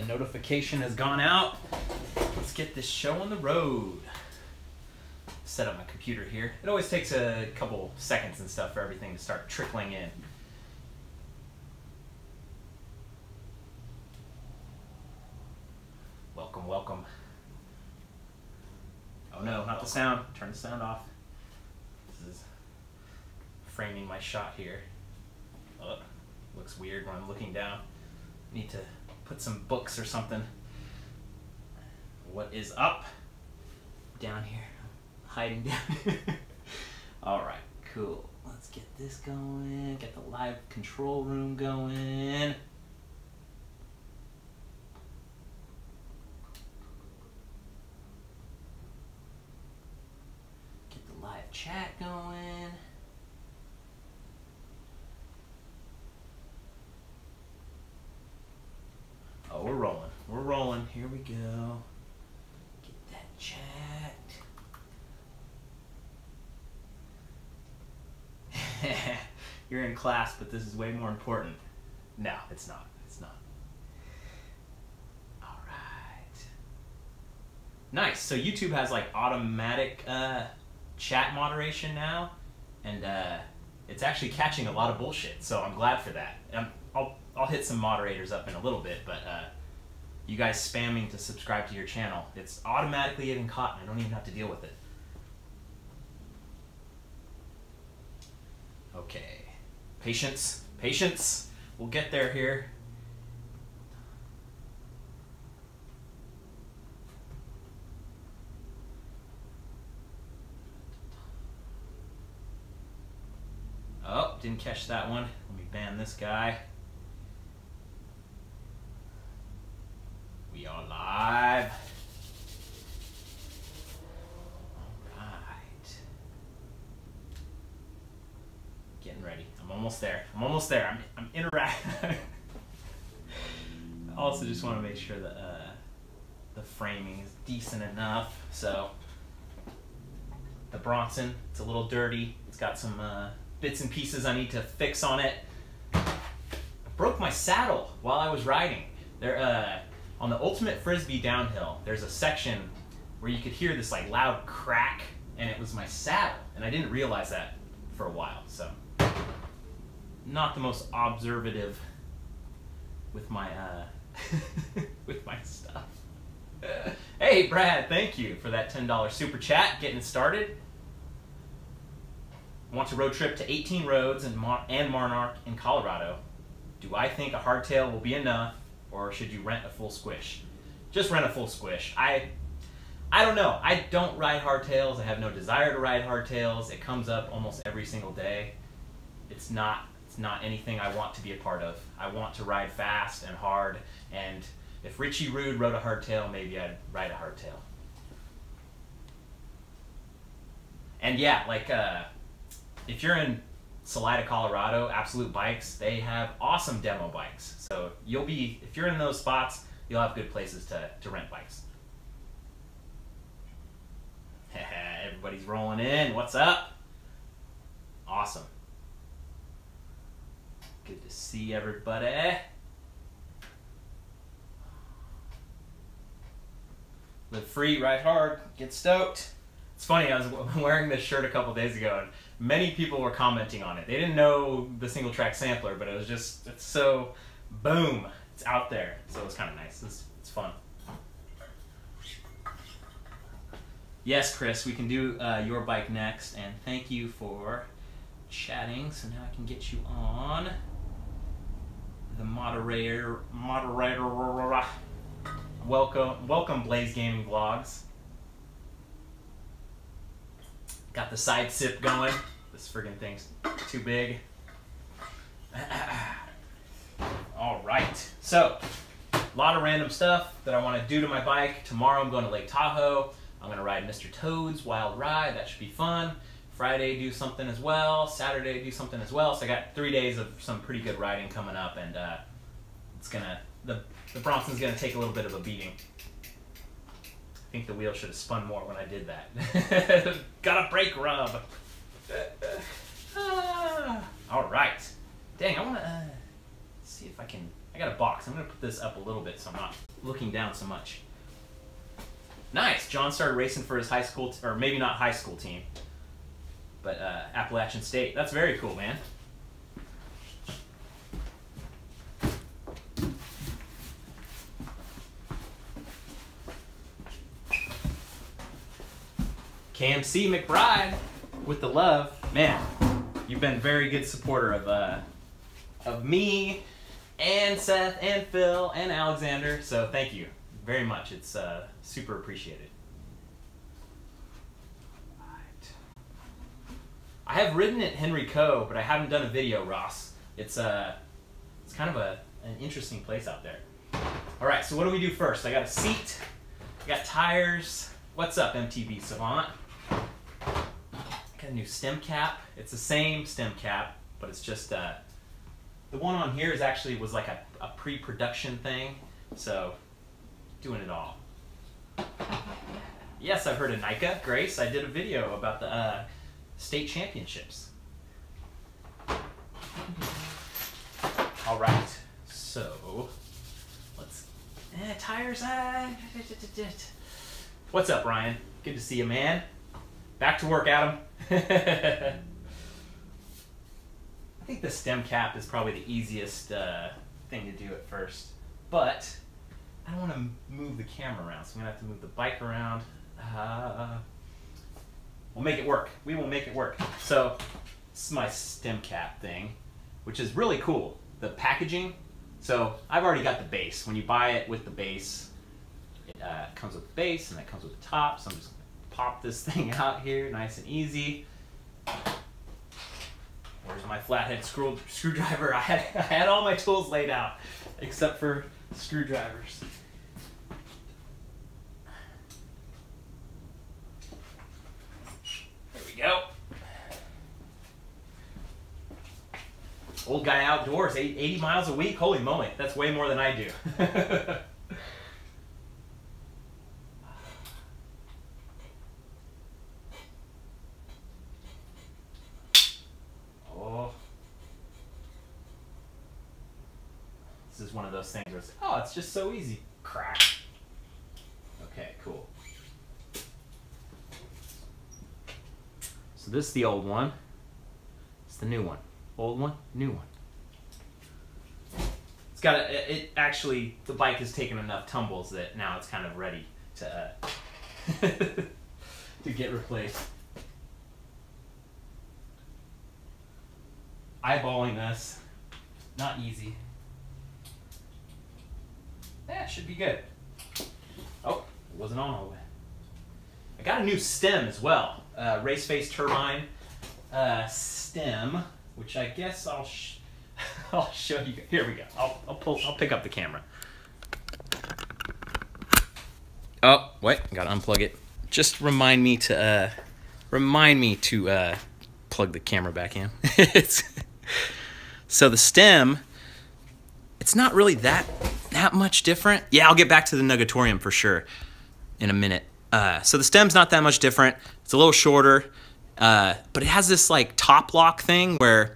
The notification has gone out. Let's get this show on the road. Set up my computer here. It always takes a couple seconds and stuff for everything to start trickling in. Welcome, welcome. Oh no, not the sound. Turn the sound off. This is framing my shot here. Oh, looks weird when I'm looking down. Need to put some books or something. What is up? Down here. Hiding down. Alright, cool. Let's get this going. Get the live control room going. Get the live chat going. Oh, we're rolling. We're rolling. Here we go. Get that chat. You're in class, but this is way more important. No, it's not. It's not. All right. Nice. So YouTube has like automatic chat moderation now, and it's actually catching a lot of bullshit. So I'm glad for that. I'll hit some moderators up in a little bit, but you guys spamming to subscribe to your channel, it's automatically getting caught, and I don't even have to deal with it. Okay. Patience, patience. We'll get there here. Oh, didn't catch that one. Let me ban this guy. We are live. All right. Getting ready. I'm almost there. I'm almost there. I'm interacting. I also just want to make sure that the framing is decent enough. So the Bronson, it's a little dirty. It's got some bits and pieces I need to fix on it. I broke my saddle while I was riding. There, on the Ultimate Frisbee downhill, there's a section where you could hear this like loud crack, and it was my saddle, and I didn't realize that for a while. So, not the most observative with my with my stuff. Hey Brad, thank you for that $10 super chat. Getting it started. Want to road trip to 18 roads and Monarch in Colorado. Do I think a hardtail will be enough, or should you rent a full squish? Just rent a full squish. I don't know. I don't ride hardtails. I have no desire to ride hardtails. It comes up almost every single day. It's not anything I want to be a part of. I want to ride fast and hard, and if Richie Rude rode a hardtail, maybe I'd ride a hardtail. And yeah, like if you're in Salida, Colorado, Absolute Bikes, they have awesome demo bikes. So you'll be, if you're in those spots, you'll have good places to rent bikes. Everybody's rolling in. What's up? Awesome. Good to see everybody. Live free, ride hard, get stoked. It's funny, I was wearing this shirt a couple days ago, and many people were commenting on it. They didn't know the single track sampler, but it was just, it's so, boom, it's out there. So it's kind of nice. It's fun. Yes, Chris, we can do your bike next, and thank you for chatting. So now I can get you on the moderator. Welcome, Blaze Gaming Vlogs. Got the side sip going. This friggin' thing's too big. All right, so a lot of random stuff that I want to do to my bike. Tomorrow I'm going to Lake Tahoe. I'm going to ride Mr. Toad's Wild Ride. That should be fun. Friday do something as well. Saturday do something as well. So I got 3 days of some pretty good riding coming up, and it's gonna the Bronson's gonna take a little bit of a beating. I think the wheel should have spun more when I did that. Got a brake rub. All right. Dang, I want to see if I can I got a box. I'm gonna put this up a little bit so I'm not looking down so much. Nice. John started racing for his high school, or maybe not high school team, but Appalachian State. That's very cool, man. KMC McBride with the love. Man, you've been a very good supporter of me and Seth and Phil and Alexander, so thank you very much. It's super appreciated. Right. I have ridden at Henry Coe, but I haven't done a video, Ross. It's kind of an interesting place out there. All right, so what do we do first? I got a seat, I got tires. What's up, MTV Savant? Got a new stem cap. It's the same stem cap, but it's just the one on here was like a pre-production thing, so doing it all. Yes, I've heard of Nika. Grace, I did a video about the state championships. All right, so let's tires. What's up, Ryan? Good to see you, man. Back to work, Adam. I think the stem cap is probably the easiest thing to do at first, but I don't want to move the camera around, so I'm going to have to move the bike around. We'll make it work. We will make it work. So this is my stem cap thing, which is really cool. The packaging. So I've already got the base. When you buy it with the base, it comes with the base and it comes with the top. So I'm just going to pop this thing out here, nice and easy. Where's my flathead screwdriver? I had all my tools laid out, except for screwdrivers. There we go. Old guy outdoors, 80 miles a week? Holy moly, that's way more than I do. This is one of those things where it's, oh, it's just so easy. Crack. Okay, cool. So this is the old one. It's the new one. Old one, new one. It's got it actually, the bike has taken enough tumbles that now it's kind of ready to to get replaced. Eyeballing this, not easy. Yeah, should be good. Oh, it wasn't on all the way. I got a new stem as well. Race face turbine stem, which I guess I'll show you. Here we go. I'll pick up the camera. Oh, wait, gotta unplug it. Just remind me to plug the camera back in. So the stem, it's not really that much different. Yeah, I'll get back to the Nugatorium for sure in a minute. So the stem's not that much different. It's a little shorter, but it has this like top lock thing where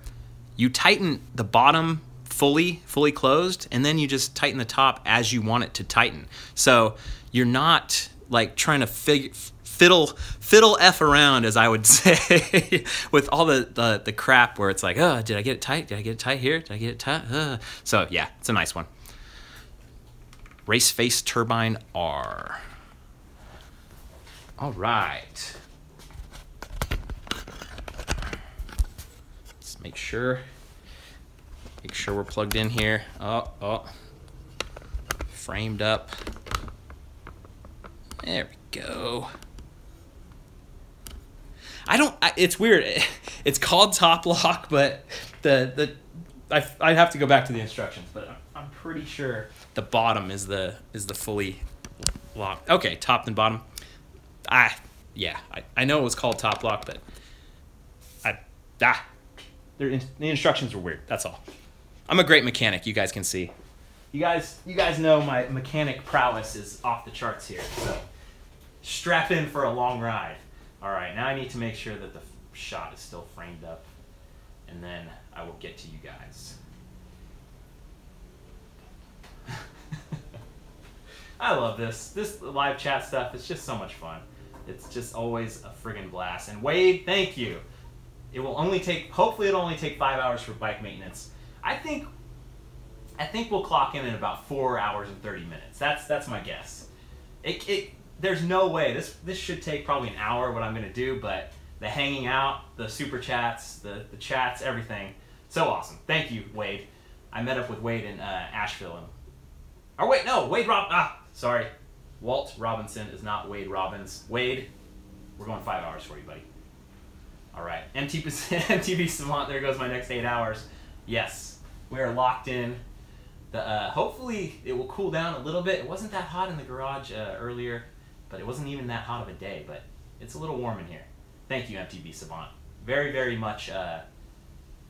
you tighten the bottom fully closed, and then you just tighten the top as you want it to tighten. So you're not like trying to fiddle F around, as I would say, with all the crap where it's like, oh, did I get it tight? Did I get it tight here? Did I get it tight? So yeah, it's a nice one. Race face turbine R. All right. Let's make sure we're plugged in here. Oh, framed up. There we go. It's weird. It's called top lock, but I'd have to go back to the instructions, but I'm pretty sure the bottom is the fully locked. Okay, top and bottom. Yeah, I know it was called top lock, but the instructions were weird. That's all. I'm a great mechanic. You guys can see. You guys know my mechanic prowess is off the charts here. So strap in for a long ride. All right, now I need to make sure that the shot is still framed up, and then I will get to you guys. I love this. This live chat stuff, it's just so much fun. It's just always a friggin' blast. And Wade, thank you. It will only take, hopefully it'll only take 5 hours for bike maintenance. I think we'll clock in about 4 hours and 30 minutes. That's my guess. There's no way, this should take probably an hour what I'm gonna do, but the hanging out, the super chats, the chats, everything, so awesome. Thank you, Wade. I met up with Wade in Asheville. Or wait, no, sorry. Walt Robinson is not Wade Robbins. Wade, we're going 5 hours for you, buddy. All right, MTV Savant, there goes my next 8 hours. Yes, we are locked in. Hopefully it will cool down a little bit. It wasn't that hot in the garage earlier, but it wasn't even that hot of a day, but it's a little warm in here. Thank you, MTV Savant. Very, very much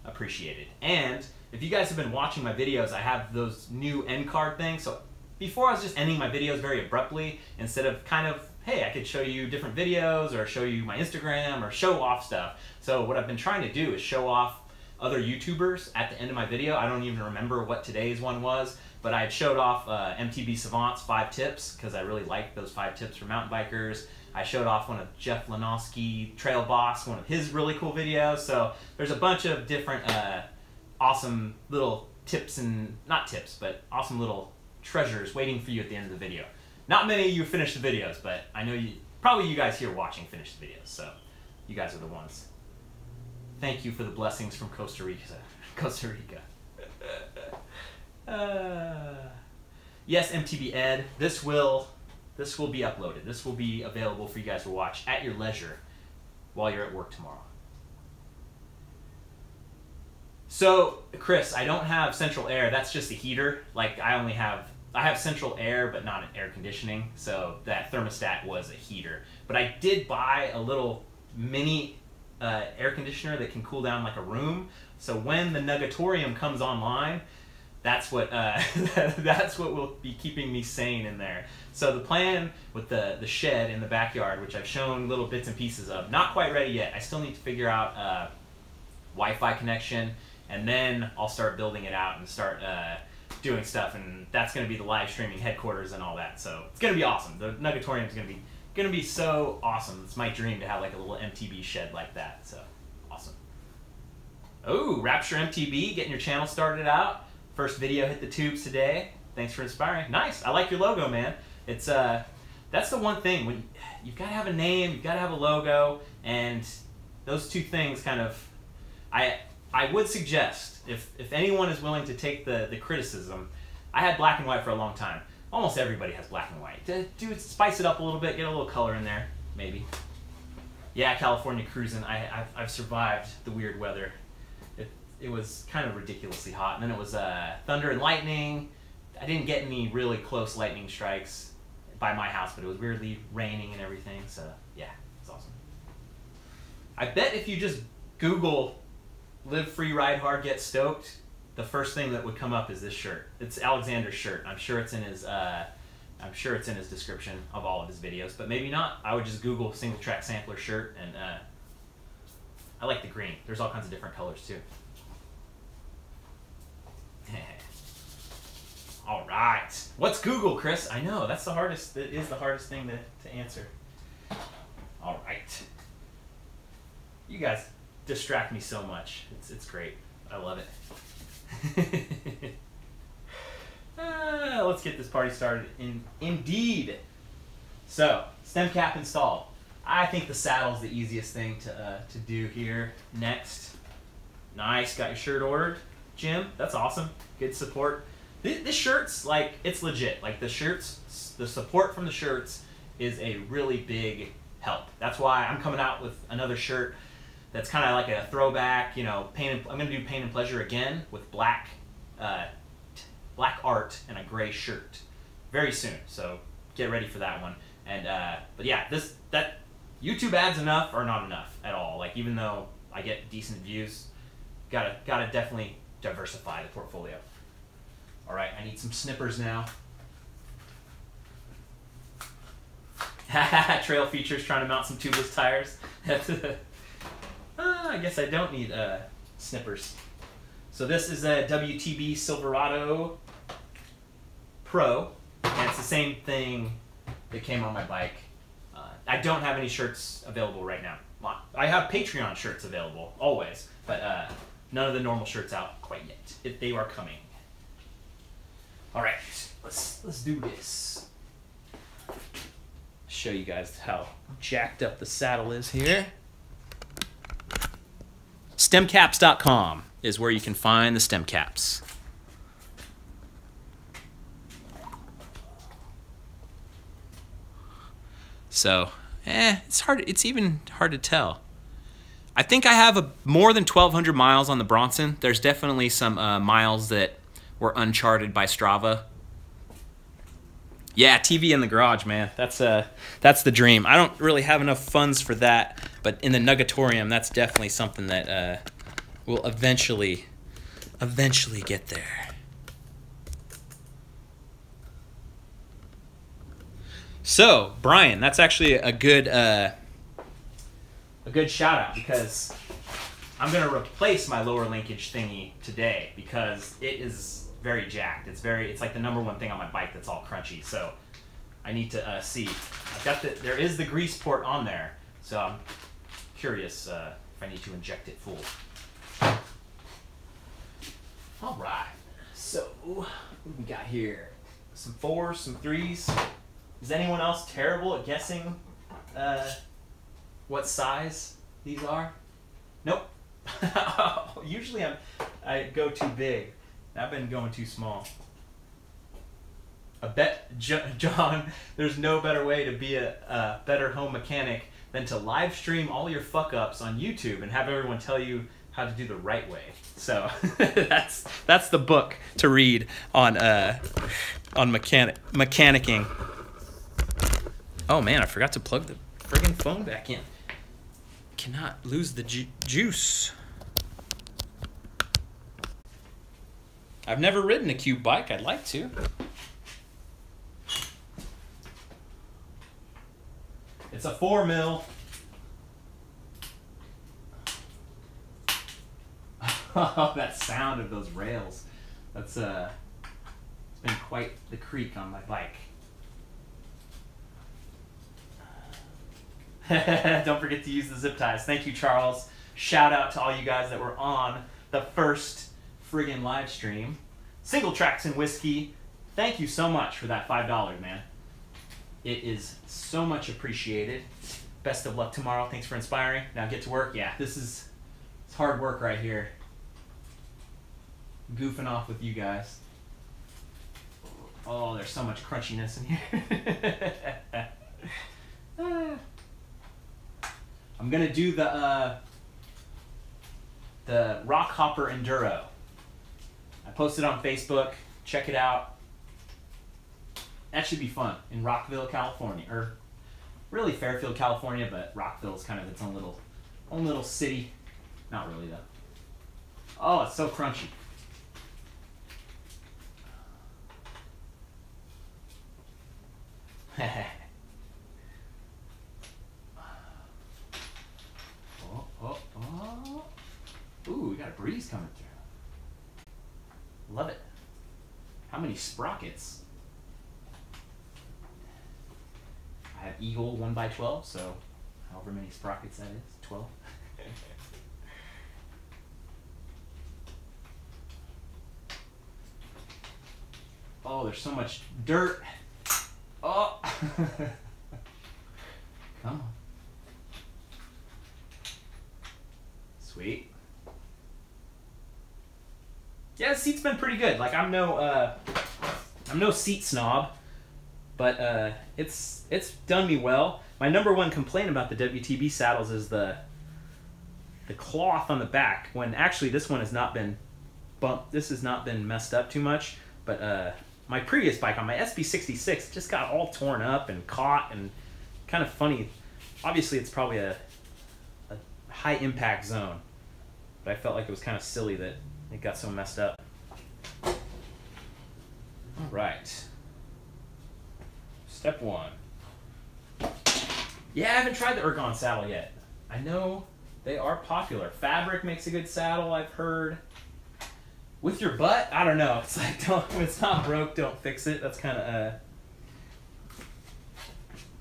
appreciated. And if you guys have been watching my videos, I have those new end card things. So before I was just ending my videos very abruptly, instead of kind of, hey, I could show you different videos or show you my Instagram or show off stuff. So what I've been trying to do is show off other YouTubers at the end of my video. I don't even remember what today's one was, but I had showed off MTB Savant's 5 tips because I really like those 5 tips for mountain bikers. I showed off one of Jeff Lanowski, Trail Boss, one of his really cool videos. So there's a bunch of different awesome little tips and, not tips, but awesome little treasures waiting for you at the end of the video. Not many of you finish the videos, but I know probably you guys here watching finish the videos, so you guys are the ones. Thank you for the blessings from Costa Rica. Yes, MTB Ed, this will be uploaded. This will be available for you guys to watch at your leisure while you're at work tomorrow. So, Chris, I don't have central air. That's just a heater. Like, I have central air, but not an air conditioning. So that thermostat was a heater. But I did buy a little mini air conditioner that can cool down like a room. So when the Nugatorium comes online, that's what will be keeping me sane in there. So the plan with the shed in the backyard, which I've shown little bits and pieces of, not quite ready yet. I still need to figure out Wi-Fi connection, and then I'll start building it out and start doing stuff, and that's going to be the live streaming headquarters and all that. So it's going to be awesome. The Nugatorium is going to be so awesome. It's my dream to have like a little MTB shed like that. So awesome. Oh, Rapture MTB, getting your channel started out. First video hit the tubes today. Thanks for inspiring. Nice. I like your logo, man. It's that's the one thing, when you've got to have a name, you've got to have a logo, and those two things kind of, I would suggest, if anyone is willing to take the criticism, I had black and white for a long time. Almost everybody has black and white. Dude, spice it up a little bit, get a little color in there, maybe. Yeah, California cruising. I've survived the weird weather. It was kind of ridiculously hot, and then it was thunder and lightning. I didn't get any really close lightning strikes by my house, but it was weirdly raining and everything, so yeah, it's awesome. I bet if you just Google "Live Free, Ride Hard, Get Stoked," the first thing that would come up is this shirt. It's Alexander's shirt. I'm sure it's in his description of all of his videos, but maybe not. I would just Google "single track sampler shirt," and I like the green. There's all kinds of different colors too. All right. What's Google, Chris? I know, that's the hardest. That is the hardest thing to answer. All right. You guys distract me so much. It's great. I love it. Let's get this party started. Indeed. So, stem cap installed. I think the saddle's the easiest thing to do here. Next. Nice. Got your shirt ordered, Jim. That's awesome. Good support. This shirt's like, it's legit. Like the support from the shirts is a really big help. That's why I'm coming out with another shirt that's kind of like a throwback, you know, I'm going to do Pain and Pleasure again with black art and a gray shirt very soon. So get ready for that one. And but yeah, that YouTube ads enough or not enough at all. Like, even though I get decent views, gotta definitely diversify the portfolio. All right, I need some snippers now. Trail features, trying to mount some tubeless tires. I guess I don't need snippers. So this is a WTB Silverado Pro, and it's the same thing that came on my bike. I don't have any shirts available right now. I have Patreon shirts available, always, but none of the normal shirts out quite yet. They are coming. All right, let's do this. Show you guys how jacked up the saddle is here. Stemcaps.com is where you can find the stem caps. So, it's hard. It's even hard to tell. I think I have more than 1,200 miles on the Bronson. There's definitely some miles that were uncharted by Strava. Yeah, TV in the garage, man. That's the dream. I don't really have enough funds for that, but in the Nugatorium, that's definitely something that will eventually get there. So, Brian, that's actually a good shout out, because I'm gonna replace my lower linkage thingy today because it is very jacked. It's like the #1 thing on my bike that's all crunchy. So I need to see. I've got there is the grease port on there, so I'm curious if I need to inject it full. All right. So what do we got here? Some 4s, some 3s. Is anyone else terrible at guessing what size these are? Nope. Usually I go too big. I've been going too small. I bet, John, there's no better way to be a better home mechanic than to live stream all your fuck ups on YouTube and have everyone tell you how to do the right way. So that's the book to read on mechanicking. Oh man, I forgot to plug the friggin' phone back in. Cannot lose the juice. I've never ridden a cube bike. I'd like to. It's a 4 mil. Oh, that sound of those rails. That's it's been quite the creak on my bike. Don't forget to use the zip ties. Thank you, Charles. Shout out to all you guys that were on the first friggin' live stream. Single Tracks and Whiskey, thank you so much for that $5, man. It is so much appreciated. Best of luck tomorrow. Thanks for inspiring. Now get to work. Yeah, it's hard work right here. Goofing off with you guys. Oh, there's so much crunchiness in here. I'm gonna do the Rock Hopper Enduro. I posted on Facebook. Check it out. That should be fun in Rockville, California, or really Fairfield, California, but Rockville is kind of its own little city. Not really though. Oh, it's so crunchy. Oh. Ooh, we got a breeze coming through. Love it. How many sprockets? I have Eagle 1x12, so however many sprockets that is, 12. Oh, there's so much dirt. Oh. Come on. Sweet. Yeah, the seat's been pretty good. Like I'm no seat snob, but it's done me well. My #1 complaint about the WTB saddles is the cloth on the back. When actually this one has not been bumped. This has not been messed up too much. But my previous bike on my SB66 just got all torn up and caught and kind of funny. Obviously, it's probably a high impact zone, but I felt like it was kind of silly that it got so messed up. All right. Step 1. Yeah, I haven't tried the Ergon saddle yet. I know they are popular. Fabric makes a good saddle, I've heard. With your butt? I don't know. It's like, when it's not broke, don't fix it. That's kind of,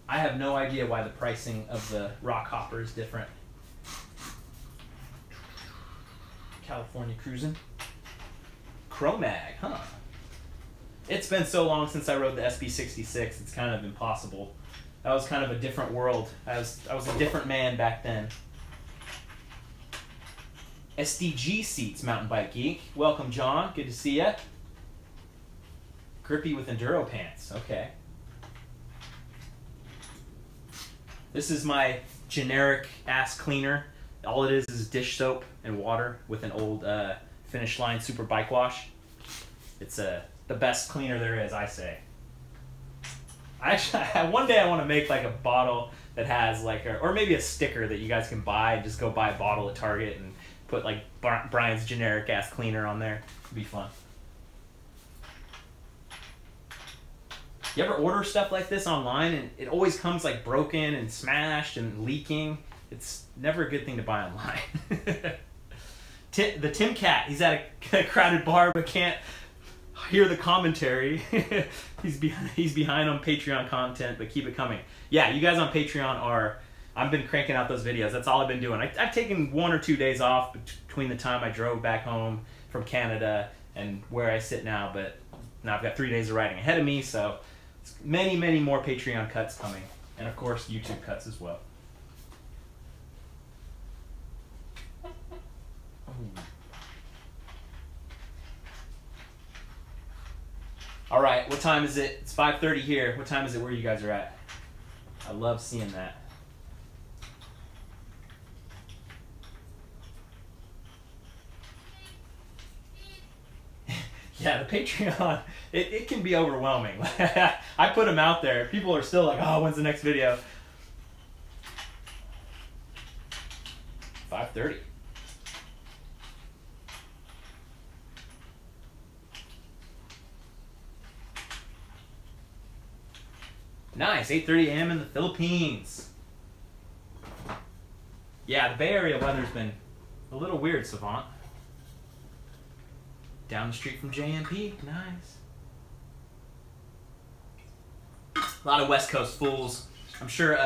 I have no idea why the pricing of the rock hopper is different. California cruising. Chromag, huh? It's been so long since I rode the SB66, it's kind of impossible. That was kind of a different world. I was a different man back then. SDG seats, Mountain Bike Geek. Welcome, John. Good to see ya. Grippy with enduro pants. Okay. This is my generic ass cleaner. All it is dish soap and water with an old Finish Line Super Bike Wash. It's the best cleaner there is, I say. Actually, one day I want to make like a bottle that has like, or maybe a sticker that you guys can buy. Just go buy a bottle at Target and put like Brian's generic ass cleaner on there. It'd be fun. You ever order stuff like this online and it always comes like broken and smashed and leaking? It's never a good thing to buy online. The Tim Cat, he's at a crowded bar but can't hear the commentary. he's behind on Patreon content, but keep it coming. Yeah, you guys on Patreon are, I've been cranking out those videos. That's all I've been doing. I've taken 1 or 2 days off between the time I drove back home from Canada and where I sit now, but now I've got 3 days of riding ahead of me, so many, many more Patreon cuts coming. And of course, YouTube cuts as well. All right, what time is it? It's 5:30 here. What time is it where you guys are at? I love seeing that. Yeah, the Patreon, it can be overwhelming. I put them out there. People are still like, oh, when's the next video? 5:30. Nice, 8:30 a.m. in the Philippines. Yeah, the Bay Area weather's been a little weird, Savant. Down the street from JMP, nice. A lot of West Coast fools. I'm sure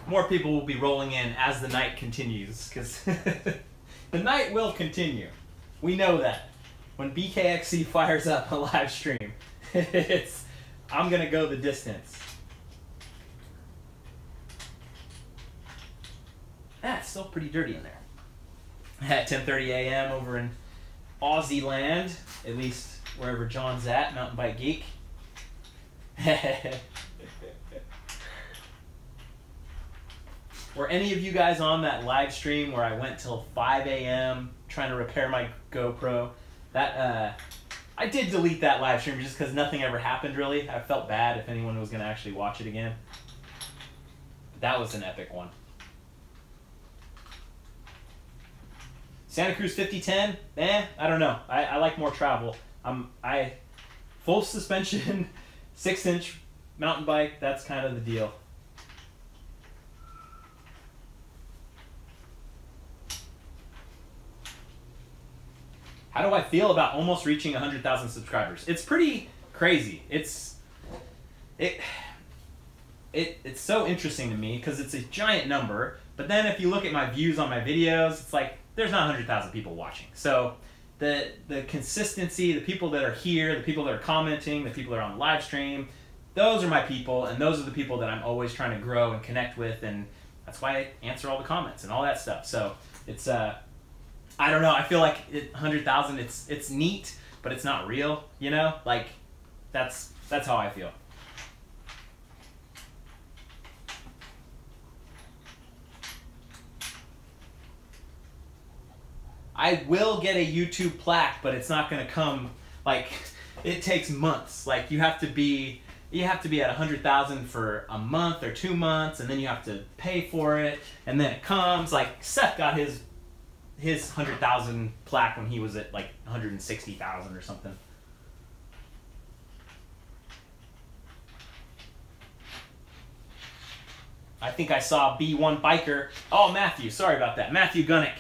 more people will be rolling in as the night continues, because the night will continue. We know that. When BKXC fires up a live stream, I'm going to go the distance. It's still pretty dirty in there. At 10:30 a.m. over in Aussie land, at least wherever John's at, Mountain Bike Geek. Were any of you guys on that live stream where I went till 5 a.m. trying to repair my GoPro? That I did delete that live stream just because nothing ever happened really. I felt bad if anyone was going to actually watch it again. But that was an epic one. Santa Cruz 5010, I don't know. I like more travel. Full suspension, 6-inch mountain bike, that's kind of the deal. How do I feel about almost reaching 100,000 subscribers? It's pretty crazy. It's so interesting to me because it's a giant number, but then if you look at my views on my videos, it's like there's not 100,000 people watching. So the consistency, the people that are here, the people that are commenting, the people that are on the live stream, those are my people, and those are the people that I'm always trying to grow and connect with, and that's why I answer all the comments and all that stuff. So it's I don't know, I feel like 100,000, it's neat, but it's not real, you know? Like that's how I feel. I will get a YouTube plaque, but it's not going to come, like, it takes months. Like, you have to be at 100,000 for a month or 2 months, and then you have to pay for it, and then it comes. Like, Seth got his 100,000 plaque when he was at, like, 160,000 or something. I think I saw B1 Biker. Oh, Matthew, sorry about that. Matthew Gunnick.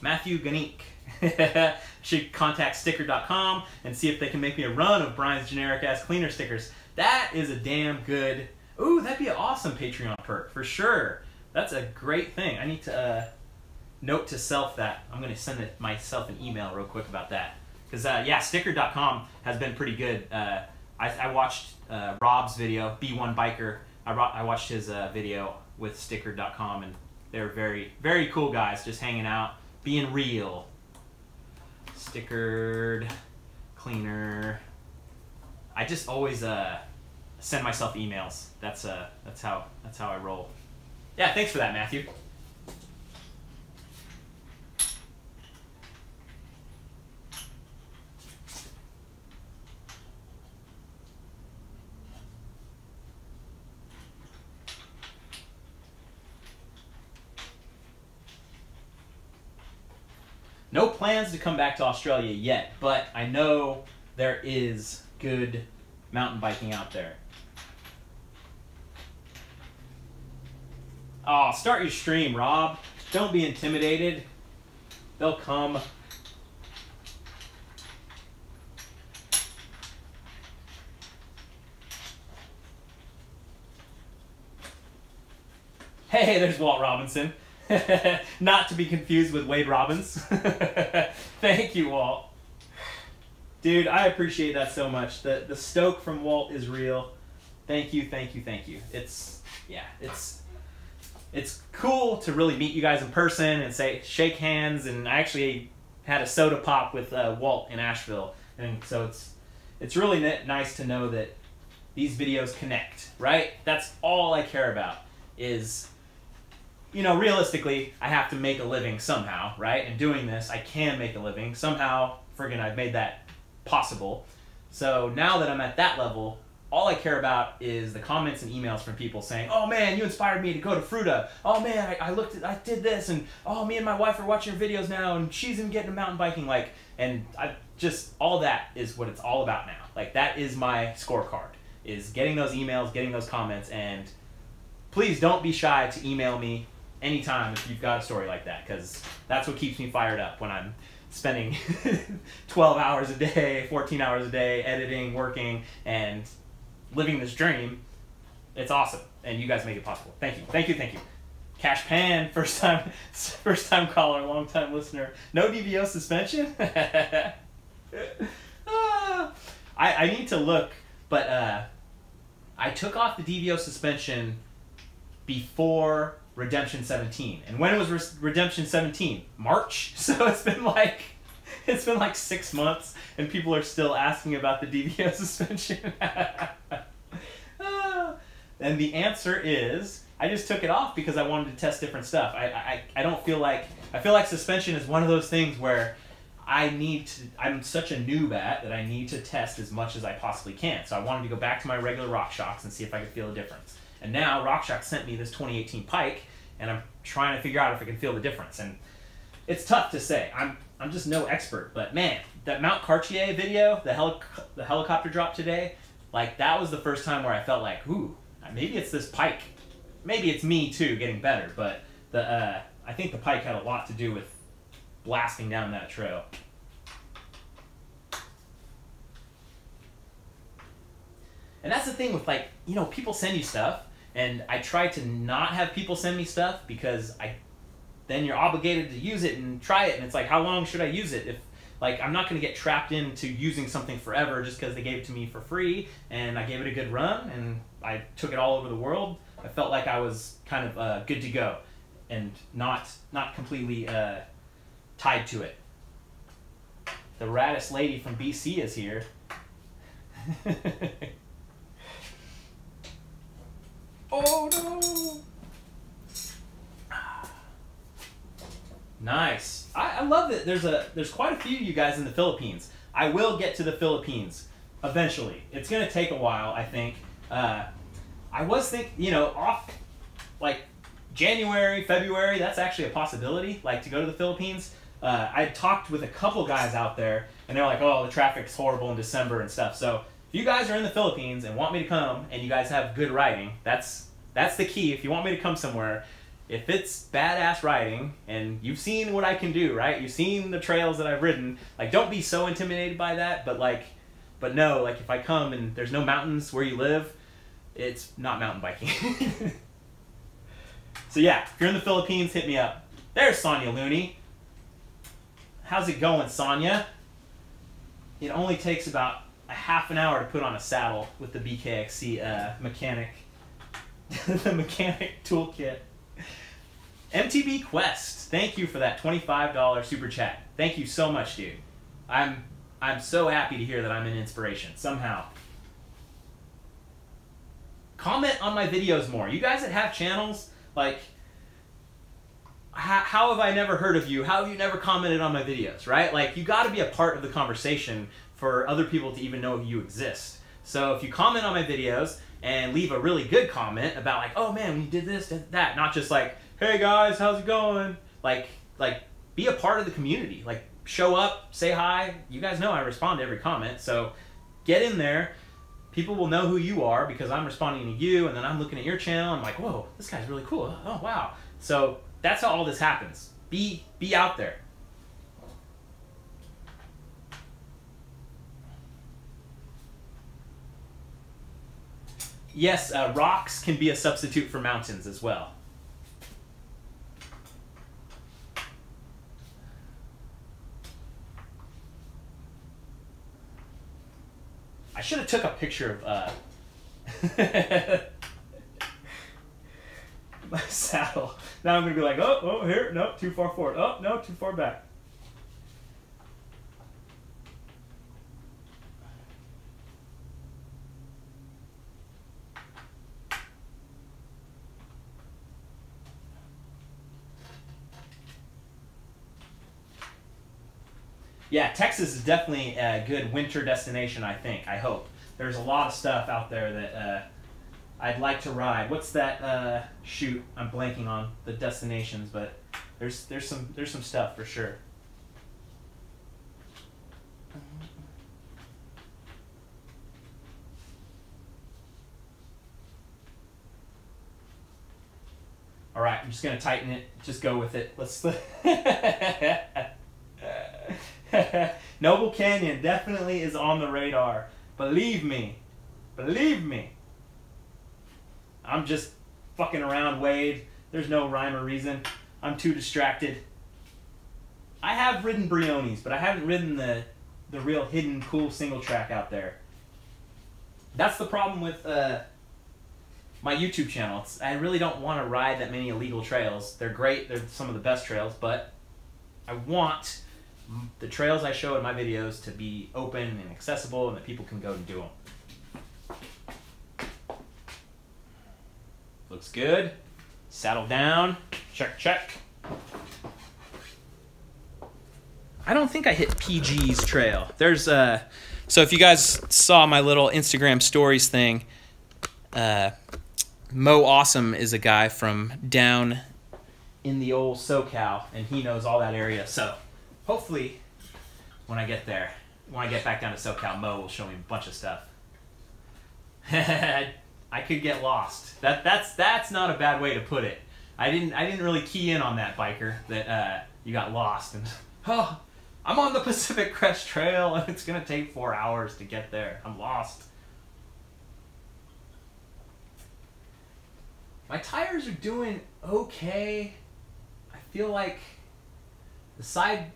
Matthew Gunnick. should contact sticker.com and see if they can make me a run of Brian's generic ass cleaner stickers. That is a damn good. Ooh, that'd be an awesome Patreon perk for sure. That's a great thing. I need to note to self that. I'm gonna send myself an email real quick about that. Because yeah, sticker.com has been pretty good. I watched Rob's video, B1 Biker. I watched his video with sticker.com, and they're very, very cool guys, just hanging out, being real. Stickered, cleaner. I just always send myself emails. That's how I roll. Yeah, thanks for that, Matthew. No plans to come back to Australia yet, but I know there is good mountain biking out there. Oh, start your stream, Rob. Don't be intimidated. They'll come. Hey, there's Walt Robinson. Not to be confused with Wade Robbins. Thank you, Walt. Dude, I appreciate that so much. The stoke from Walt is real. Thank you, thank you, thank you. It's cool to really meet you guys in person and shake hands. And I actually had a soda pop with Walt in Asheville, and so it's really nice to know that these videos connect. Right? That's all I care about is. You know, realistically, I have to make a living somehow, right? And doing this, I can make a living. Somehow, friggin' I've made that possible. So now that I'm at that level, all I care about is the comments and emails from people saying, oh man, you inspired me to go to Fruta. Oh man, I did this, and oh, me and my wife are watching your videos now, and she's even getting mountain biking, and I just, all that is what it's all about now. Like, that is my scorecard, is getting those emails, getting those comments, and please don't be shy to email me anytime if you've got a story like that, because that's what keeps me fired up when I'm spending 12 hours a day, 14 hours a day editing, working, and living this dream. It's awesome, and you guys make it possible. Thank you, thank you, thank you. Cash Pan, first time caller, long time listener. No DVO suspension. I need to look, but I took off the DVO suspension before Redemption 17. And when it was Redemption 17? March? So it's been like 6 months and people are still asking about the DVO suspension. And the answer is I just took it off because I wanted to test different stuff. I don't feel like, I feel like suspension is one of those things where I'm such a noob at that I need to test as much as I possibly can. So I wanted to go back to my regular RockShox and see if I could feel a difference. And now RockShox sent me this 2018 Pike, and I'm trying to figure out if I can feel the difference. And it's tough to say. I'm just no expert, but man, that Mount Cartier video, the helicopter drop today, like that was the first time where I felt like, ooh, maybe it's this Pike. Maybe it's me too getting better, but I think the Pike had a lot to do with blasting down that trail. And that's the thing with, like, you know, people send you stuff, and I try to not have people send me stuff because then you're obligated to use it and try it, and it's like, how long should I use it? If, like, I'm not going to get trapped into using something forever just because they gave it to me for free, and I gave it a good run, and I took it all over the world. I felt like I was kind of good to go, and not completely tied to it. The raddest lady from BC is here. Oh no! Nice. I love that there's quite a few of you guys in the Philippines. I will get to the Philippines eventually. It's gonna take a while, I think. I was thinking, you know, off like January, February, that's actually a possibility, like to go to the Philippines. I talked with a couple guys out there, and they're like, oh, the traffic's horrible in December and stuff. So if you guys are in the Philippines and want me to come, and you guys have good riding, that's the key. If you want me to come somewhere, if it's badass riding, and you've seen what I can do, right? You've seen the trails that I've ridden. Like, don't be so intimidated by that, but no, like if I come and there's no mountains where you live, it's not mountain biking. So yeah, if you're in the Philippines, hit me up. There's Sonia Looney. How's it going, Sonia? It only takes about a half an hour to put on a saddle with the BKXC mechanic, the mechanic toolkit. MTB Quest, thank you for that $25 super chat. Thank you so much, dude. I'm so happy to hear that I'm an inspiration somehow. Comment on my videos more. You guys that have channels, like, how have I never heard of you? How have you never commented on my videos, right? Like, you got to be a part of the conversation for other people to even know you exist. So if you comment on my videos and leave a really good comment about like, oh man, when you did this, did that, not just like, hey guys, how's it going? Like be a part of the community. Like, show up, say hi. You guys know I respond to every comment, so get in there. People will know who you are because I'm responding to you, and then I'm looking at your channel. I'm like, whoa, this guy's really cool. Oh wow. So that's how all this happens. Be out there. Yes, rocks can be a substitute for mountains as well. I should have took a picture of my saddle. Now I'm going to be like, oh, here, no, too far forward. Oh, no, too far back. Yeah, Texas is definitely a good winter destination, I think. I hope. There's a lot of stuff out there that I'd like to ride. What's that? Shoot, I'm blanking on the destinations, but there's some stuff for sure. All right, I'm just gonna tighten it. Just go with it. Let's. Noble Canyon definitely is on the radar. Believe me. Believe me. I'm just fucking around, Wade. There's no rhyme or reason. I'm too distracted. I have ridden Briones, but I haven't ridden the real hidden cool single track out there. That's the problem with my YouTube channel. I really don't want to ride that many illegal trails. They're great. They're some of the best trails, but I want the trails I show in my videos to be open and accessible and that people can go and do them. Looks good. Saddle down. Check, check. I don't think I hit PG's trail. There's so if you guys saw my little Instagram stories thing, Mo Awesome is a guy from down in the old SoCal, and he knows all that area. So hopefully, when I get there, when I get back down to SoCal, Mo will show me a bunch of stuff. I could get lost. That's not a bad way to put it. I didn't really key in on that, biker, that you got lost and oh, I'm on the Pacific Crest Trail and it's gonna take 4 hours to get there. I'm lost. My tires are doing okay. I feel like the side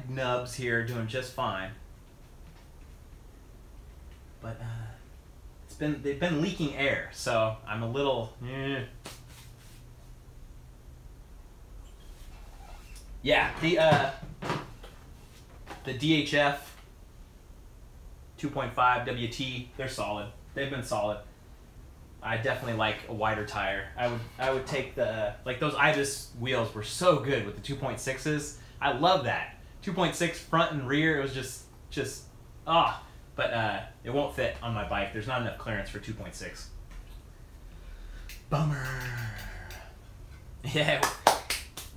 nubs here are doing just fine. But they've been leaking air, so I'm a little Yeah, the DHF 2.5 WT, they're solid. They've been solid. I definitely like a wider tire. I would take the like those Ibis wheels were so good with the 2.6s. I love that 2.6 front and rear. It was just but it won't fit on my bike. There's not enough clearance for 2.6. Bummer. Yeah,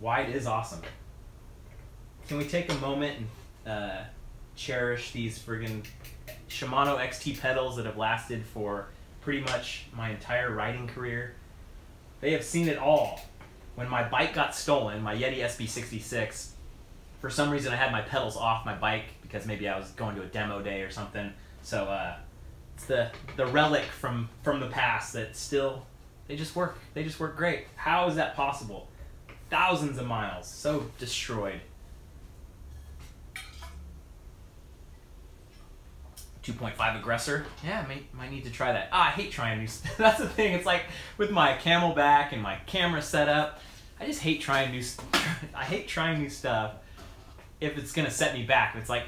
wide is awesome. Can we take a moment and cherish these friggin' Shimano XT pedals that have lasted for pretty much my entire riding career? They have seen it all. when my bike got stolen, my Yeti SB66, for some reason I had my pedals off my bike because maybe I was going to a demo day or something. So it's the relic from the past that still, they just work great. How is that possible? Thousands of miles, so destroyed. 2.5 aggressor. Yeah, might need to try that. I hate trying new stuff. That's the thing. It's like with my Camelback and my camera setup, I just hate trying new I hate trying new stuff if it's gonna set me back. It's like,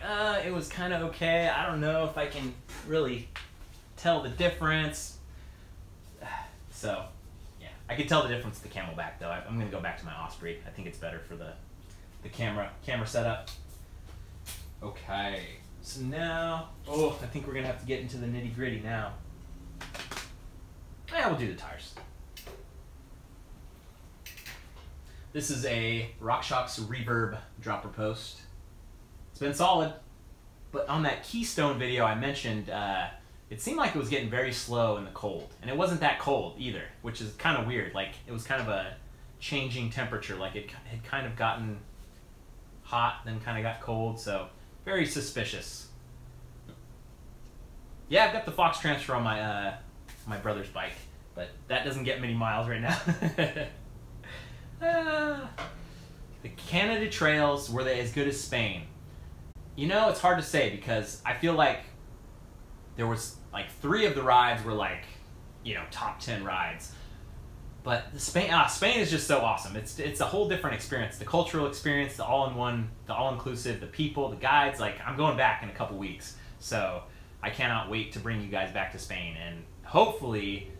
it was kind of okay. I don't know if I can really tell the difference. So, yeah, I can tell the difference with the Camelback though. I'm gonna go back to my Osprey. I think it's better for the camera setup. Okay. So now, I think we're going to have to get into the nitty-gritty now. Yeah, we'll do the tires. This is a RockShox Reverb dropper post. It's been solid, but on that Keystone video I mentioned, it seemed like it was getting very slow in the cold. And it wasn't that cold either, which is kind of weird. Like, it was kind of a changing temperature. Like, it had kind of gotten hot, then kind of got cold, so... very suspicious. Yeah, I've got the Fox Transfer on my my brother's bike, but that doesn't get many miles right now. The Canada trails, were they as good as Spain? You know, it's hard to say because I feel like there was like 3 of the rides were like, you know, top 10 rides. But Spain is just so awesome. It's a whole different experience. The cultural experience, the all-in-one, the all-inclusive, the people, the guides. Like, I'm going back in a couple weeks. So I cannot wait to bring you guys back to Spain. And hopefully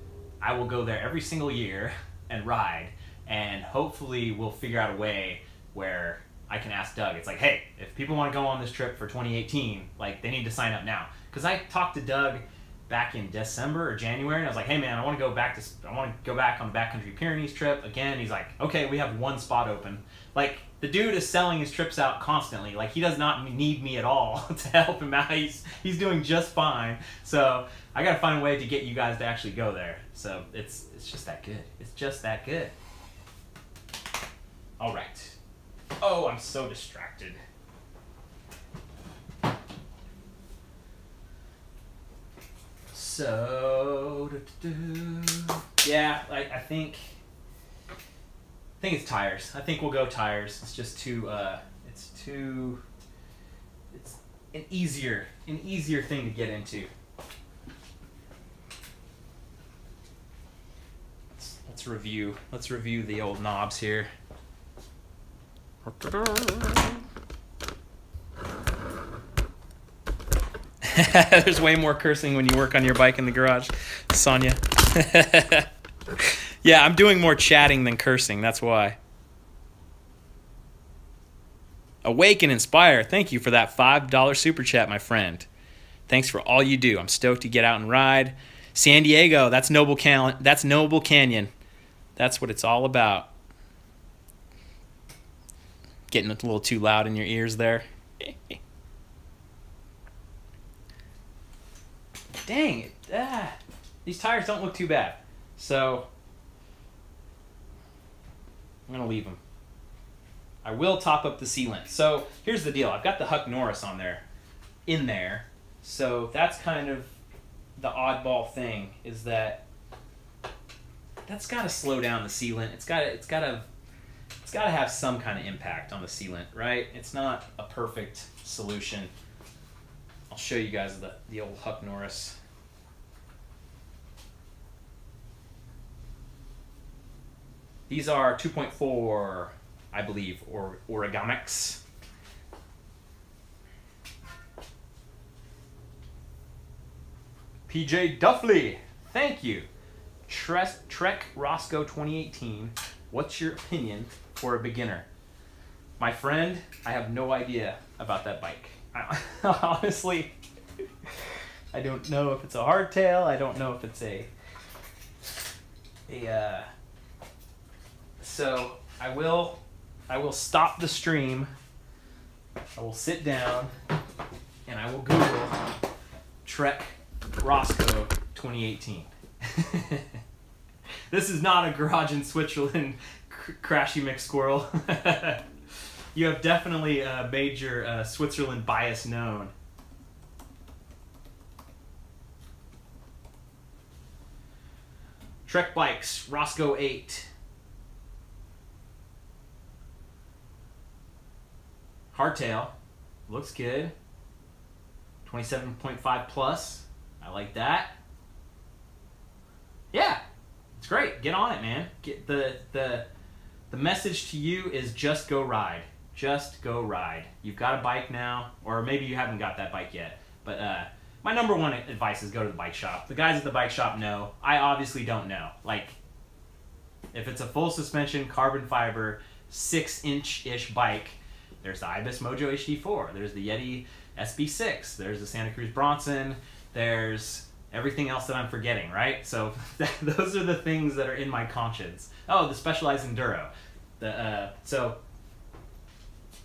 I will go there every single year and ride. And hopefully we'll figure out a way where I can ask Doug. It's like, hey, if people want to go on this trip for 2018, like, they need to sign up now. Because I talked to Doug back in December or January, and I was like, hey man, I want to go back on the Backcountry Pyrenees trip again. He's like, okay, we have 1 spot open. Like, the dude is selling his trips out constantly. Like, he does not need me at all to help him out. He's doing just fine. So I gotta find a way to get you guys to actually go there. So it's just that good. It's just that good. All right. Oh, I'm so distracted. So, yeah, I think it's tires. I think we'll go tires. It's just too, it's an easier thing to get into. Let's review the old knobs here. There's way more cursing when you work on your bike in the garage, Sonia. Yeah, I'm doing more chatting than cursing, that's why. Awake and Inspire, thank you for that $5 super chat, my friend. Thanks for all you do. I'm stoked to get out and ride. San Diego, that's Noble Canyon. That's what it's all about. Getting a little too loud in your ears there. Dang it. These tires don't look too bad. So, I'm going to leave them. I will top up the sealant. So, here's the deal. I've got the Huck Norris in there. So, that's kind of the oddball thing, is that that's got to slow down the sealant. It's got to have some kind of impact on the sealant, right? It's not a perfect solution. I'll show you guys the old Huck Norris. These are 2.4, I believe, or Origamics. PJ Duffley, thank you. Trek Roscoe 2018. What's your opinion for a beginner? My friend, I have no idea about that bike. Honestly, I don't know if it's a hardtail. I don't know if it's so I will stop the stream. I will sit down and I will Google Trek Roscoe 2018. This is not a garage in Switzerland Crashy McSquirrel. You have definitely made your Switzerland bias known. Trek Bikes, Roscoe 8. Hardtail, looks good. 27.5 plus, I like that. Yeah, it's great. Get on it, man. Get the message to you is just go ride. Just go ride. You've got a bike now, or maybe you haven't got that bike yet. But my number one advice is go to the bike shop. The guys at the bike shop know. I obviously don't know. Like, if it's a full suspension, carbon fiber, 6-inch-ish bike, there's the Ibis Mojo HD4. There's the Yeti SB6. There's the Santa Cruz Bronson. There's everything else that I'm forgetting, right? So those are the things that are in my conscience. Oh, the Specialized Enduro. So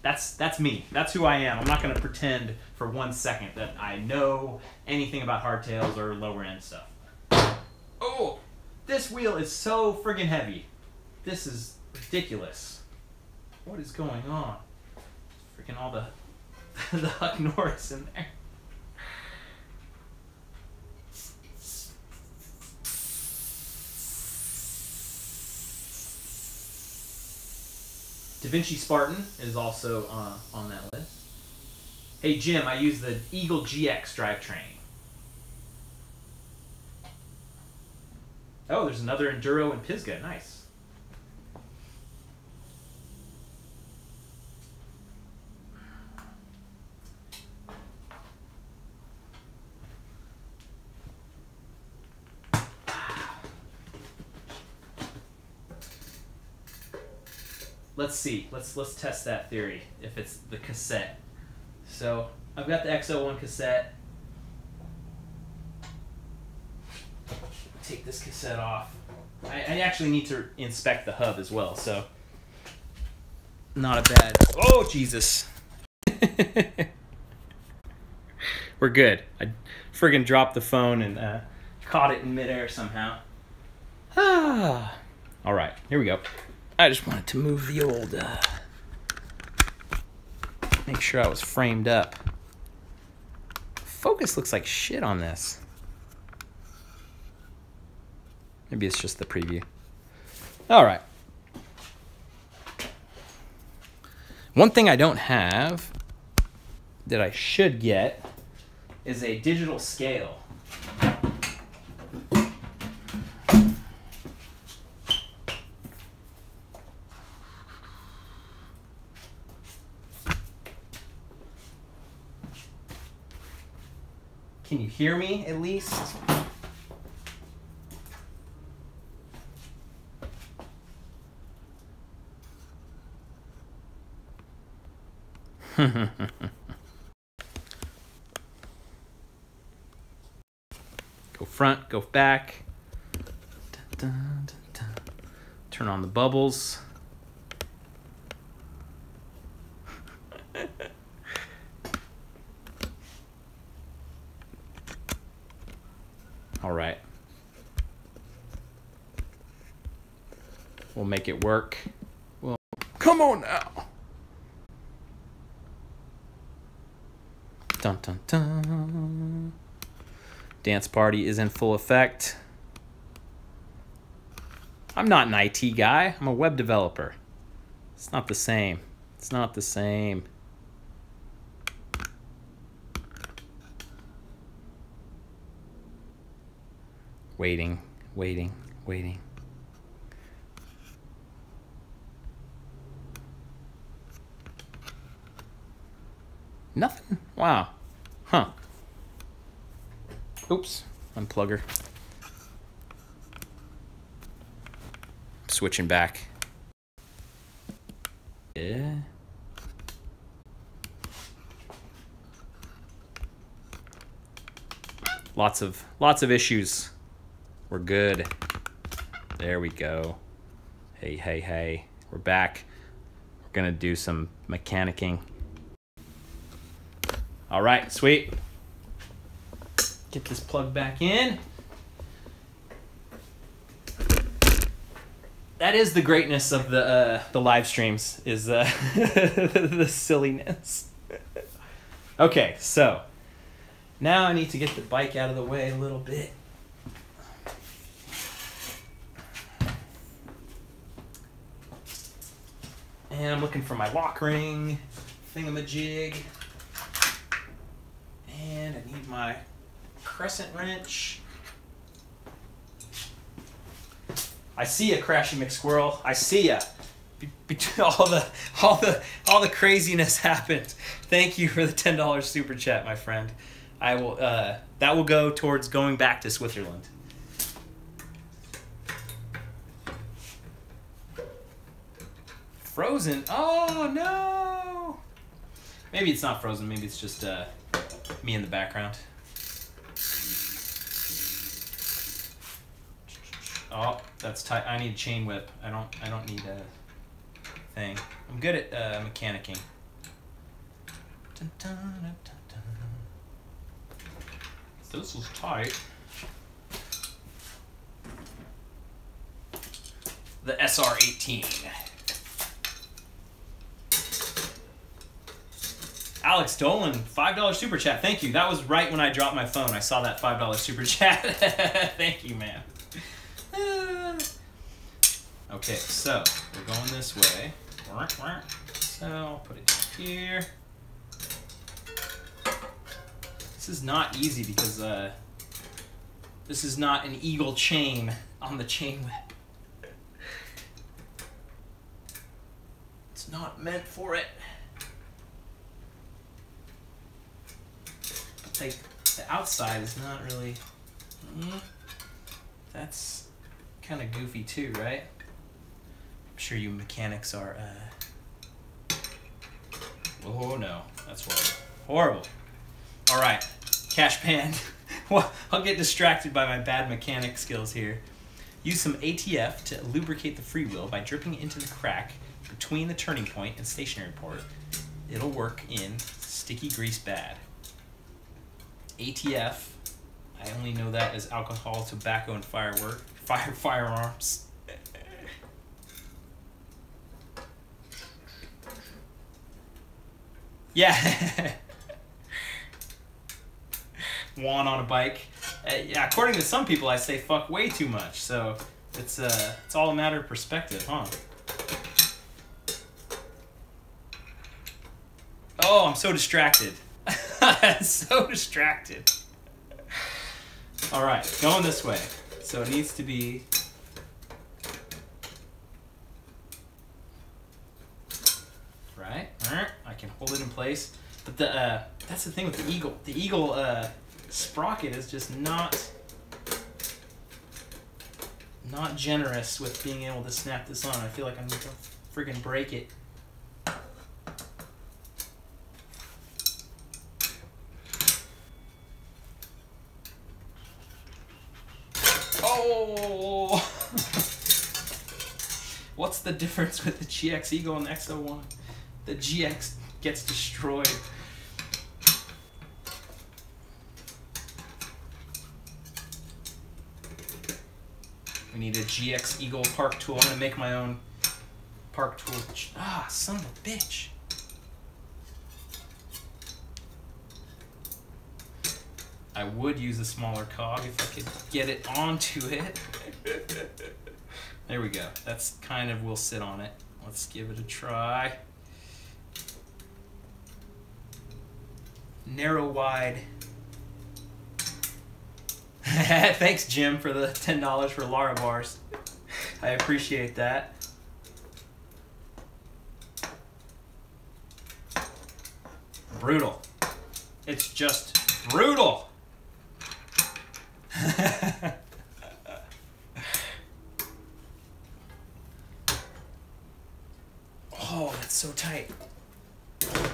that's me. That's who I am. I'm not going to pretend for 1 second that I know anything about hardtails or lower end stuff. Oh, this wheel is so friggin' heavy. This is ridiculous. What is going on? Freaking all the Huck Norris in there. Da Vinci Spartan is also on that list. Hey Jim, I use the Eagle GX drivetrain. Oh, there's another Enduro in Pisgah. Nice. Let's see. Let's test that theory. If it's the cassette. So I've got the XO1 cassette. Take this cassette off. I actually need to inspect the hub as well. So not a bad. Oh Jesus! We're good. I friggin' dropped the phone and caught it in midair somehow. Ah. All right. Here we go. I just wanted to move the old, make sure I was framed up. Focus looks like shit on this. Maybe it's just the preview. All right. One thing I don't have that I should get is a digital scale. Can you hear me at least? Go front, go back. Dun, dun, dun, dun. Turn on the bubbles. All right. We'll make it work. Well, come on now. Dun dun dun. Dance party is in full effect. I'm not an IT guy. I'm a web developer. It's not the same. It's not the same. Waiting, waiting, waiting. Nothing? Wow. Huh. Oops. Unplugger. Switching back. Yeah. Lots of issues. We're good. There we go. Hey, hey, hey. We're back. We're gonna do some mechanicking. All right, sweet. Get this plug back in. That is the greatness of the live streams, is the silliness. Okay, so now I need to get the bike out of the way a little bit. And I'm looking for my lock ring thingamajig. And I need my crescent wrench. I see ya, Crashy McSquirrel. I see ya. Between all the craziness happened. Thank you for the $10 super chat, my friend. I will that will go towards going back to Switzerland. Frozen. Oh no. Maybe it's not frozen. Maybe it's just me in the background. Oh, that's tight. I need a chain whip. I don't need a thing. I'm good at mechanicking. Dun, dun, dun, dun, dun. This is tight. The SR18. Alex Dolan, $5 super chat. Thank you. That was right when I dropped my phone. I saw that $5 super chat. Thank you, man. Okay, so we're going this way. So I'll put it here. This is not easy because this is not an eagle chain on the chain whip. It's not meant for it. But like the outside is not really. That's kind of goofy too, right? I'm sure you mechanics are. Oh no, that's horrible. Horrible. All right, Cash Pan. Well, I'll get distracted by my bad mechanic skills here. Use some ATF to lubricate the freewheel by dripping it into the crack between the turning point and stationary port. It'll work in sticky grease bad. ATF. I only know that as alcohol, tobacco, and firearms. Yeah. Juan on a bike. Yeah, according to some people, I say fuck way too much. So it's all a matter of perspective, huh? Oh, I'm so distracted. So distracted. All right, going this way. So it needs to be. Right. I can hold it in place. But that's the thing with the Eagle. The Eagle sprocket is just not generous with being able to snap this on. I feel like I'm gonna freaking break it. Oh! What's the difference with the GX Eagle and the X01? The GX gets destroyed. We need a GX Eagle park tool. I'm gonna make my own park tool. Ah, son of a bitch. I would use a smaller cog if I could get it onto it. There we go. That's kind of, we'll sit on it. Let's give it a try. Narrow wide. Thanks, Jim, for the $10 for Lara bars. I appreciate that. Brutal. It's just brutal. Oh, that's so tight. There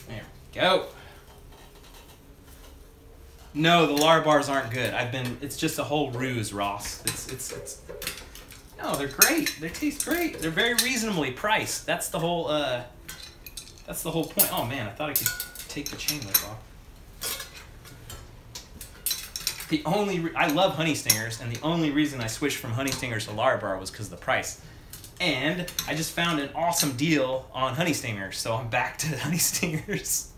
we go. No, the Lara bars aren't good. It's just a whole ruse, Ross. It's no, they're great. They taste great. They're very reasonably priced. That's the whole point. Oh man, I thought I could take the chain whip off. I love honey stingers, and the only reason I switched from honey stingers to Larabar was because of the price. And I just found an awesome deal on honey stingers, so I'm back to honey stingers.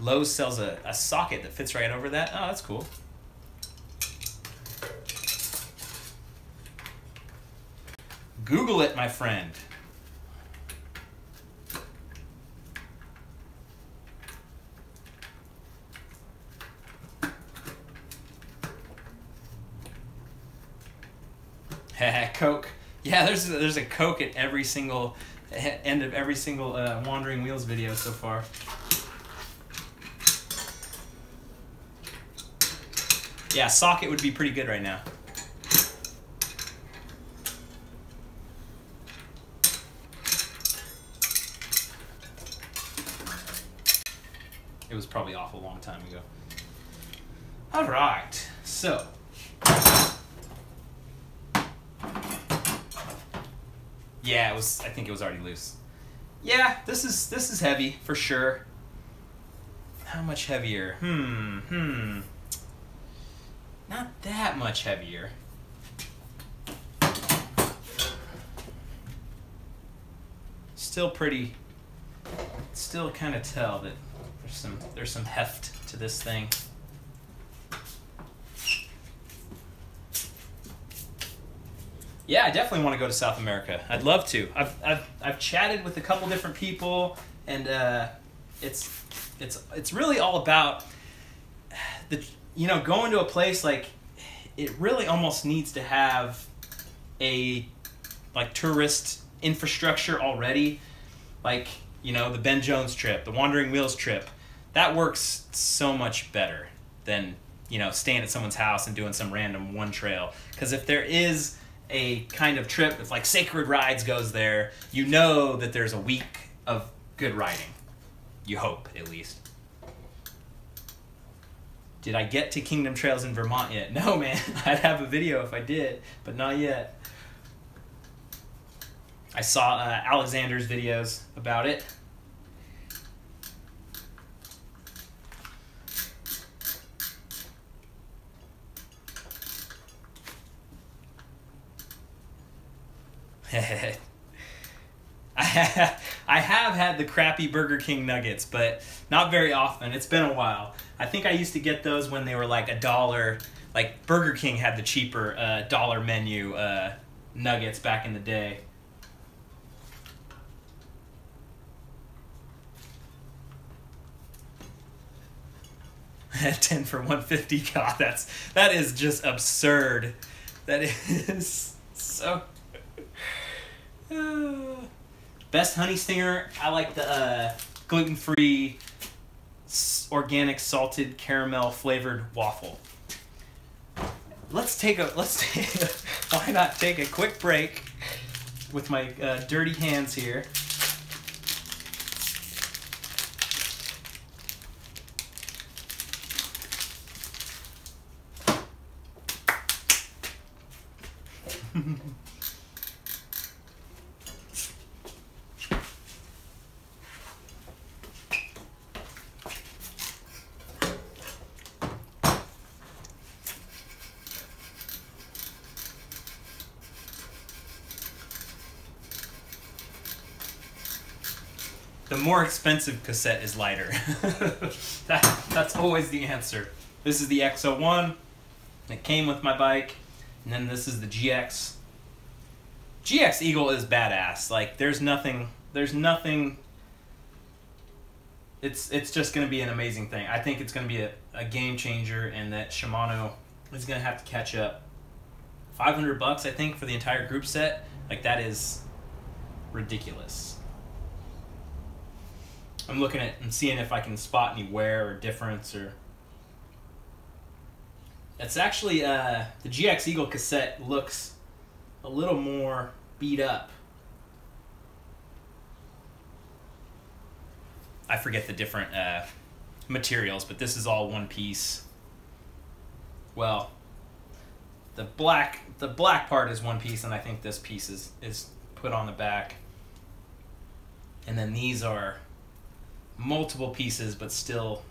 Lowe's sells a socket that fits right over that. Oh, that's cool. Google it, my friend. Coke. Yeah, there's a Coke at every single end of every single Wandering Wheels video so far. Yeah, socket would be pretty good right now. It was probably off a long time ago. All right, so. Yeah, it was. I think it was already loose. Yeah, this is heavy for sure. How much heavier? Not that much heavier. Still pretty. Still kind of tell that there's some heft to this thing. Yeah, I definitely want to go to South America. I'd love to. I've chatted with a couple different people, and it's really all about going to a place like it really almost needs to have a tourist infrastructure already, like the Ben Jones trip, the Wandering Wheels trip. That works so much better than staying at someone's house and doing some random one trail. Because if there is a kind of trip, if like Sacred Rides goes there, that there's a week of good riding. You hope, at least. Did I get to Kingdom Trails in Vermont yet? No, man. I'd have a video if I did, but not yet. I saw Alexander's videos about it. I have had the crappy Burger King nuggets, but not very often. It's been a while. I think I used to get those when they were like $1. Like Burger King had the cheaper dollar menu nuggets back in the day. At 10 for $150. God, that is just absurd. That is so. Best honey stinger. I like the gluten-free, organic salted caramel flavored waffle. Why not take a quick break with my dirty hands here. The more expensive cassette is lighter. That's always the answer. This is the X01. It came with my bike. And then this is the GX. GX Eagle is badass. Like, there's nothing. It's just going to be an amazing thing. I think it's going to be a game changer, and that Shimano is going to have to catch up. $500, I think, for the entire group set. Like, that is ridiculous. I'm looking at and seeing if I can spot any wear or difference or. It's actually the GX Eagle cassette looks a little more beat up. I forget the different materials, but this is all one piece. Well, the black part is one piece, and I think this piece is put on the back. And then these are multiple pieces, but still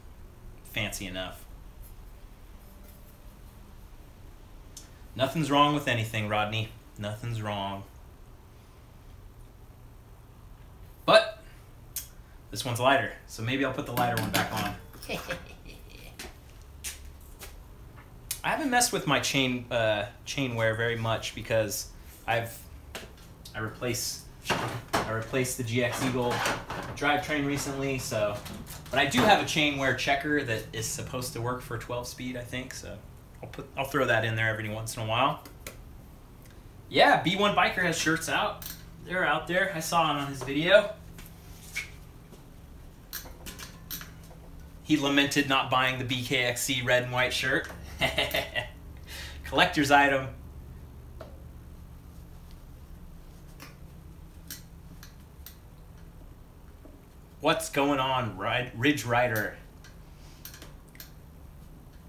fancy enough. Nothing's wrong with anything, Rodney. Nothing's wrong. But this one's lighter, so maybe I'll put the lighter one back on. I haven't messed with my chain wear very much because I replaced the GX Eagle drivetrain recently, so but I do have a chain wear checker that is supposed to work for 12 speed, I think, so I'll throw that in there every once in a while. Yeah, B1 Biker has shirts out. They're out there. I saw it on his video. He lamented not buying the BKXC red and white shirt. Collector's item. What's going on, Ridge Rider?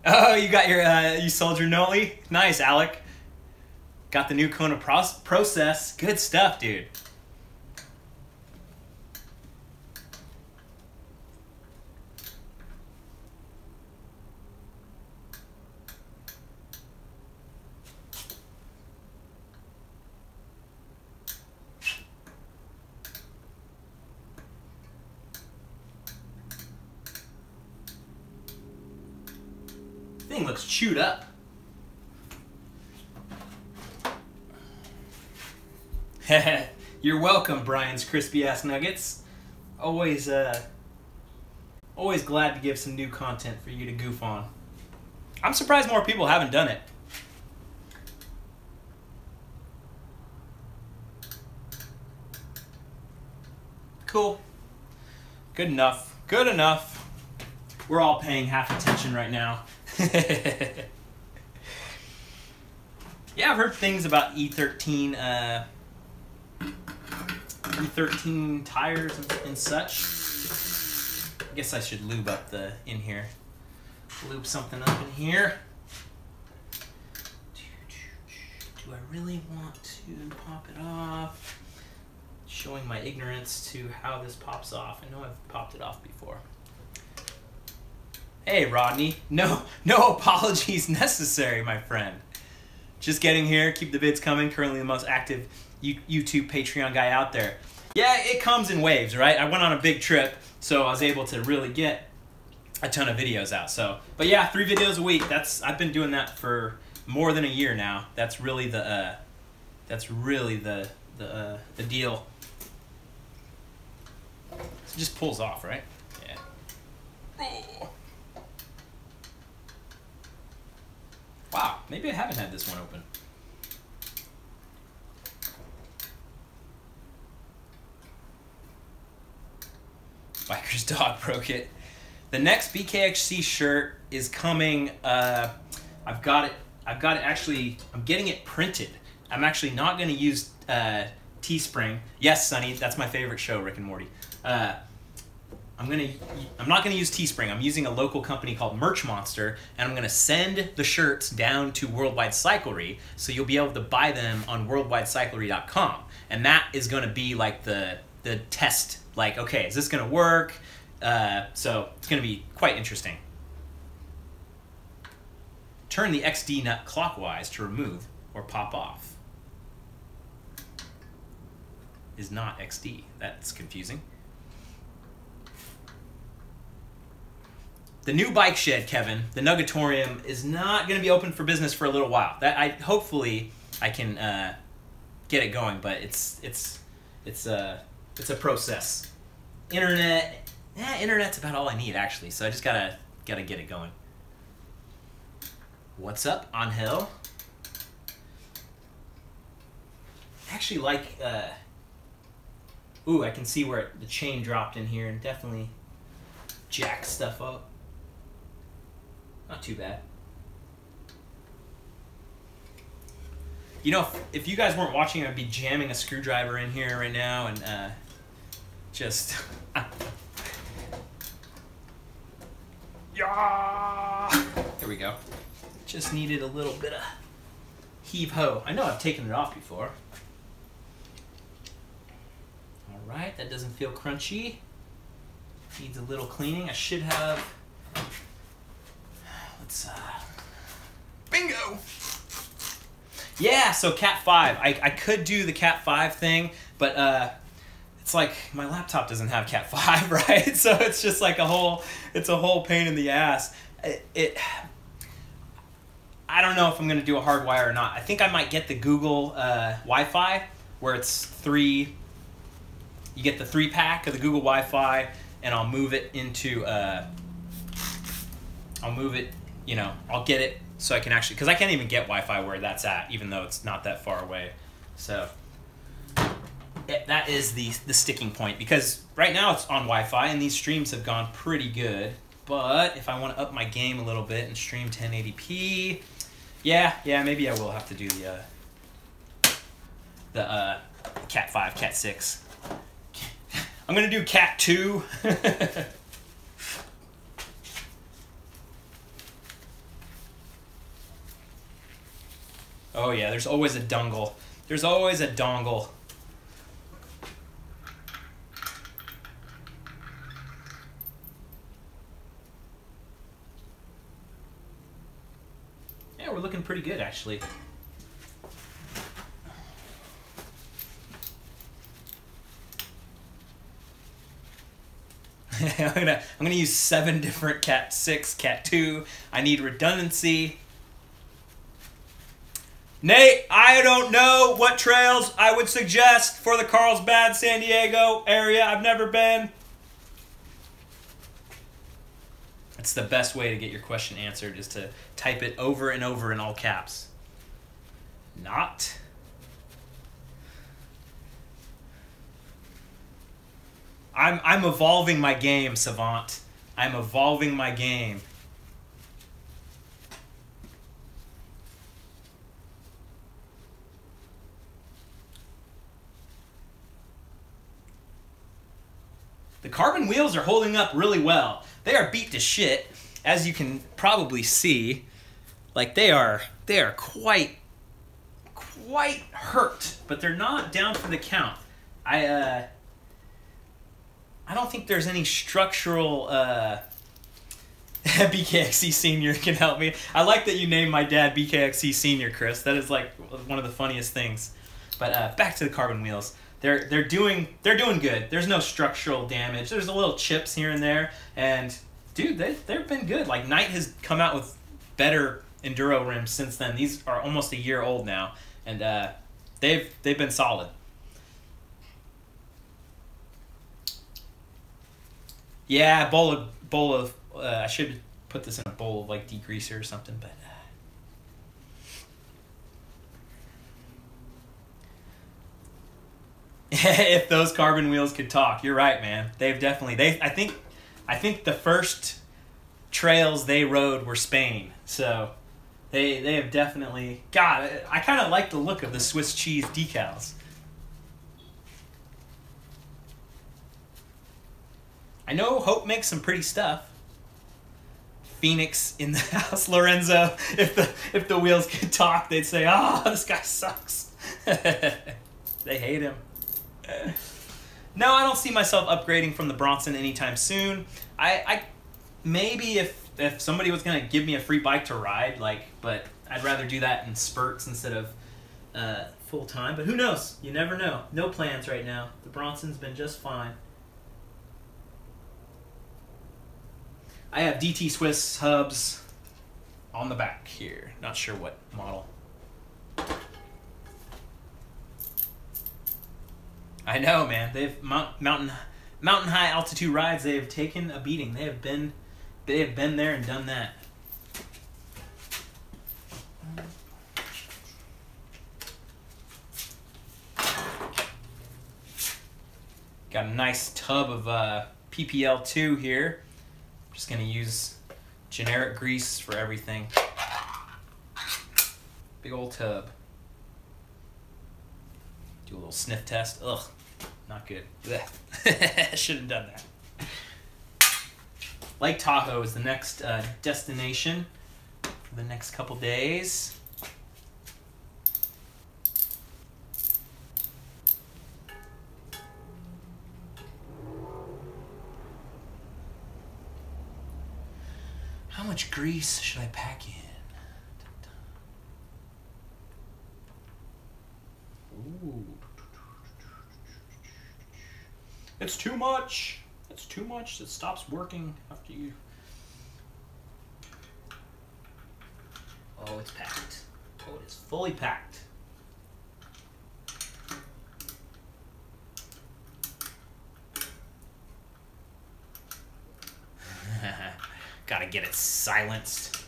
Oh, you got your you sold your Noli? Nice, Alec. Got the new Kona process. Good stuff, dude. Thing looks chewed up. You're welcome, Brian's crispy ass nuggets. Always glad to give some new content for you to goof on. I'm surprised more people haven't done it. Cool. Good enough. Good enough. We're all paying half attention right now. Yeah, I've heard things about E13 E13 tires and such. I guess I should lube up the in here. Lube something up in here. Do I really want to pop it off? Showing my ignorance to how this pops off. I know I've popped it off before. Hey, Rodney. No apologies necessary, my friend. Just getting here. Keep the vids coming. Currently the most active YouTube Patreon guy out there. Yeah, it comes in waves, right? I went on a big trip, so I was able to really get a ton of videos out. So, but yeah, 3 videos a week. I've been doing that for more than a year now. That's really the deal. It just pulls off, right? Yeah. Oh. Wow, maybe I haven't had this one open. Biker's dog broke it. The next BKXC shirt is coming. I've got it actually, I'm getting it printed. I'm actually not going to use Teespring. Yes, Sonny, that's my favorite show, Rick and Morty. I'm not gonna use Teespring. I'm using a local company called Merch Monster, and I'm gonna send the shirts down to Worldwide Cyclery, so you'll be able to buy them on worldwidecyclery.com. And that is gonna be like the test. Like, okay, is this gonna work? So it's gonna be quite interesting. Turn the XD nut clockwise to remove or pop off. Is not XD. That's confusing. The new bike shed, Kevin, the Nugatorium, is not going to be open for business for a little while. Hopefully I can get it going, but it's a process. Internet's about all I need actually, so I just gotta get it going. What's up, Angel? I actually like. Ooh, I can see where the chain dropped in here and definitely jacked stuff up. Not too bad. You know, if you guys weren't watching, I'd be jamming a screwdriver in here right now and just... Yeah! There we go. Just needed a little bit of heave-ho. I know I've taken it off before. Alright, that doesn't feel crunchy. Needs a little cleaning. I should have, let's, bingo! Yeah, so Cat 5. I could do the Cat 5 thing, but it's like my laptop doesn't have Cat 5, right? So it's just like it's a whole pain in the ass. I don't know if I'm going to do a hardwire or not. I think I might get the Google Wi-Fi, where it's 3, you get the 3-pack of the Google Wi-Fi, and I'll move it into, I'll get it so I can actually, because I can't even get Wi-Fi where that's at, even though it's not that far away. So that is the sticking point, because right now it's on Wi-Fi and these streams have gone pretty good. But if I want to up my game a little bit and stream 1080p, yeah, maybe I will have to do the Cat 5, Cat 6. I'm gonna do Cat 2. Oh yeah, there's always a dongle. There's always a dongle. Yeah, we're looking pretty good actually. I'm gonna use 7 different Cat 6, Cat 2. I need redundancy. Nate, I don't know what trails I would suggest for the Carlsbad, San Diego area. I've never been. That's the best way to get your question answered, is to type it over and over in all caps. Not. I'm evolving my game, Savant. I'm evolving my game. The carbon wheels are holding up really well. They are beat to shit, as you can probably see. Like they are quite hurt, but they're not down for the count. I don't think there's any structural BKXC Senior can help me. I like that you named my dad BKXC Senior, Chris. That is like one of the funniest things. But back to the carbon wheels. They're doing good. There's no structural damage. There's a little chips here and there, and dude, they've been good. Like Knight has come out with better enduro rims since then. These are almost a year old now, and they've been solid. Yeah, bowl of I should put this in a bowl of like degreaser or something, but if those carbon wheels could talk, you're right, man. They've definitely I think the first trails they rode were Spain, so they have definitely. God, I kind of like the look of the Swiss cheese decals. I know Hope makes some pretty stuff. Phoenix in the house, Lorenzo. If the wheels could talk, they'd say, "Oh, this guy sucks." They hate him. No, I don't see myself upgrading from the Bronson anytime soon. I maybe if somebody was gonna give me a free bike to ride, but I'd rather do that in spurts instead of full time. But who knows? You never know. No plans right now. The Bronson's been just fine. I have DT Swiss hubs on the back here. Not sure what model. I know, man. They've mountain high altitude rides. They have taken a beating. They have been there and done that. Got a nice tub of PPL2 here. Just gonna use generic grease for everything. Big old tub. Do a little sniff test. Ugh, not good. Should have done that. Lake Tahoe is the next destination for the next couple days. How much grease should I pack in? Ooh. It's too much. It's too much. It stops working after you. Oh, it's packed. Oh, it is fully packed. Gotta get it silenced.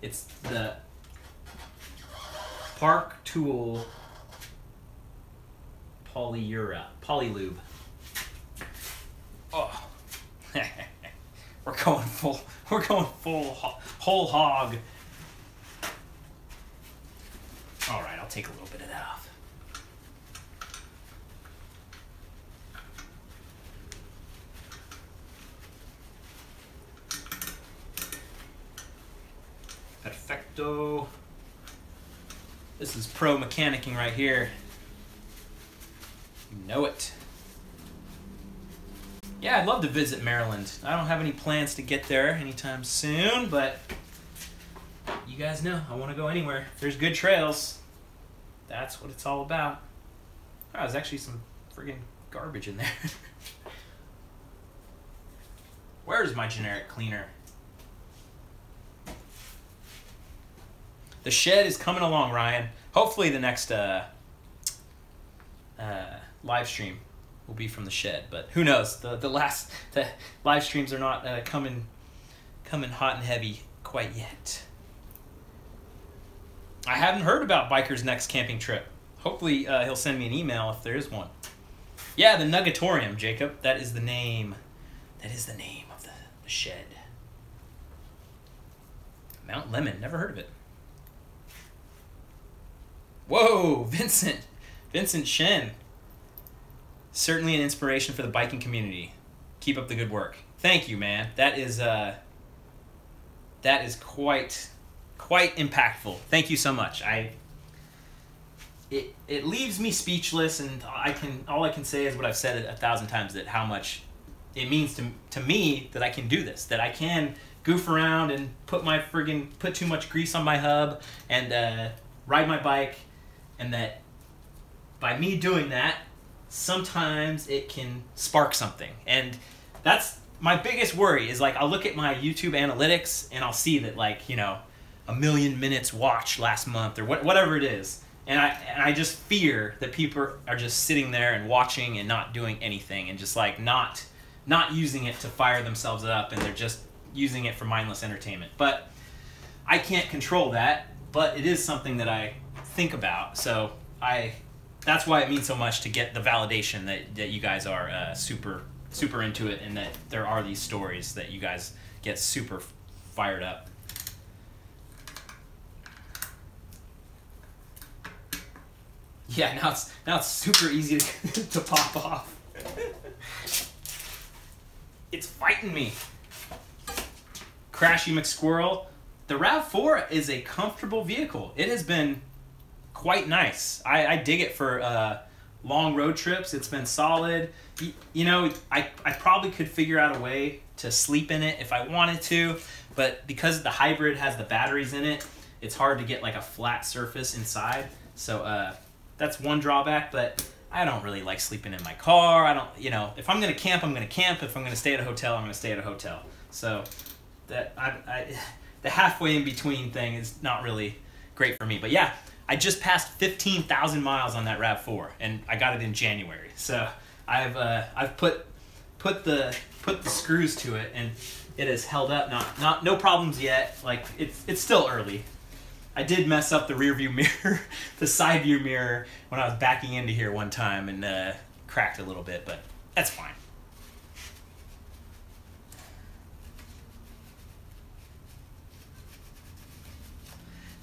It's the Park Tool Polylube. Oh, we're going full whole hog. All right, I'll take a little bit of that off. Perfecto. This is pro mechanicking right here. You know it. Yeah, I'd love to visit Maryland. I don't have any plans to get there anytime soon, but you guys know I want to go anywhere. If there's good trails, that's what it's all about. Oh, there's actually some friggin' garbage in there. Where's my generic cleaner? The shed is coming along, Ryan. Hopefully the next live stream will be from the shed, but who knows? The live streams are not coming hot and heavy quite yet. I haven't heard about Biker's next camping trip. Hopefully he'll send me an email if there is one. Yeah, the Nugatorium, Jacob. That is the name. That is the name of the shed. Mount Lemon. Never heard of it. Whoa, Vincent. Vincent Shen. Certainly an inspiration for the biking community. Keep up the good work. Thank you, man. That is quite impactful. Thank you so much. It leaves me speechless, and all I can say is what I've said 1,000 times, that how much it means to me that I can do this, that I can goof around and put too much grease on my hub and ride my bike, and that by me doing that, sometimes it can spark something. And that's my biggest worry, is like I'll look at my YouTube analytics and I'll see that, like, you know, 1 million minutes watched last month or whatever it is. And I just fear that people are just sitting there and watching and not doing anything, and just like not using it to fire themselves up, and they're just using it for mindless entertainment. But I can't control that, but it is something that I think about. So that's why it means so much to get the validation that you guys are super into it, and that there are these stories that you guys get super fired up. Yeah, now it's super easy to pop off. It's fighting me. Crashy McSquirrel. The RAV4 is a comfortable vehicle. It has been quite nice. I dig it for long road trips. It's been solid. You know, I probably could figure out a way to sleep in it if I wanted to, but because the hybrid has the batteries in it, it's hard to get like a flat surface inside. So that's one drawback, but I don't really like sleeping in my car. I don't, you know, if I'm going to camp, I'm going to camp. If I'm going to stay at a hotel, I'm going to stay at a hotel. So that the halfway in between thing is not really great for me. But yeah, I just passed 15,000 miles on that RAV4, and I got it in January. So I've put the screws to it, and it has held up. No problems yet. Like it's still early. I did mess up the rear view mirror, the side view mirror, when I was backing into here one time, and cracked a little bit, but that's fine.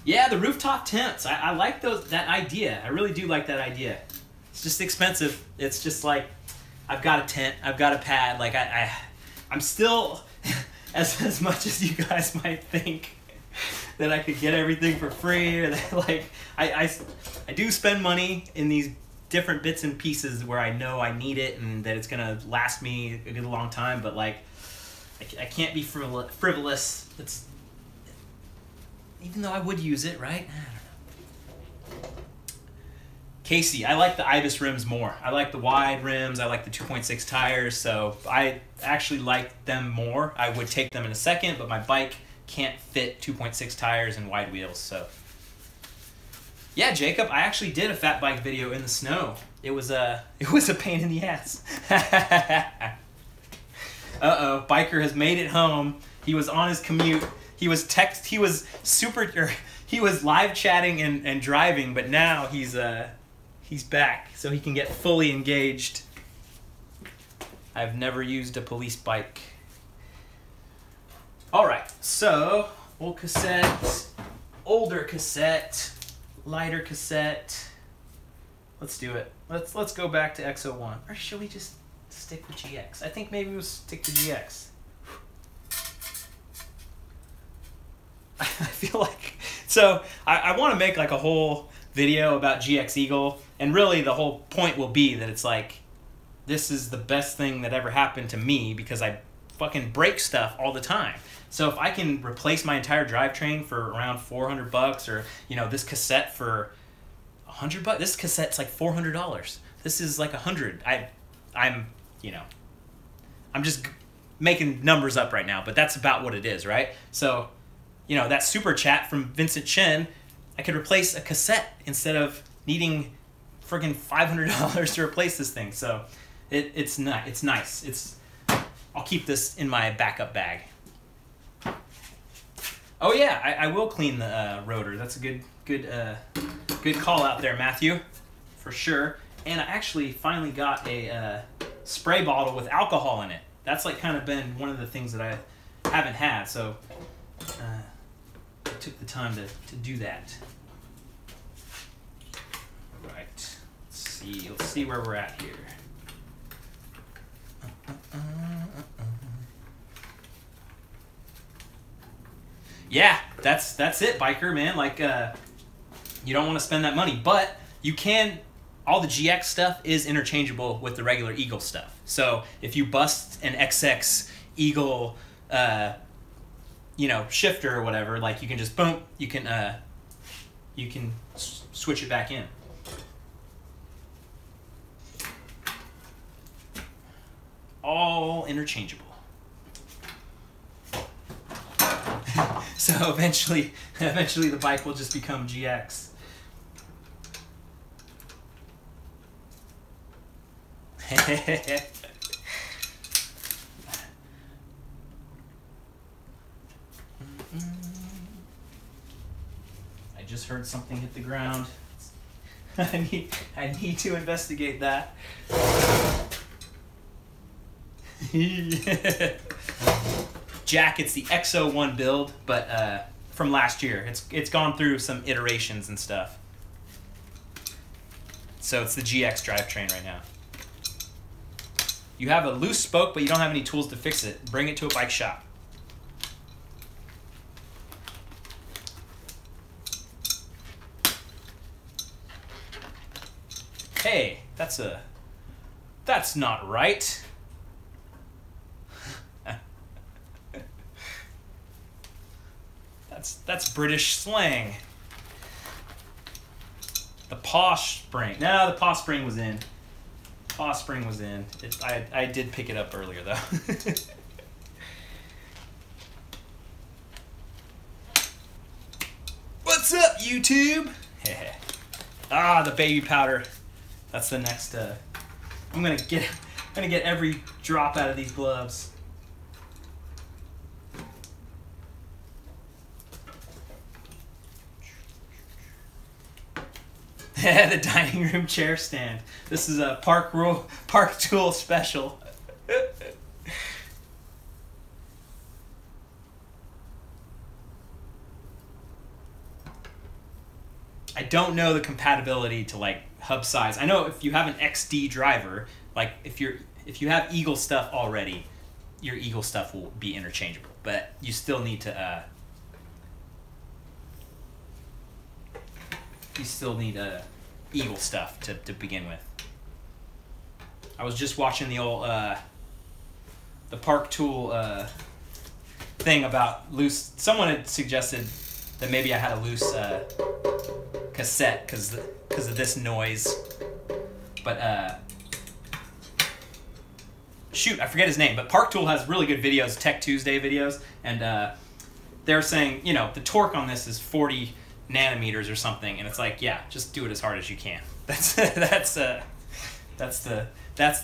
Yeah, the rooftop tents. I like that idea. I really do like that idea. It's just expensive. It's just like, I've got a tent, I've got a pad. Like I'm still, as much as you guys might think that I could get everything for free, or that, like, I do spend money in these different bits and pieces where I know I need it and that it's gonna last me a good long time. But like, I can't be frivolous. even though I would use it, right? I don't know. Casey, I like the Ibis rims more. I like the wide rims. I like the 2.6 tires. So I actually like them more. I would take them in a second, but my bike can't fit 2.6 tires and wide wheels. So yeah, Jacob, I actually did a fat bike video in the snow. It was a pain in the ass. Uh-oh, biker has made it home. He was on his commute. He was live chatting and driving, but now he's back, so he can get fully engaged. I've never used a police bike. All right, so old cassette, older cassette, lighter cassette. Let's do it. Let's go back to X01, or should we just stick with GX? I think maybe we'll stick to GX. I feel like, so I want to make like a whole video about GX Eagle, and really the whole point will be that it's like, this is the best thing that ever happened to me because I fucking break stuff all the time. So if I can replace my entire drivetrain for around $400, or this cassette for $100, this cassette's like $400. This is like $100. I'm just making numbers up right now, but that's about what it is, right? So that super chat from Vincent Chen, I could replace a cassette instead of needing friggin' $500 to replace this thing. So it's nice. I'll keep this in my backup bag. Oh yeah, I will clean the rotor. That's a good call out there, Matthew, for sure. And I actually finally got a spray bottle with alcohol in it. That's like kind of been one of the things that I haven't had. So I took the time to do that. Right. Let's see where we're at here. Yeah, that's it, biker, man. Like, you don't want to spend that money, but you can. All the GX stuff is interchangeable with the regular Eagle stuff. So if you bust an XX Eagle, shifter or whatever, like you can just boom, you can switch it back in. All interchangeable. So eventually the bike will just become GX. I just heard something hit the ground. I need to investigate that. Jack, it's the X01 build, but from last year. It's gone through some iterations and stuff. So it's the GX drivetrain right now. You have a loose spoke, but you don't have any tools to fix it. Bring it to a bike shop. Hey, that's not right. That's British slang. The posh spring. No, the posh spring was in. Posh spring was in. I did pick it up earlier though. What's up, YouTube? The baby powder. That's the next. I'm gonna get every drop out of these gloves. The dining room chair stand. This is a park tool special. I don't know the compatibility to like hub size. I know if you have an XD driver, like if you have Eagle stuff already, your Eagle stuff will be interchangeable, but you still need to Eagle stuff to begin with. I was just watching the old the park tool thing about loose. Someone had suggested that maybe I had a loose cassette because of this noise. But shoot, I forget his name, but Park Tool has really good videos, Tech Tuesday videos, and they're saying, you know, the torque on this is 40 nanometers or something, and it's like, yeah, just do it as hard as you can. That's the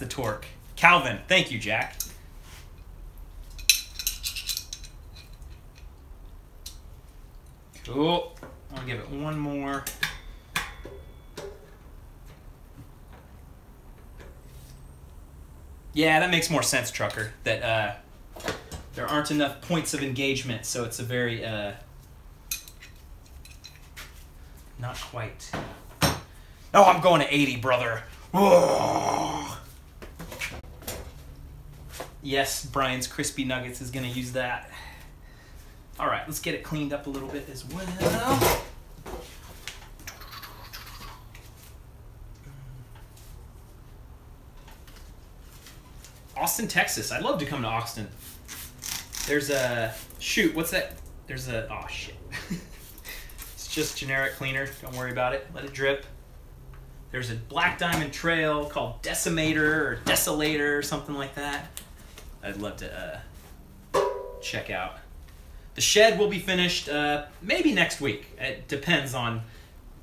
torque. Calvin, thank you, Jack. Cool. I'll give it one more. Yeah, that makes more sense, Trucker. That there aren't enough points of engagement, so it's a very not quite. Oh, I'm going to 80, brother. Whoa. Yes, Brian's Crispy Nuggets is going to use that. All right, let's get it cleaned up a little bit as well. Austin, Texas. I'd love to come to Austin. There's a, shoot, what's that? There's a, oh shit. It's just generic cleaner. Don't worry about it. Let it drip. There's a Black Diamond Trail called Decimator or Desolator or something like that. I'd love to check out. The shed will be finished maybe next week. It depends on,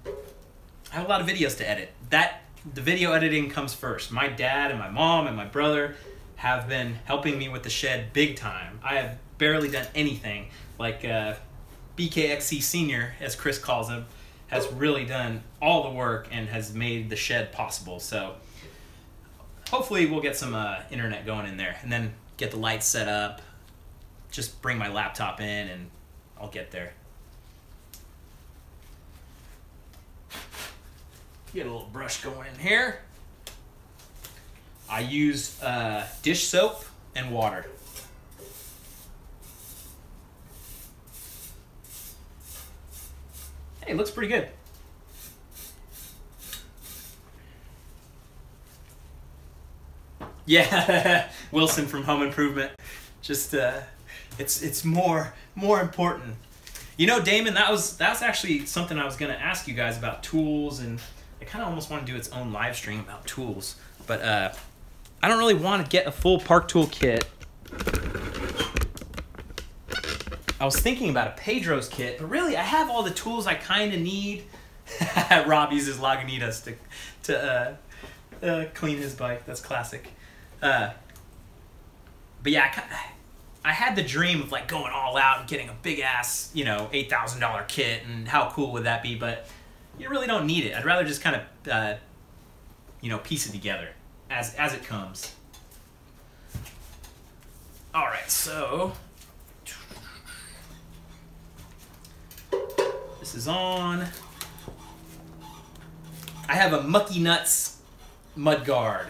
I have a lot of videos to edit. The video editing comes first. My dad and my mom and my brother have been helping me with the shed big time. I have barely done anything. Like BKXC Senior, as Chris calls him, has really done all the work and has made the shed possible. So hopefully we'll get some internet going in there and then get the lights set up. Just bring my laptop in and I'll get there. Get a little brush going in here. I use dish soap and water. Hey, it looks pretty good. Yeah, Wilson from Home Improvement. Just it's more important. You know, Damon, that's actually something I was gonna ask you guys about tools, and I kind of almost want to do its own live stream about tools, but I don't really want to get a full Park Tool kit. I was thinking about a Pedro's kit, but really I have all the tools I kind of need. Rob uses Lagunitas to clean his bike. That's classic. But yeah, I had the dream of like going all out and getting a big ass, you know, $8,000 kit, and how cool would that be? But you really don't need it. I'd rather just kind of, you know, piece it together as it comes. All right, so this is on. I have a Mucky Nuts mud guard.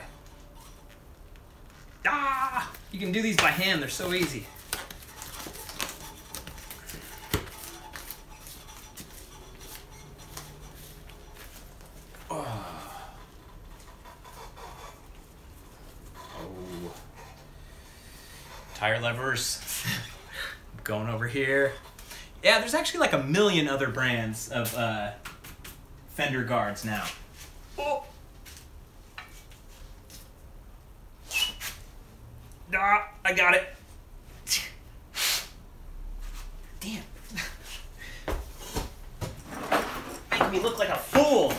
Ah! You can do these by hand. They're so easy. Tire levers. Going over here. Yeah, there's actually like a million other brands of fender guards now. Oh. Ah, I got it. Damn. Making me look like a fool.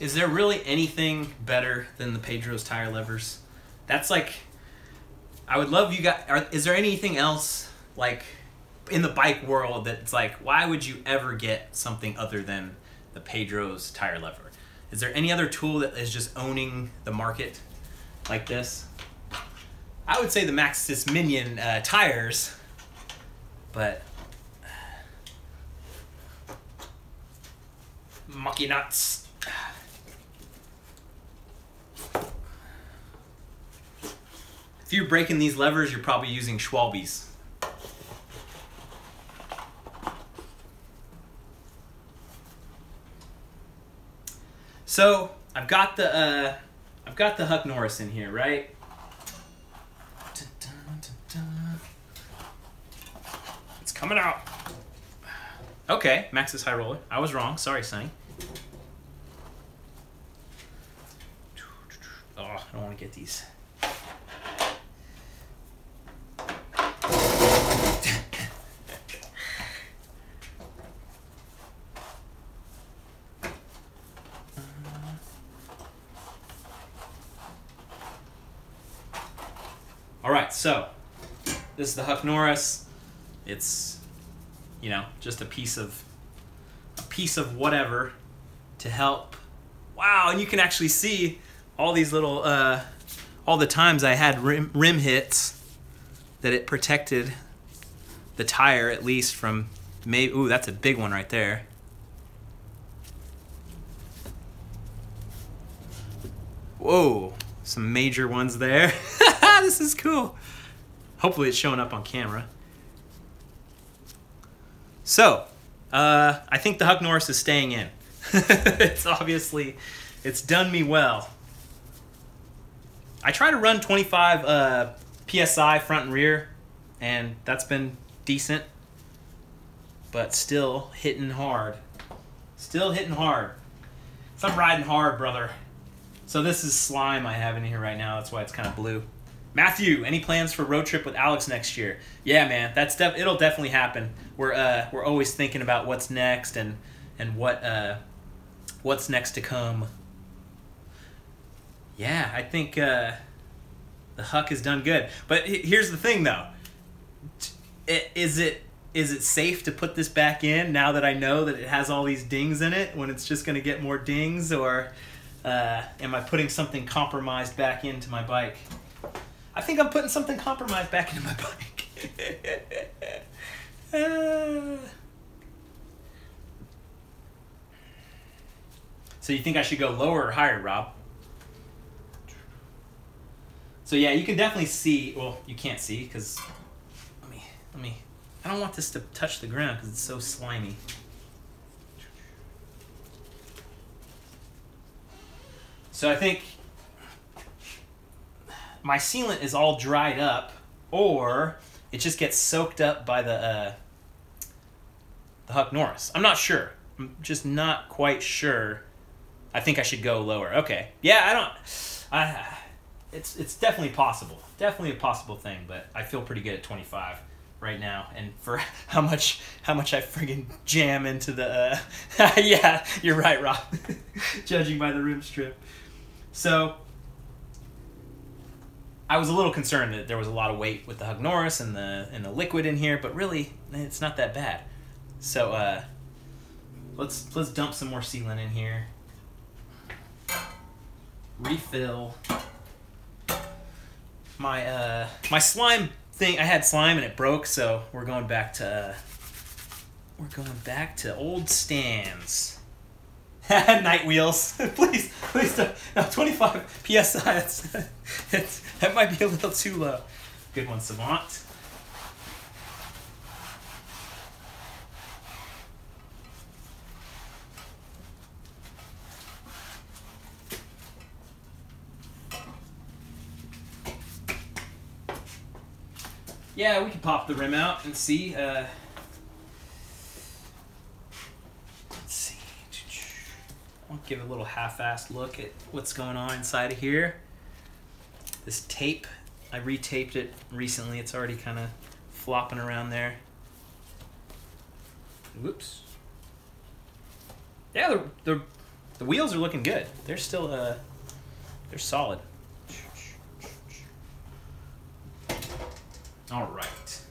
Is there really anything better than the Pedro's tire levers? That's like, I would love you guys, is there anything else like in the bike world that's like, why would you ever get something other than the Pedro's tire lever? Is there any other tool that is just owning the market like this? I would say the Maxxis Minion tires, but Mucky Nuts. If you're breaking these levers, you're probably using Schwalbe's. So I've got the Huck Norris in here, right? Coming out. Okay, Max's high roller. I was wrong. Sorry, Sonny. Oh, I don't want to get these. All right, so this is the Huck Norris. It's, you know, just a piece of whatever to help. Wow, and you can actually see all these little, all the times I had rim hits that it protected the tire at least from maybe, ooh, that's a big one right there. Whoa, some major ones there. This is cool. Hopefully it's showing up on camera. So, I think the Huck Norris is staying in. It's obviously, it's done me well. I try to run 25 PSI front and rear, and that's been decent, but still hitting hard. Still hitting hard. So I'm riding hard, brother. So this is slime I have in here right now. That's why it's kind of blue. Matthew, any plans for road trip with Alex next year? Yeah, man, it'll definitely happen. We're always thinking about what's next and what's next to come. Yeah, I think the Huck has done good. But here's the thing, though. Is it safe to put this back in now that I know that it has all these dings in it, when it's just going to get more dings, or am I putting something compromised back into my bike? I think I'm putting something compromised back into my bike. So you think I should go lower or higher, Rob? So yeah, you can definitely see, well, you can't see because, let me, I don't want this to touch the ground because it's so slimy. So I think my sealant is all dried up, or it just gets soaked up by the Huck Norris. I'm not sure. I'm just not quite sure. I think I should go lower. Okay. Yeah, it's definitely possible. Definitely a possible thing, but I feel pretty good at 25 right now. And for how much I friggin' jam into the yeah, you're right, Rob. Judging by the rim strip. So I was a little concerned that there was a lot of weight with the Huck Norris and the liquid in here, but really it's not that bad. So let's dump some more sealant in here. Refill. My slime thing, I had slime and it broke, so we're going back to old stands. Night wheels. please don't. No, 25 PSI. That might be a little too low. Good one, Savant. Yeah, we can pop the rim out and see. Let's see. I'll give a little half-assed look at what's going on inside of here. This tape, I retaped it recently. It's already kind of flopping around there. Whoops. Yeah, the wheels are looking good. They're still they're solid. All right.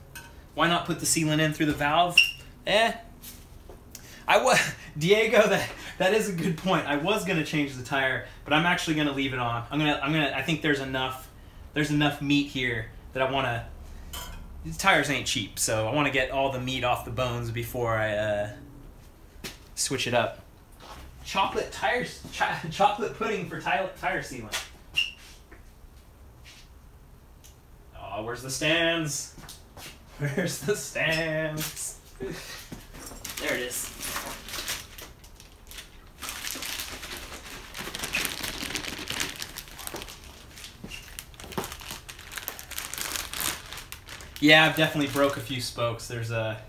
Why not put the sealant in through the valve? Diego, that is a good point. I was gonna change the tire, but I'm actually gonna leave it on. I think there's enough meat here that I wanna. These tires ain't cheap, so I want to get all the meat off the bones before I switch it up. Chocolate pudding for tire sealant. Oh, where's the stands? Where's the stands? There it is. Yeah, I've definitely broke a few spokes. There's a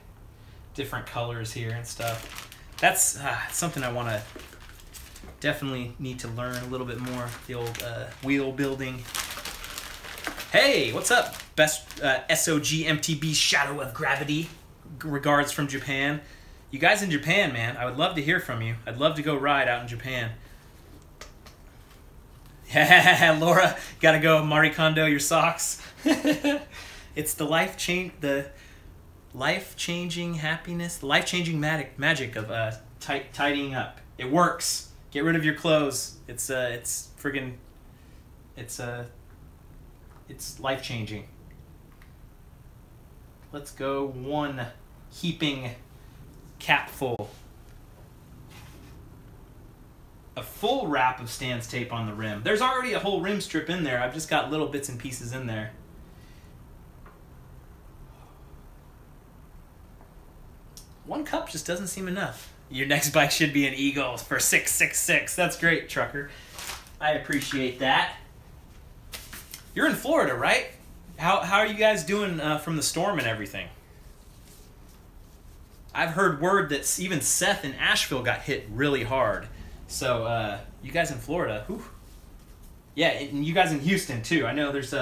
different colors here and stuff. That's something I want to definitely need to learn a little bit more. The old wheel building. Hey, what's up? Best SOG MTB Shadow of Gravity. Regards from Japan. You guys in Japan, man, I would love to hear from you. I'd love to go ride out in Japan. Laura, gotta go Marie Kondo your socks. It's the life-changing happiness, the life-changing magic of tidying up. It works. Get rid of your clothes. It's life-changing. Let's go one heaping capful. A full wrap of Stan's tape on the rim. There's already a whole rim strip in there. I've just got little bits and pieces in there. One cup just doesn't seem enough. Your next bike should be an Eagle for 666. That's great, trucker. I appreciate that. You're in Florida, right? How are you guys doing from the storm and everything? I've heard word that even Seth in Asheville got hit really hard. So you guys in Florida, whew. Yeah, and you guys in Houston too. I know there's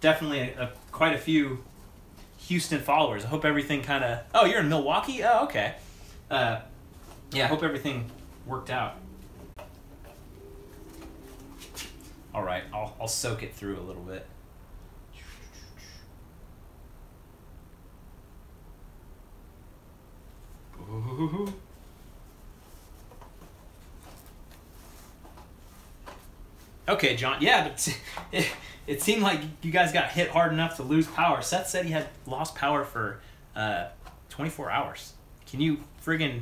definitely quite a few Houston followers. I hope everything kind of... Oh, you're in Milwaukee? Oh, okay. Yeah, I hope everything worked out. All right, I'll soak it through a little bit. Ooh. Okay, John. Yeah, but it seemed like you guys got hit hard enough to lose power. Seth said he had lost power for 24 hours. Can you friggin'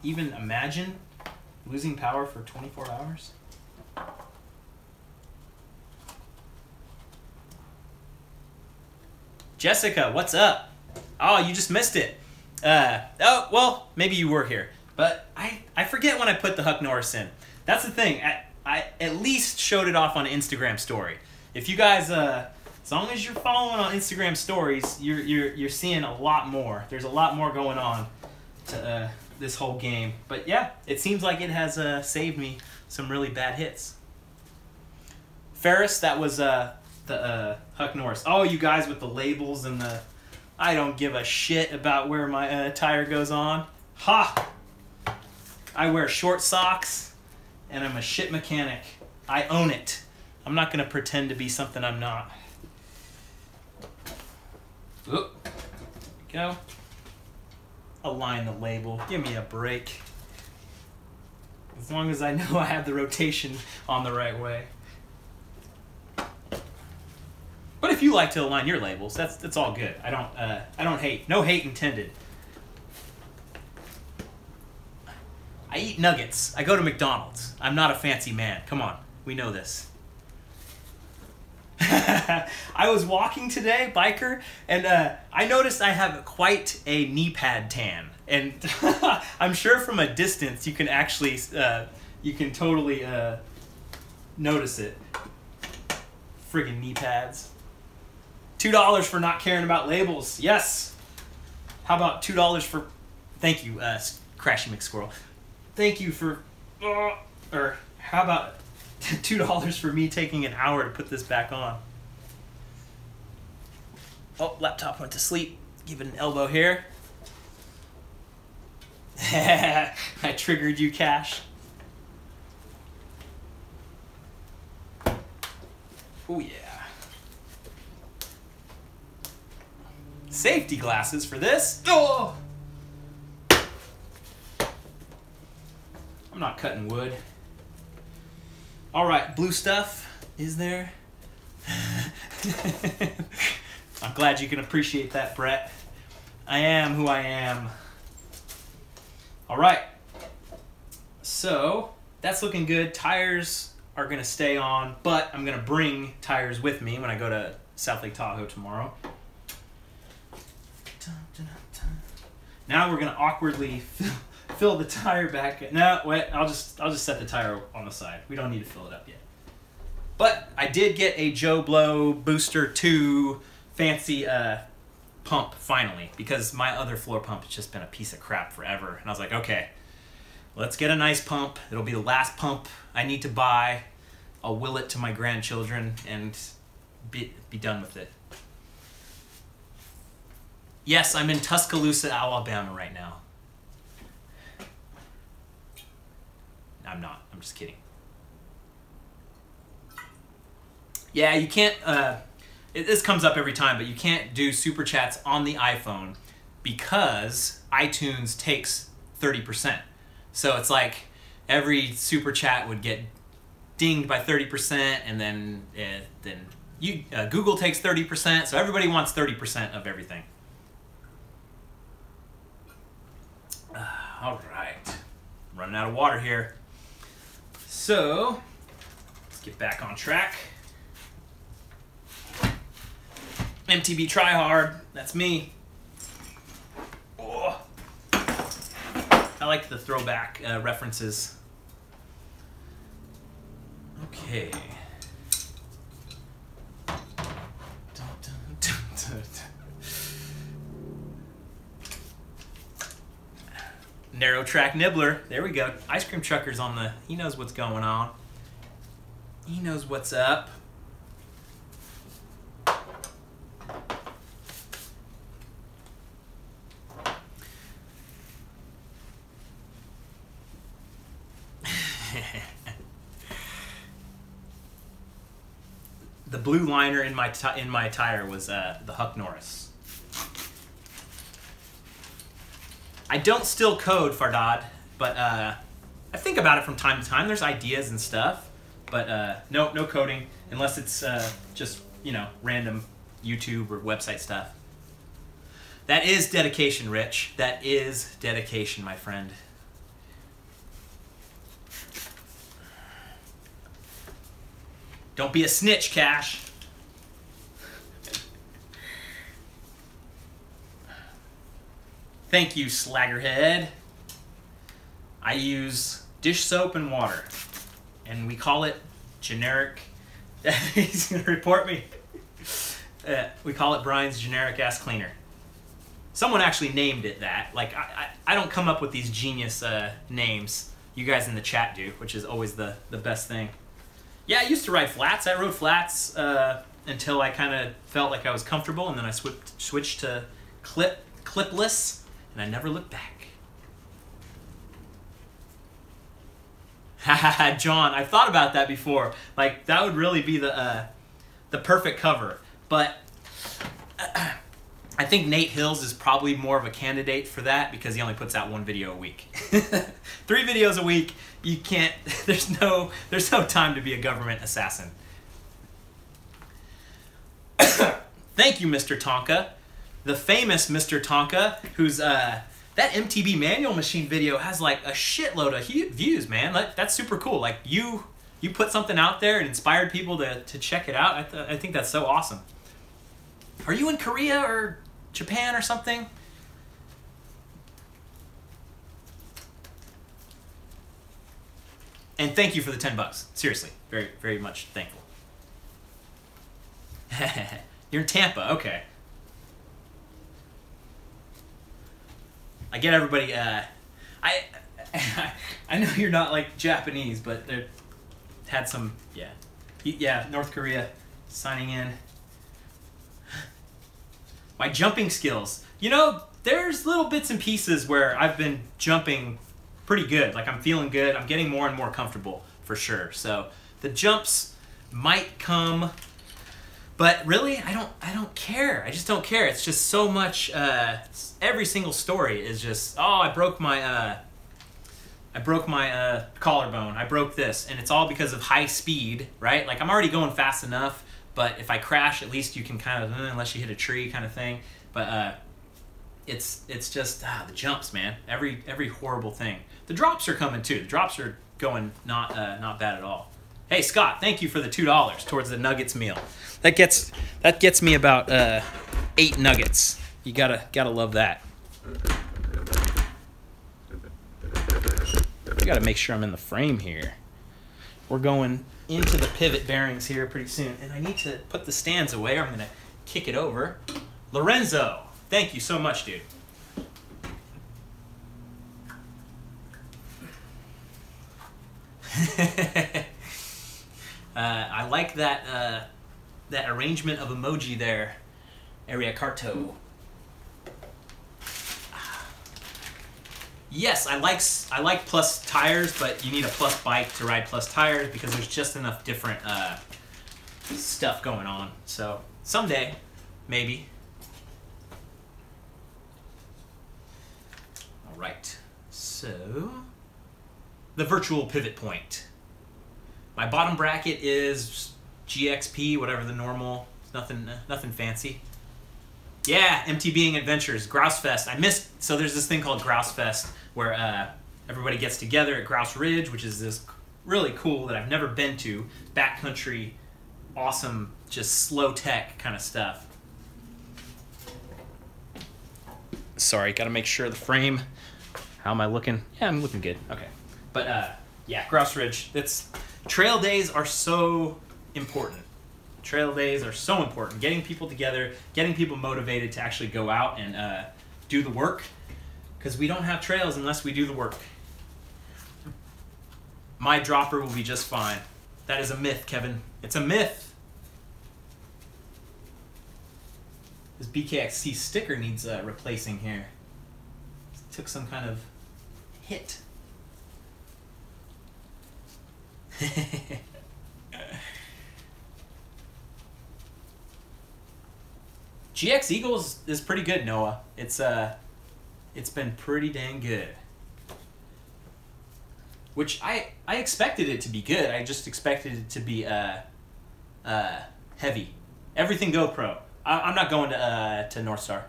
even imagine losing power for 24 hours? Jessica, what's up? Oh, you just missed it. Oh, well, maybe you were here. But I forget when I put the Huck Norris in. That's the thing. I at least showed it off on an Instagram story. If you guys, as long as you're following on Instagram stories, you're seeing a lot more. There's a lot more going on to this whole game. But yeah, it seems like it has saved me some really bad hits. Ferris, that was the Huck Norris. Oh, you guys with the labels and the... I don't give a shit about where my tire goes on. Ha! I wear short socks, and I'm a shit mechanic. I own it. I'm not going to pretend to be something I'm not. Oop. Go. Align the label. Give me a break. As long as I know I have the rotation on the right way. But if you like to align your labels, that's all good. I don't hate. No hate intended. I eat nuggets. I go to McDonald's. I'm not a fancy man. Come on, we know this. I was walking today, biker, and I noticed I have quite a knee pad tan. And I'm sure from a distance you can actually, you can totally notice it. Friggin' knee pads. $2 for not caring about labels. Yes. How about $2 for... Thank you, Crashy McSquirrel. Thank you for... or how about $2 for me taking an hour to put this back on? Oh, laptop went to sleep. Give it an elbow here. I triggered you, Cash. Oh, yeah. Safety glasses for this. Oh! I'm not cutting wood. All right, blue stuff is there. I'm glad you can appreciate that, Brett. I am who I am. All right. So that's looking good. Tires are going to stay on, but I'm going to bring tires with me when I go to South Lake Tahoe tomorrow. Now we're gonna awkwardly fill the tire back. No, wait. I'll just set the tire on the side. We don't need to fill it up yet. But I did get a Joe Blow Booster 2 fancy pump finally, because my other floor pump has just been a piece of crap forever. And I was like, okay, let's get a nice pump. It'll be the last pump I need to buy. I'll will it to my grandchildren and be done with it. Yes, I'm in Tuscaloosa, Alabama right now. I'm not. I'm just kidding. Yeah, you can't... this comes up every time, but you can't do super chats on the iPhone because iTunes takes 30%. So it's like every super chat would get dinged by 30%, and then Google takes 30%. So everybody wants 30% of everything. All right, I'm running out of water here. So let's get back on track. MTB Tryhard, that's me. Oh. I like the throwback references. Okay. Narrow track nibbler. There we go. Ice cream trucker's on the... He knows what's going on. He knows what's up. The blue liner in my tire was the Huck Norris. I don't still code, Fardad, but I think about it from time to time. There's ideas and stuff, but no coding unless it's just, you know, random YouTube or website stuff. That is dedication, Rich. That is dedication, my friend. Don't be a snitch, Cash. Thank you, Slaggerhead. I use dish soap and water, and we call it generic. He's gonna report me. We call it Brian's generic ass cleaner. Someone actually named it that. Like I don't come up with these genius names. You guys in the chat do, which is always the best thing. Yeah, I used to ride flats. I rode flats until I kind of felt like I was comfortable, and then I switched to clipless, and I never looked back. Haha, John, I've thought about that before. Like, that would really be the perfect cover. But I think Nate Hills is probably more of a candidate for that because he only puts out 1 video a week. 3 videos a week, you can't, there's no time to be a government assassin. Thank you, Mr. Tonka. The famous Mr. Tonka, who's, that MTB manual machine video has like a shitload of views, man. That's super cool. Like, you put something out there and inspired people to check it out. I think that's so awesome. Are you in Korea or Japan or something? And thank you for the $10. Seriously, very, very much thankful. You're in Tampa, okay. I get everybody. I know you're not like Japanese, but they had some. Yeah, North Korea signing in. My jumping skills. You know, there's little bits and pieces where I've been jumping pretty good. Like, I'm feeling good. I'm getting more and more comfortable for sure. So the jumps might come, but really, I don't care. I just don't care. It's just so much. Every single story is just, oh, I broke my collarbone. I broke this, and it's all because of high speed, right? Like, I'm already going fast enough. But if I crash, at least you can kind of, unless you hit a tree kind of thing. But it's just the jumps, man. Every horrible thing. The drops are coming too. The drops are going not bad at all. Hey Scott, thank you for the $2 towards the nuggets meal. That gets me about 8 nuggets. You gotta love that. I gotta make sure I'm in the frame here. We're going into the pivot bearings here pretty soon, and I need to put the stands away or I'm gonna kick it over. Lorenzo, Thank you so much, dude. I like that that arrangement of emoji there, Ariacarto. Yes, I like plus tires, but you need a plus bike to ride plus tires because there's just enough different stuff going on. So someday, maybe. All right. So the virtual pivot point. My bottom bracket is GXP, whatever the normal. Nothing fancy. Yeah, MTBing Adventures, Grouse Fest. I missed, so there's this thing called Grouse Fest where everybody gets together at Grouse Ridge, which is this really cool that I've never been to. Backcountry, awesome, just slow tech kind of stuff. Sorry, gotta make sure the frame. How am I looking? Yeah, I'm looking good. Okay. But yeah, Grouse Ridge. Trail days are so important. Trail days are so important. Getting people together, getting people motivated to actually go out and do the work. Because we don't have trails unless we do the work. My dropper will be just fine. That is a myth, Kevin. It's a myth. This BKXC sticker needs replacing here. It took some kind of hit. GX Eagles is pretty good, Noah. It's been pretty dang good. Which I expected it to be good. I just expected it to be heavy. Everything GoPro. I'm not going to North Star.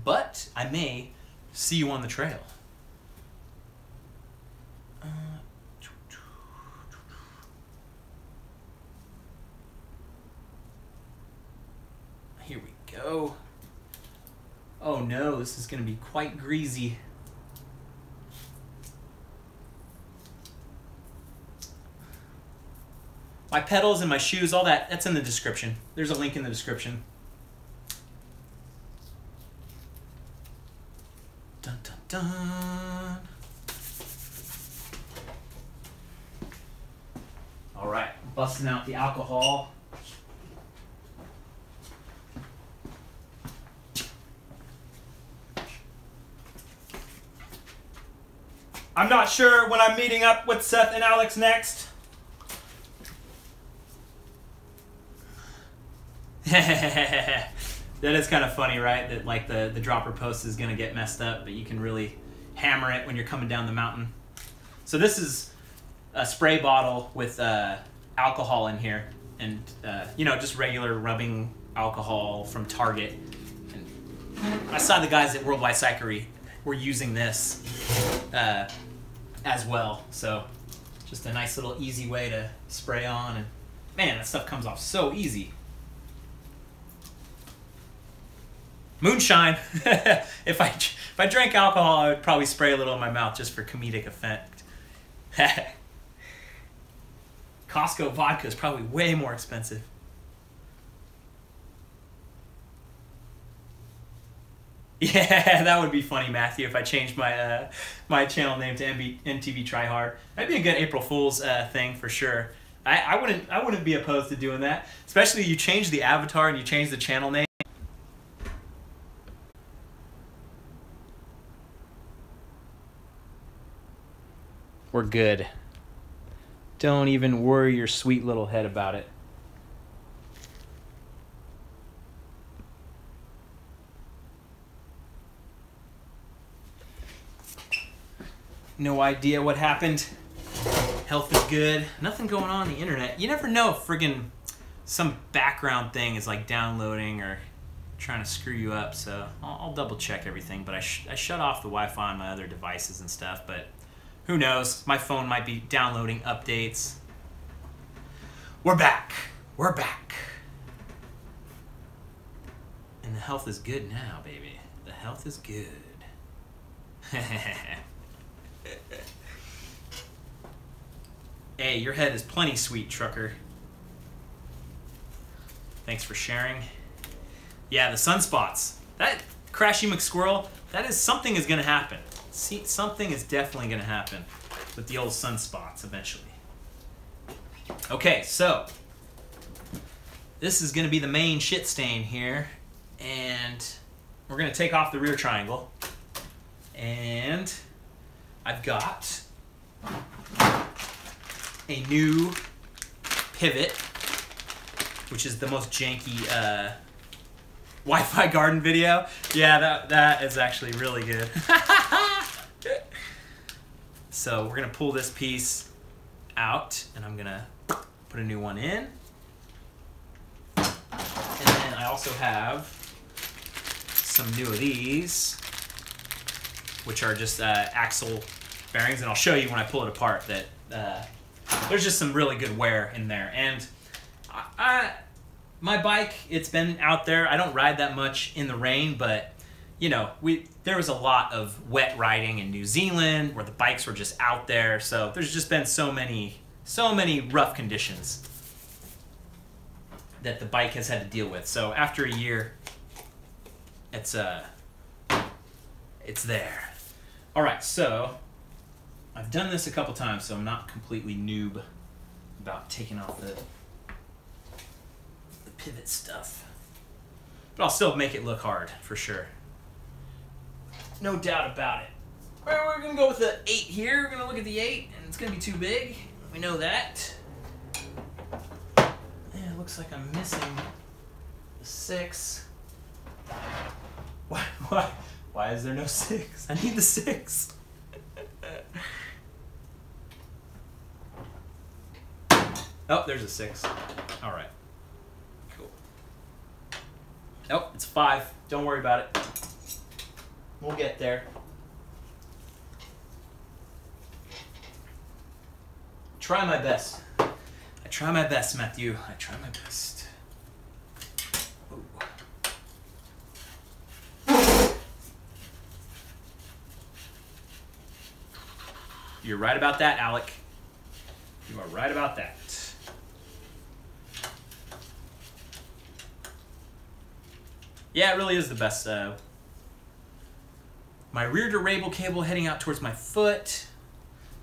But I may see you on the trail. Here we go. Oh no, this is going to be quite greasy. My pedals and my shoes, all that's in the description. There's a link in the description. Dun dun dun. All right, busting out the alcohol. I'm not sure when I'm meeting up with Seth and Alex next. That is kind of funny, right? That like the dropper post is gonna get messed up, but you can really hammer it when you're coming down the mountain. So this is a spray bottle with alcohol in here, and you know, just regular rubbing alcohol from Target. And I saw the guys at Worldwide Cyclery were using this as well, so just a nice little easy way to spray on, and man, that stuff comes off so easy. Moonshine. If I drank alcohol, I would probably spray a little in my mouth just for comedic effect. Costco vodka is probably way more expensive. Yeah, that would be funny, Matthew, if I changed my my channel name to MTV Try Hard. That'd be a good April Fool's thing for sure. I wouldn't be opposed to doing that, especially you change the avatar and you change the channel name. We're good. Don't even worry your sweet little head about it. No idea what happened. Health is good. Nothing going on the internet. You never know if friggin' some background thing is like downloading or trying to screw you up, so I'll double check everything. But I shut off the Wi-Fi on my other devices and stuff, but who knows? My phone might be downloading updates. We're back. We're back. And the health is good now, baby. The health is good. Hey, your head is plenty sweet, trucker. Thanks for sharing. Yeah, the sunspots. That Crashy McSquirrel, that is something is going to happen. See, something is definitely going to happen with the old sunspots eventually. Okay, so this is going to be the main shit stain here, and we're going to take off the rear triangle, and I've got a new pivot, which is the most janky Wi-Fi garden video. Yeah, that is actually really good. So we're gonna pull this piece out, and I'm gonna put a new one in. And then I also have some new of these, which are just axle bearings, and I'll show you when I pull it apart that there's just some really good wear in there. And my bike, it's been out there. I don't ride that much in the rain, but you know, there was a lot of wet riding in New Zealand where the bikes were just out there. So there's just been so many rough conditions that the bike has had to deal with. So after a year, it's there. All right, so I've done this a couple times, so I'm not completely noob about taking off the pivot stuff. But I'll still make it look hard, for sure. No doubt about it. Well, we're going to go with the 8 here. We're going to look at the 8, and it's going to be too big. We know that. Yeah, it looks like I'm missing the 6. Why is there no 6? I need the 6. Oh, there's a 6. All right. Cool. Nope, it's 5. Don't worry about it. We'll get there. Try my best. I try my best, Matthew. I try my best. Ooh. You're right about that, Alec. You are right about that. Yeah, it really is the best. My rear derailleur cable heading out towards my foot.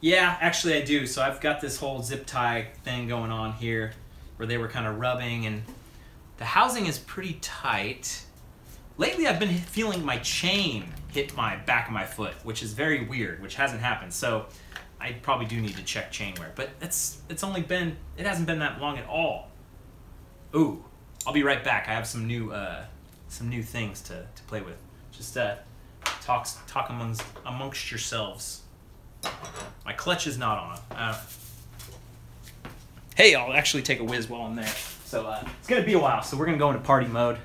Yeah, actually I do. So I've got this whole zip tie thing going on here where they were kind of rubbing, and the housing is pretty tight. Lately I've been feeling my chain hit my back of my foot, which is very weird, which hasn't happened. So I probably do need to check chain wear, but it hasn't been that long at all. Ooh, I'll be right back. I have some new things to play with. Just talk amongst yourselves. My clutch is not on. Hey, I'll actually take a whiz while I'm there. So it's gonna be a while. So we're gonna go into party mode.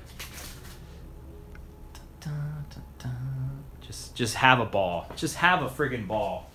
Just have a ball. Just have a friggin' ball.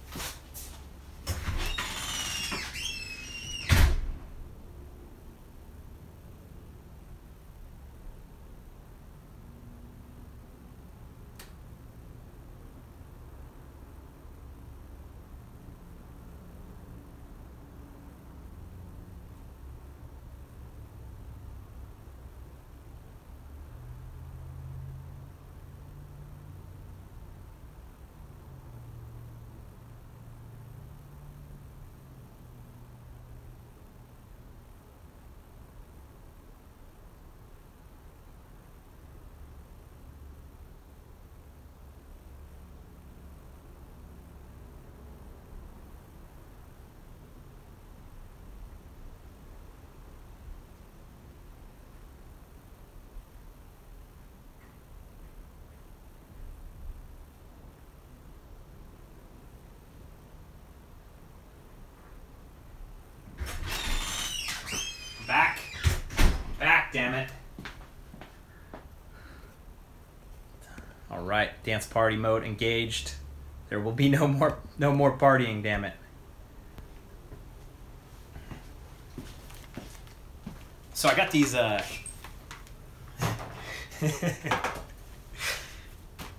Back, damn it. All right, dance party mode engaged. There will be no more partying, damn it. So I got these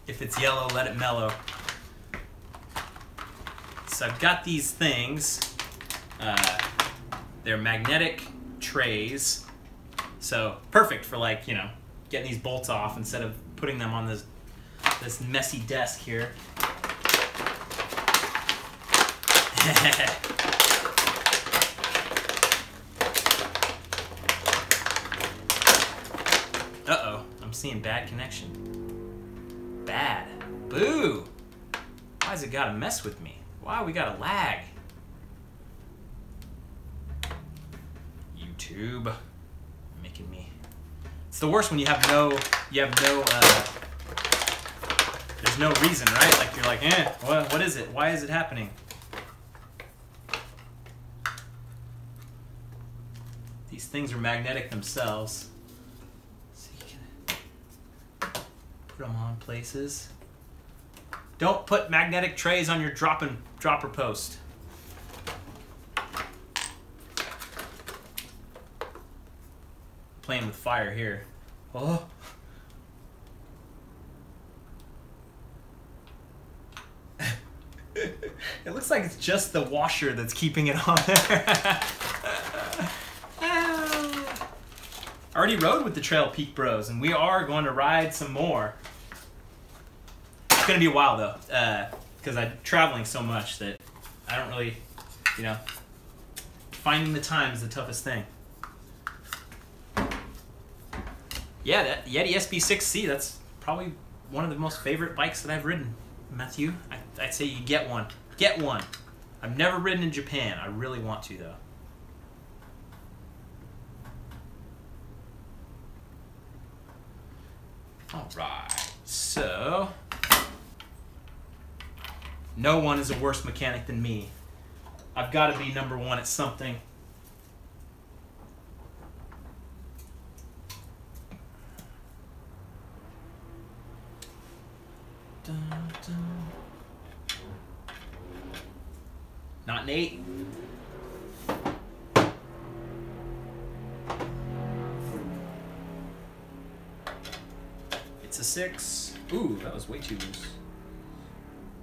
if it's yellow, let it mellow. So I've got these things. They're magnetic trays. So perfect for like, you know, getting these bolts off instead of putting them on this messy desk here. Uh-oh, I'm seeing bad connection. Bad. Boo! Why's it gotta mess with me? Why we gotta lag? YouTube. Making me... It's the worst when you have no, there's no reason, right? Like you're like, what is it? Why is it happening? These things are magnetic themselves. So you can put them on places. Don't put magnetic trays on your dropper post. Playing with fire here. Oh. It looks like it's just the washer that's keeping it on there. I already rode with the Trail Peak Bros, and we are going to ride some more. It's going to be a while, though, because I'm traveling so much that I don't really, you know, finding the time is the toughest thing. Yeah, that Yeti SB6C, that's probably one of the most favorite bikes that I've ridden, Matthew. I'd say you get one. Get one. I've never ridden in Japan. I really want to, though. All right. So, no one is a worse mechanic than me. I've got to be number one at something. Dun, dun. Not an 8. It's a 6. Ooh, that was way too loose.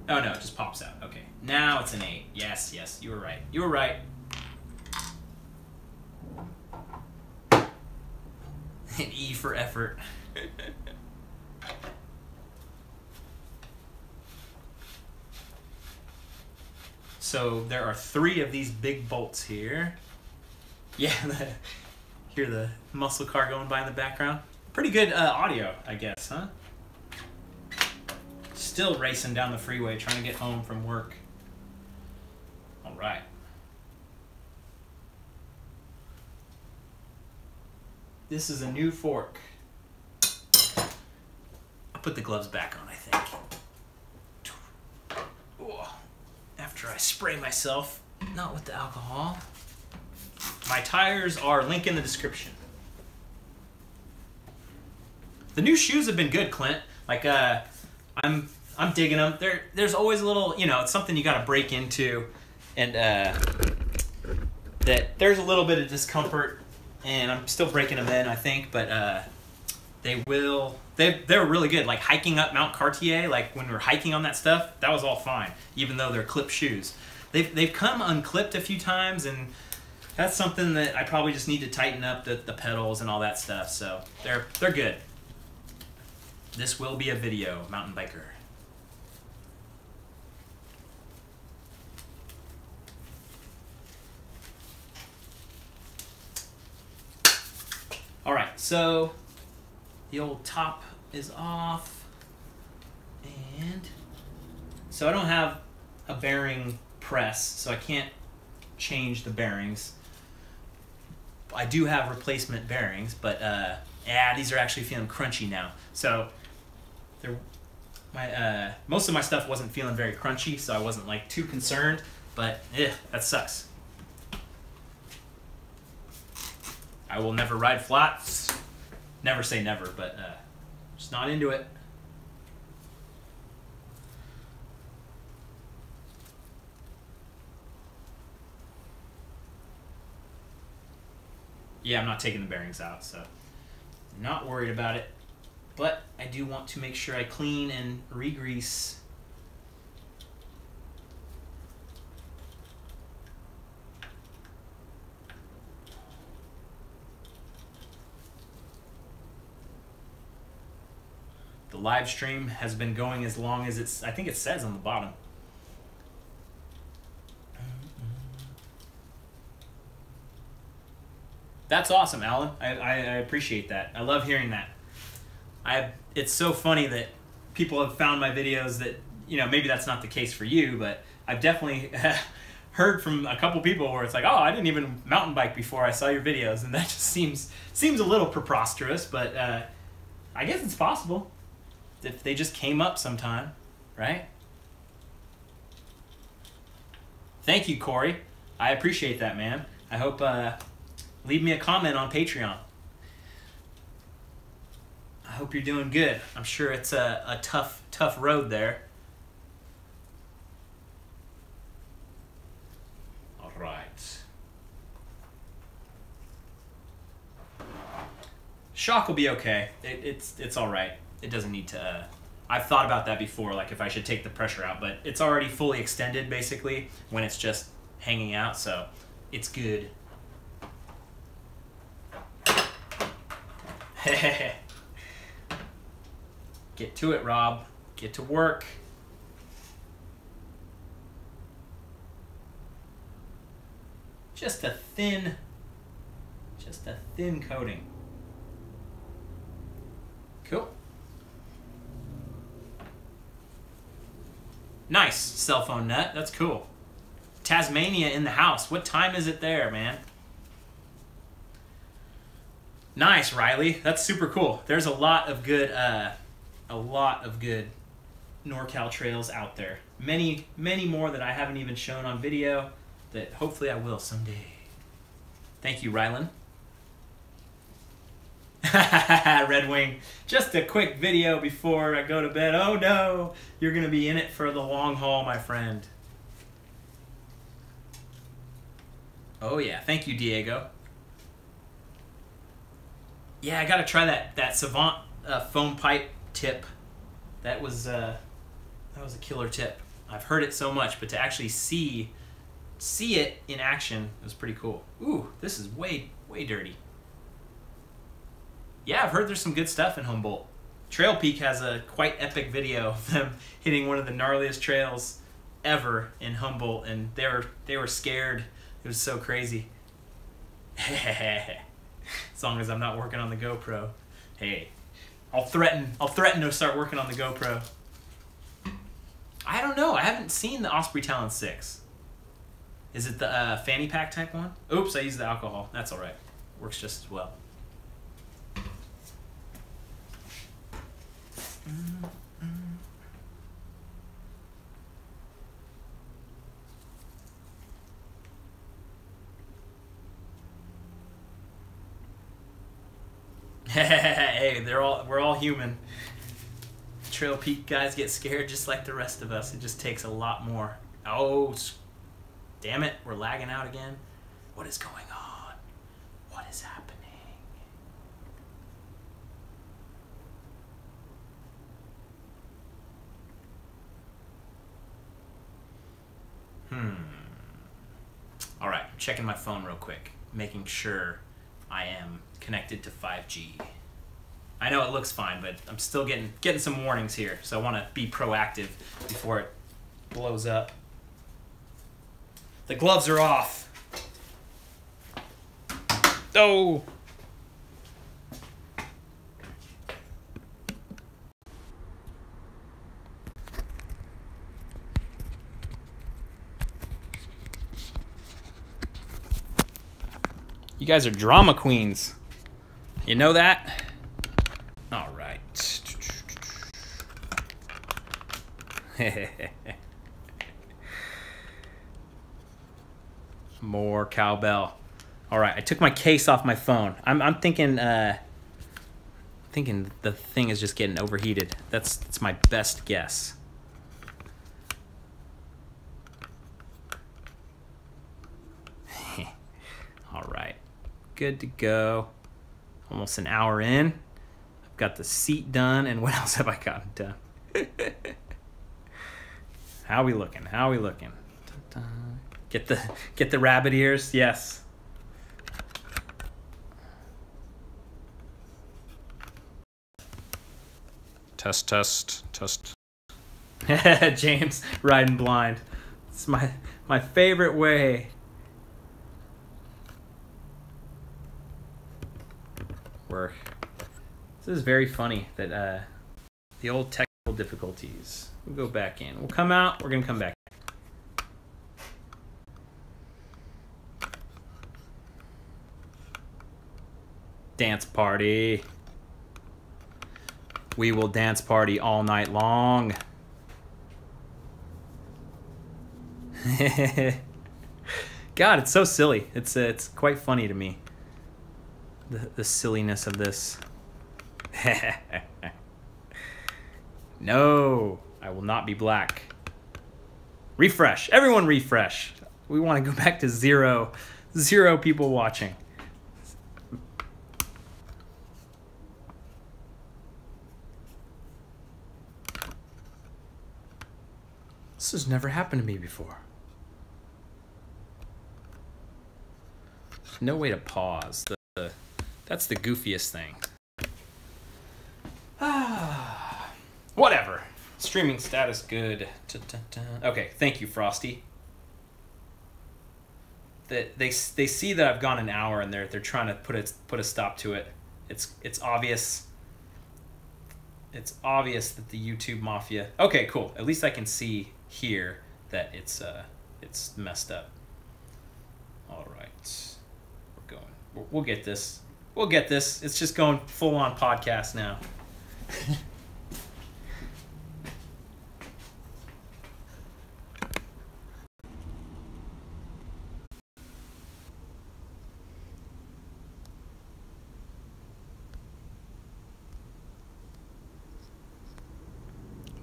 Oh no, it just pops out. Okay, now it's an 8. Yes, yes, you were right. You were right. An E for effort. So there are 3 of these big bolts here. Yeah, hear the muscle car going by in the background. Pretty good audio, I guess, huh? Still racing down the freeway, trying to get home from work. All right. This is a new fork. I'll put the gloves back on, I think. After I spray myself, not with the alcohol. My tires are link in the description. The new shoes have been good, Clint. Like I'm digging them. There's always a little, you know, it's something you got to break into, and that there's a little bit of discomfort, and I'm still breaking them in, I think, but they're really good. Like hiking up Mount Cartier, like when we were hiking on that stuff, that was all fine, even though they're clip shoes. They've come unclipped a few times, and that's something that I probably just need to tighten up the pedals and all that stuff. So they're good. This will be a video, mountain biker. All right, so the old top is off, and so I don't have a bearing press, so I can't change the bearings. I do have replacement bearings, but yeah, these are actually feeling crunchy now. So most of my stuff wasn't feeling very crunchy, so I wasn't like too concerned, but that sucks. I will never ride flats. Never say never, but just not into it. Yeah, I'm not taking the bearings out, so I'm not worried about it. But I do want to make sure I clean and re-grease. The live stream has been going as long as I think it says on the bottom. That's awesome, Alan. I appreciate that. I love hearing that. It's so funny that people have found my videos that, you know, maybe that's not the case for you, but I've definitely heard from a couple people where it's like, oh, I didn't even mountain bike before I saw your videos, and that just seems a little preposterous, but I guess it's possible if they just came up sometime, right? Thank you, Corey. I appreciate that, man. I hope leave me a comment on Patreon. I hope you're doing good. I'm sure it's a tough road there. All right. Shock will be okay. It's all right. It doesn't need to. I've thought about that before, like if I should take the pressure out, but it's already fully extended basically when it's just hanging out, so it's good. Get to it, Rob. Get to work. Just a thin coating. Cool. Nice, cell phone nut. That's cool. Tasmania in the house. What time is it there, man? Nice, Riley. That's super cool. There's a lot of good NorCal trails out there. Many more that I haven't even shown on video that hopefully I will someday. Thank you, Rylan. Red Wing. Just a quick video before I go to bed. Oh no, you're gonna be in it for the long haul, my friend. Oh yeah, thank you, Diego. Yeah, I gotta try that Savant foam pipe tip. That was a killer tip. I've heard it so much, but to actually see it in action was pretty cool. Ooh, this is way dirty. Yeah, I've heard there's some good stuff in Humboldt. Trail Peak has a quite epic video of them hitting one of the gnarliest trails ever in Humboldt, and they were scared. It was so crazy. As long as I'm not working on the GoPro. Hey, I'll threaten to start working on the GoPro. I don't know. I haven't seen the Osprey Talon 6. Is it the fanny pack type one? Oops, I used the alcohol. That's all right. Works just as well. Hey, we're all human. Trail Peak guys get scared just like the rest of us. It just takes a lot more. Oh, damn it, we're lagging out again. What is going on? What is happening? All right, I'm checking my phone real quick, making sure I am connected to 5G. I know it looks fine, but I'm still getting some warnings here, so I want to be proactive before it blows up. The gloves are off. Oh! You guys are drama queens. You know that? All right. More cowbell. All right, I took my case off my phone. I'm thinking the thing is just getting overheated. That's my best guess. All right. Good to go. Almost an hour in. I've got the seat done, and what else have I gotten done? How we looking? How we looking? Get the rabbit ears. Yes. Test, test, test. James riding blind. It's my favorite way. Work. This is very funny that the old technical difficulties. We'll go back in. We'll come out. We're gonna come back. Dance party. We will dance party all night long. God, it's so silly. It's quite funny to me. The silliness of this. No, I will not be black. Refresh. Everyone refresh. We want to go back to zero people watching. This has never happened to me before. There's no way to pause. That's the goofiest thing. Whatever. Streaming status good. Okay, thank you, Frosty. They see that I've gone an hour and they're trying to put a stop to it. It's obvious. It's obvious that the YouTube mafia. Okay, cool. At least I can see here that it's messed up. All right, we're going. We'll get this. We'll get this. It's just going full on podcast now.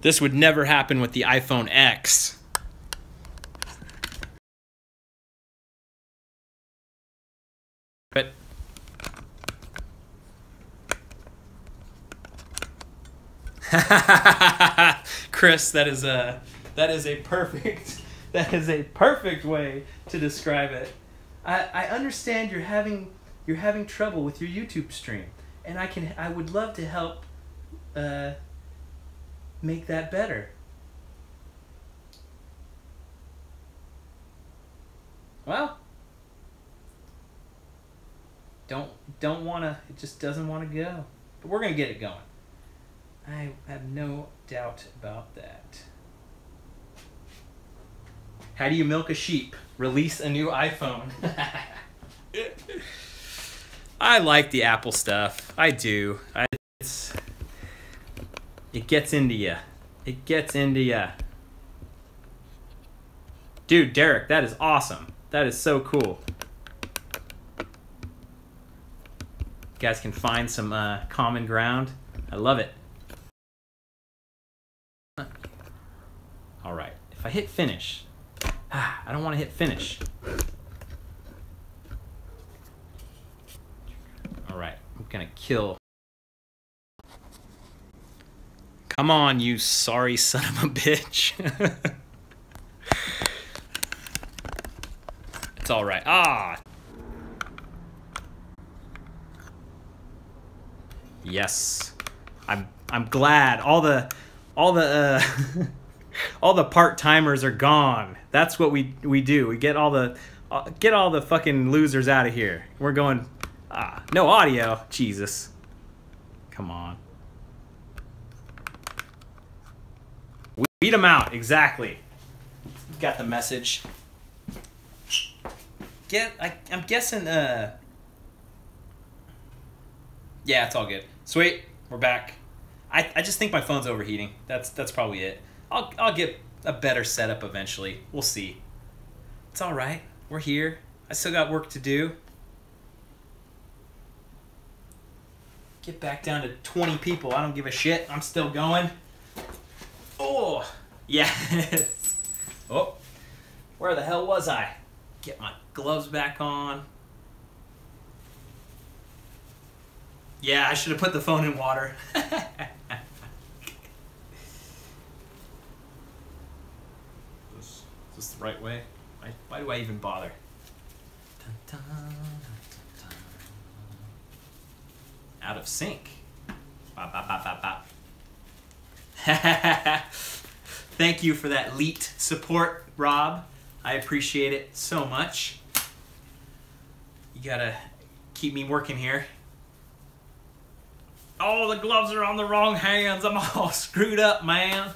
This would never happen with the iPhone X. But Chris, that is a perfect way to describe it. I understand you're having trouble with your YouTube stream, and I would love to help make that better. Well, don't wanna, it just doesn't wanna go. But we're gonna get it going. I have no doubt about that. How do you milk a sheep? Release a new iPhone. I like the Apple stuff. I do. It gets into you. It gets into you. Dude, Derek, that is awesome. That is so cool. You guys can find some common ground. I love it. All right. If I hit finish. I don't want to hit finish. All right. I'm going to kill. Come on, you sorry son of a bitch. It's all right. Yes. I'm glad all the all the part-timers are gone. That's what we do. We get all the fucking losers out of here. We're going no audio. Jesus. Come on. Weed them out, exactly. Got the message. I'm guessing, yeah, it's all good. Sweet, we're back. I just think my phone's overheating. That's probably it. I'll get a better setup eventually. We'll see. It's all right. We're here. I still got work to do. Get back down to 20 people. I don't give a shit. I'm still going. Oh, yes. Oh, where the hell was I? Get my gloves back on. Yeah, I should have put the phone in water. Is this the right way? Why do I even bother? Dun, dun, dun, dun. Out of sync. Bop, bop, bop, bop, bop. Thank you for that leet support, Rob. I appreciate it so much. You gotta keep me working here. Oh, the gloves are on the wrong hands. I'm all screwed up, man.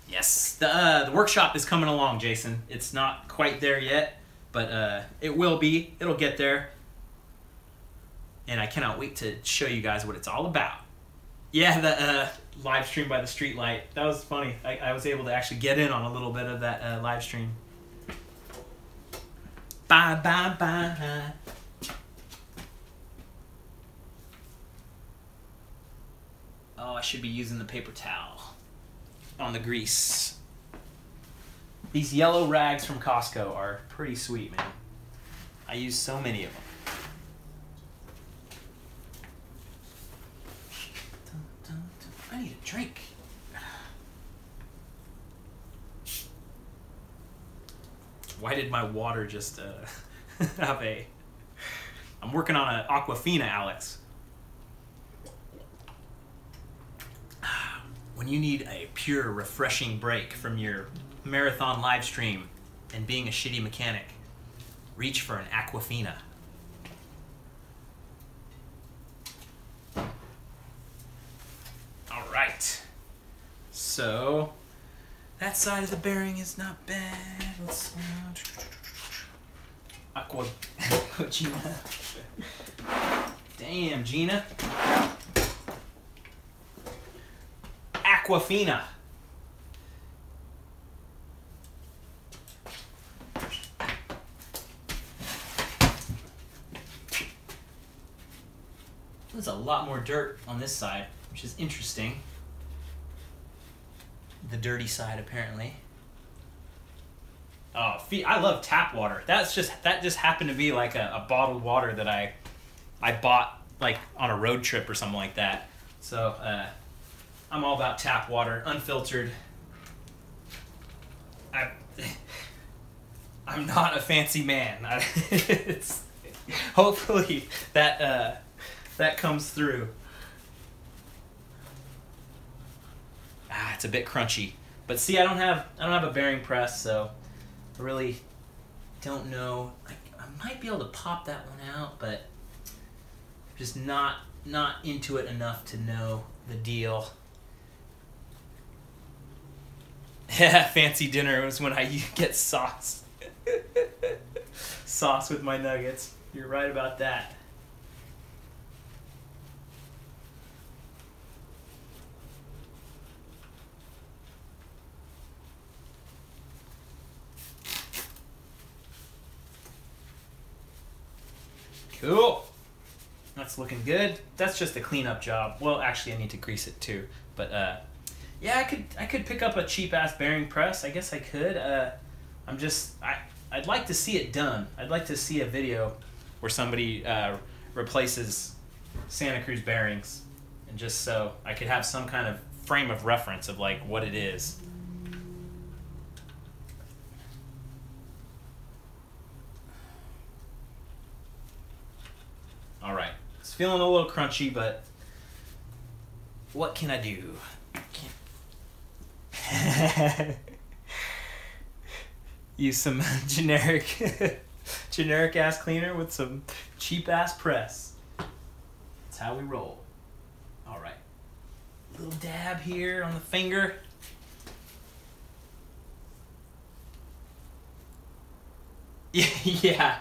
Yes, the workshop is coming along, Jason. It's not quite there yet, but it will be. It'll get there. And I cannot wait to show you guys what it's all about. Yeah, the live stream by the street light. That was funny. I was able to actually get in on a little bit of that live stream. Bye, bye, bye. Oh, I should be using the paper towel on the grease. These yellow rags from Costco are pretty sweet, man. I use so many of them. I need a drink. Why did my water just have a... I'm working on an Aquafina, Alex. When you need a pure, refreshing break from your marathon live stream and being a shitty mechanic, reach for an Aquafina. All right. So, that side of the bearing is not bad. Let's Gina. Damn, Gina. Aquafina. There's a lot more dirt on this side, which is interesting. The dirty side, apparently. Oh, I love tap water. That just happened to be like a bottled water that I bought like on a road trip or something like that. So I'm all about tap water, unfiltered. I'm not a fancy man. Hopefully that comes through. It's a bit crunchy, but see, I don't have a bearing press, so I really don't know. I might be able to pop that one out, but just not into it enough to know the deal. Yeah, fancy dinner was when I get sauce. Sauce with my nuggets. You're right about that. Cool. That's looking good. That's just a cleanup job. Well, actually, I need to grease it too. But yeah, I could pick up a cheap ass bearing press. I guess I could. I'd like to see it done. I'd like to see a video where somebody replaces Santa Cruz bearings, and just so I could have some kind of frame of reference of like what it is. All right, it's feeling a little crunchy, but what can I do? Use some generic ass cleaner with some cheap ass press. That's how we roll. All right, little dab here on the finger. Yeah.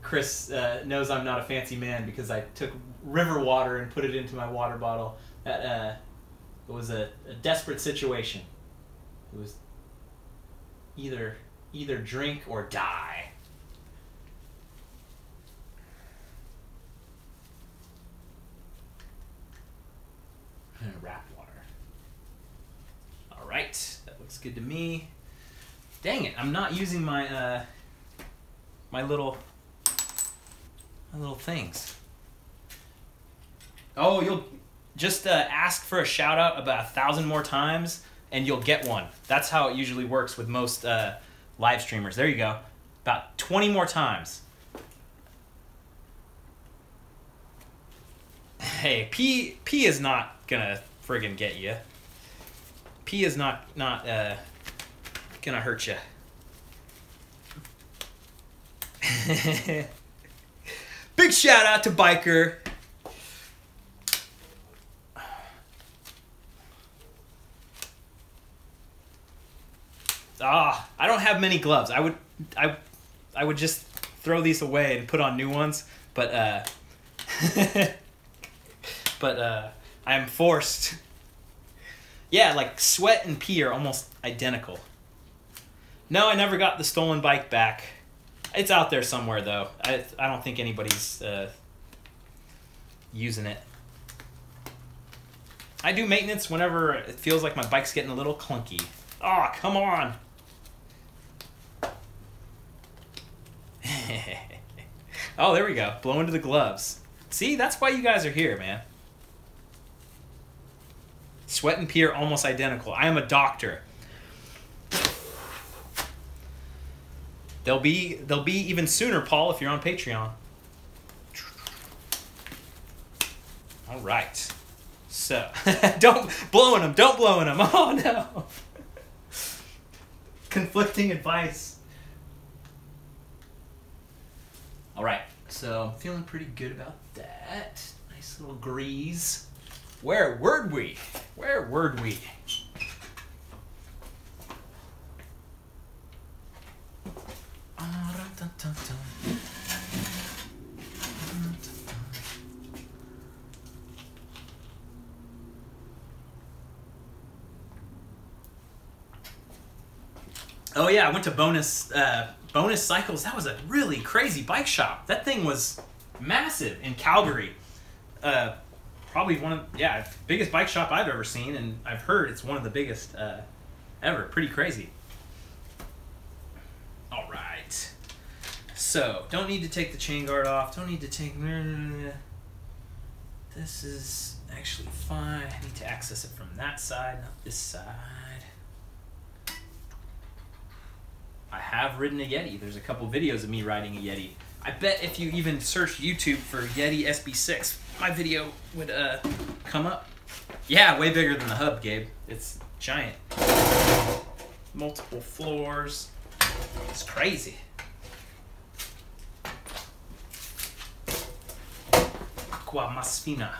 Chris knows I'm not a fancy man because I took river water and put it into my water bottle. That it was a desperate situation. It was either drink or die. Wrap water. All right, that looks good to me. Dang it, I'm not using my my little things. Oh, you'll just ask for a shout out about 1,000 more times and you'll get one. That's how it usually works with most live streamers. There you go. About 20 more times. Hey, P is not gonna friggin' get you. P is not gonna hurt you. Big shout out to Biker. I don't have many gloves. I would just throw these away and put on new ones, but I am forced. Yeah, like Sweat and P are almost identical. No, I never got the stolen bike back. It's out there somewhere though. I don't think anybody's using it. I do maintenance whenever it feels like my bike's getting a little clunky. Oh, come on. Oh, there we go. Blow into the gloves. See, that's why you guys are here, man. Sweat and P are almost identical. I am a doctor. They'll be even sooner, Paul, if you're on Patreon. All right. So, don't blow in them. Don't blow in them. Oh, no. Conflicting advice. All right. So, I'm feeling pretty good about that. Nice little grease. Where were we? Where were we? Oh yeah, I went to Bonus Cycles. That was a really crazy bike shop. That thing was massive in Calgary. Probably one of biggest bike shop I've ever seen, and I've heard it's one of the biggest ever. Pretty crazy. All right. So don't need to take the chain guard off. Don't need to take. This is actually fine. I need to access it from that side, not this side. I have ridden a Yeti. There's a couple videos of me riding a Yeti. I bet if you even search YouTube for Yeti SB6, my video would come up. Yeah, way bigger than the hub, Gabe. It's giant. Multiple floors. It's crazy. Aqua Masfina.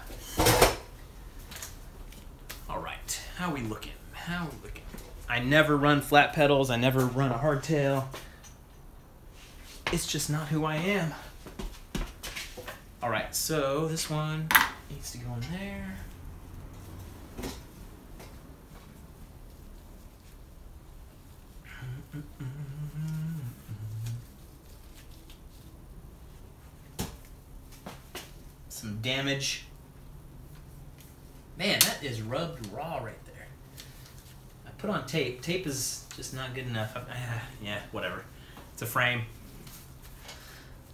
All right, how we looking? How we looking? I never run flat pedals. I never run a hardtail. It's just not who I am. All right, so this one needs to go in there. Some damage. Man, that is rubbed raw right there. I put on tape. Tape is just not good enough. Yeah, whatever. It's a frame.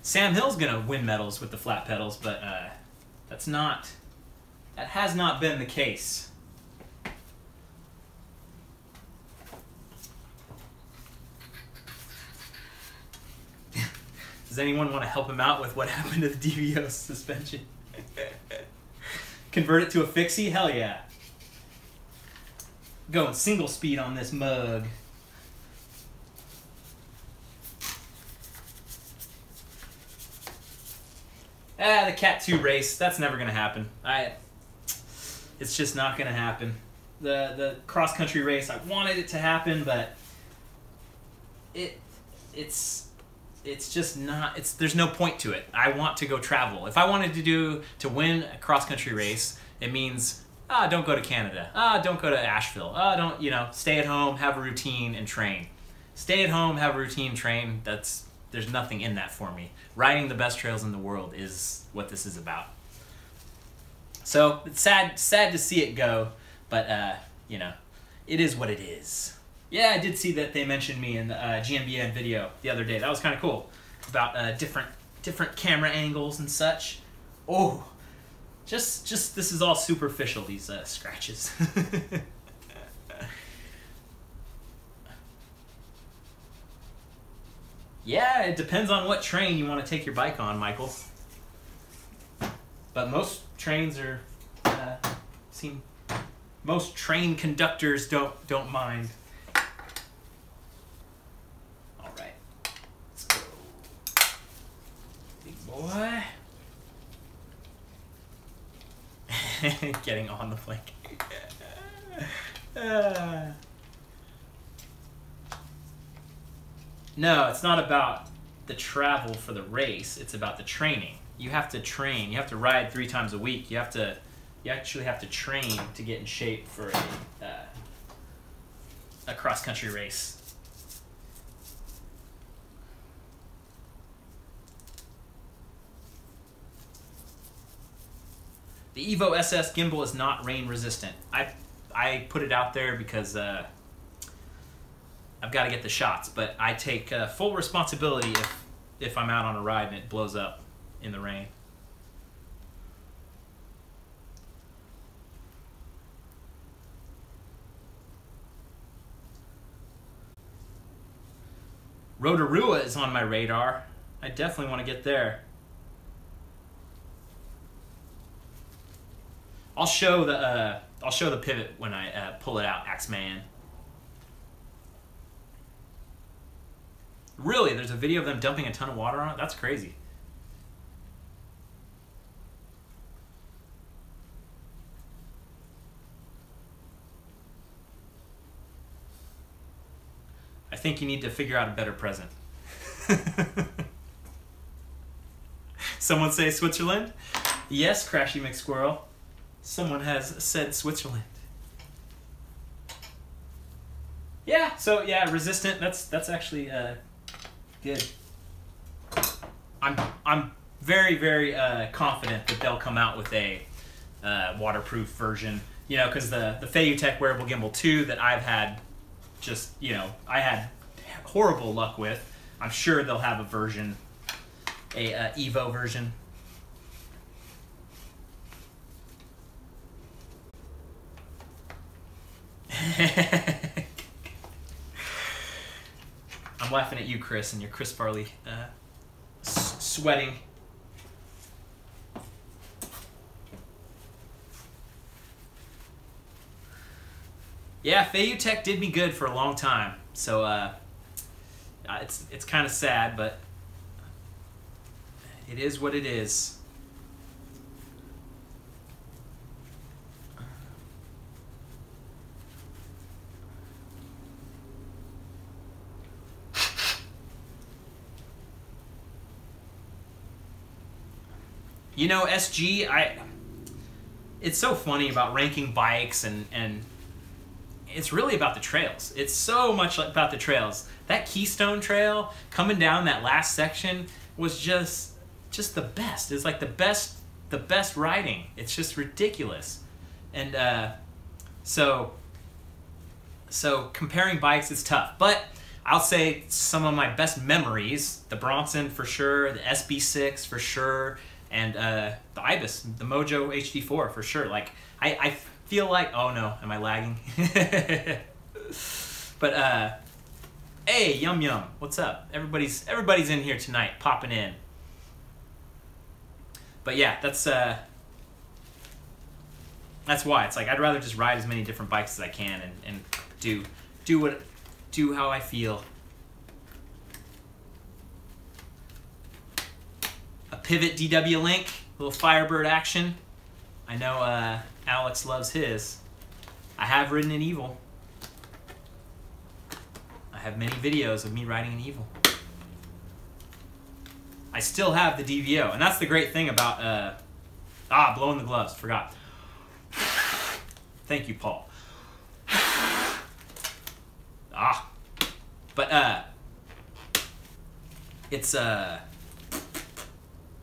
Sam Hill's gonna win medals with the flat pedals, but that has not been the case. Does anyone want to help him out with what happened to the DVO suspension? Convert it to a fixie? Hell yeah. Going single speed on this mug. The Cat 2 race, that's never going to happen. It's just not going to happen. The cross-country race, I wanted it to happen, but it's just not, there's no point to it. I want to go travel. If I wanted to win a cross-country race, it means, don't go to Canada. Don't go to Asheville. Don't, stay at home, have a routine, and train. Stay at home, have a routine, train. There's nothing in that for me. Riding the best trails in the world is what this is about. So it's sad to see it go, but it is what it is. Yeah, I did see that they mentioned me in the GMBN video the other day. That was kind of cool about different camera angles and such. Oh, just this is all superficial, these scratches. Yeah, it depends on what train you want to take your bike on, Michael. But most trains are most train conductors don't mind. All right, let's go, big boy. Getting on the flank. No, it's not about the travel for the race. It's about the training. You have to train. You have to ride 3 times a week. You actually have to train to get in shape for a cross-country race. The Evo SS gimbal is not rain resistant. I put it out there because I've got to get the shots, but I take full responsibility if I'm out on a ride and it blows up in the rain. Rotorua is on my radar. I definitely want to get there. I'll show the pivot when I pull it out, Axeman. Really? There's a video of them dumping a ton of water on it? That's crazy. I think you need to figure out a better present. Someone say Switzerland? Yes, Crashy McSquirrel. Someone has said Switzerland. Yeah, so yeah, resistant. That's actually good. I'm very, very confident that they'll come out with a waterproof version. You know, because the Feiyutech wearable gimbal 2 that I've had, just, you know, I had horrible luck with. I'm sure they'll have a version, a Evo version. I'm laughing at you, Chris, and your Chris Farley sweating. Yeah, Feiyutech did me good for a long time, so it's kind of sad, but it is what it is. You know, SG, it's so funny about ranking bikes, and it's really about the trails. It's so much about the trails. That Keystone Trail coming down that last section was just the best. It's like the best riding. It's just ridiculous. And so comparing bikes is tough, but I'll say some of my best memories: the Bronson for sure, the SB6 for sure, and the Ibis, the Mojo HD4 for sure. Like I feel like, oh no, am I lagging? But hey, Yum Yum, what's up? Everybody's in here tonight, popping in. But yeah, that's why it's like I'd rather just ride as many different bikes as I can and do how I feel. A pivot DW link, little Firebird action. I know Alex loves his. I have ridden an Evil. I have many videos of me riding an Evil. I still have the DVO, and that's the great thing about blowing the gloves, forgot. Thank you, Paul. But it's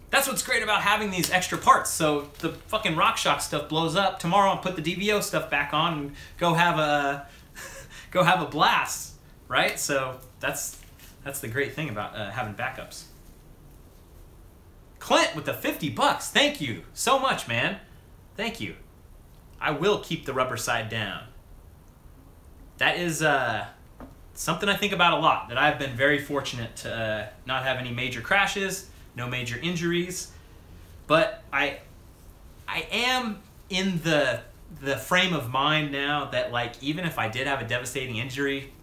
that's what's great about having these extra parts. So the fucking RockShox stuff blows up tomorrow, I'll put the DVO stuff back on and go have a blast, right? So that's the great thing about having backups. Clint with the $50. Thank you so much, man. Thank you. I will keep the rubber side down. That is something I think about a lot, that I've been very fortunate to not have any major crashes, no major injuries, but I am in the frame of mind now that, like, even if I did have a devastating injury,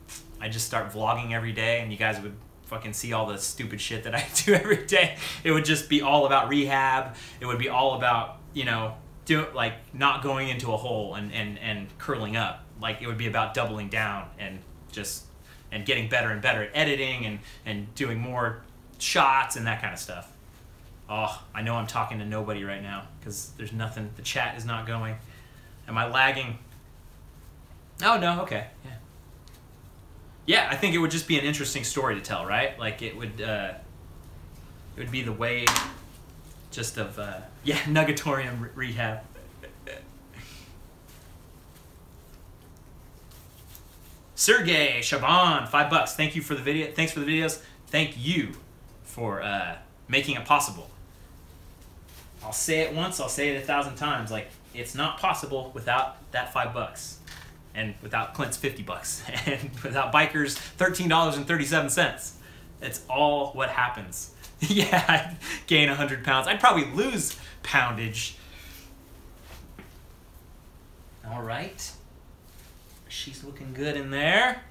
I just start vlogging every day and you guys would fucking see all the stupid shit that I do every day. It would just be all about rehab. It would be all about, you know, not going into a hole and curling up. Like, it would be about doubling down and getting better and better at editing and doing more shots and that kind of stuff. Oh, I know I'm talking to nobody right now because there's nothing. The chat is not going. Am I lagging? Oh, no, okay. Yeah. Yeah, I think it would just be an interesting story to tell, right? Like, it would be the way just of, yeah, Nugatorium rehab. Sergey Shaban, $5. Thank you for the video. Thanks for the videos. Thank you for making it possible. I'll say it once, I'll say it 1,000 times. Like, it's not possible without that $5. And without Clint's $50, and without Biker's $13.37. It's all what happens. Yeah, I'd gain 100 pounds. I'd probably lose poundage. All right. She's looking good in there.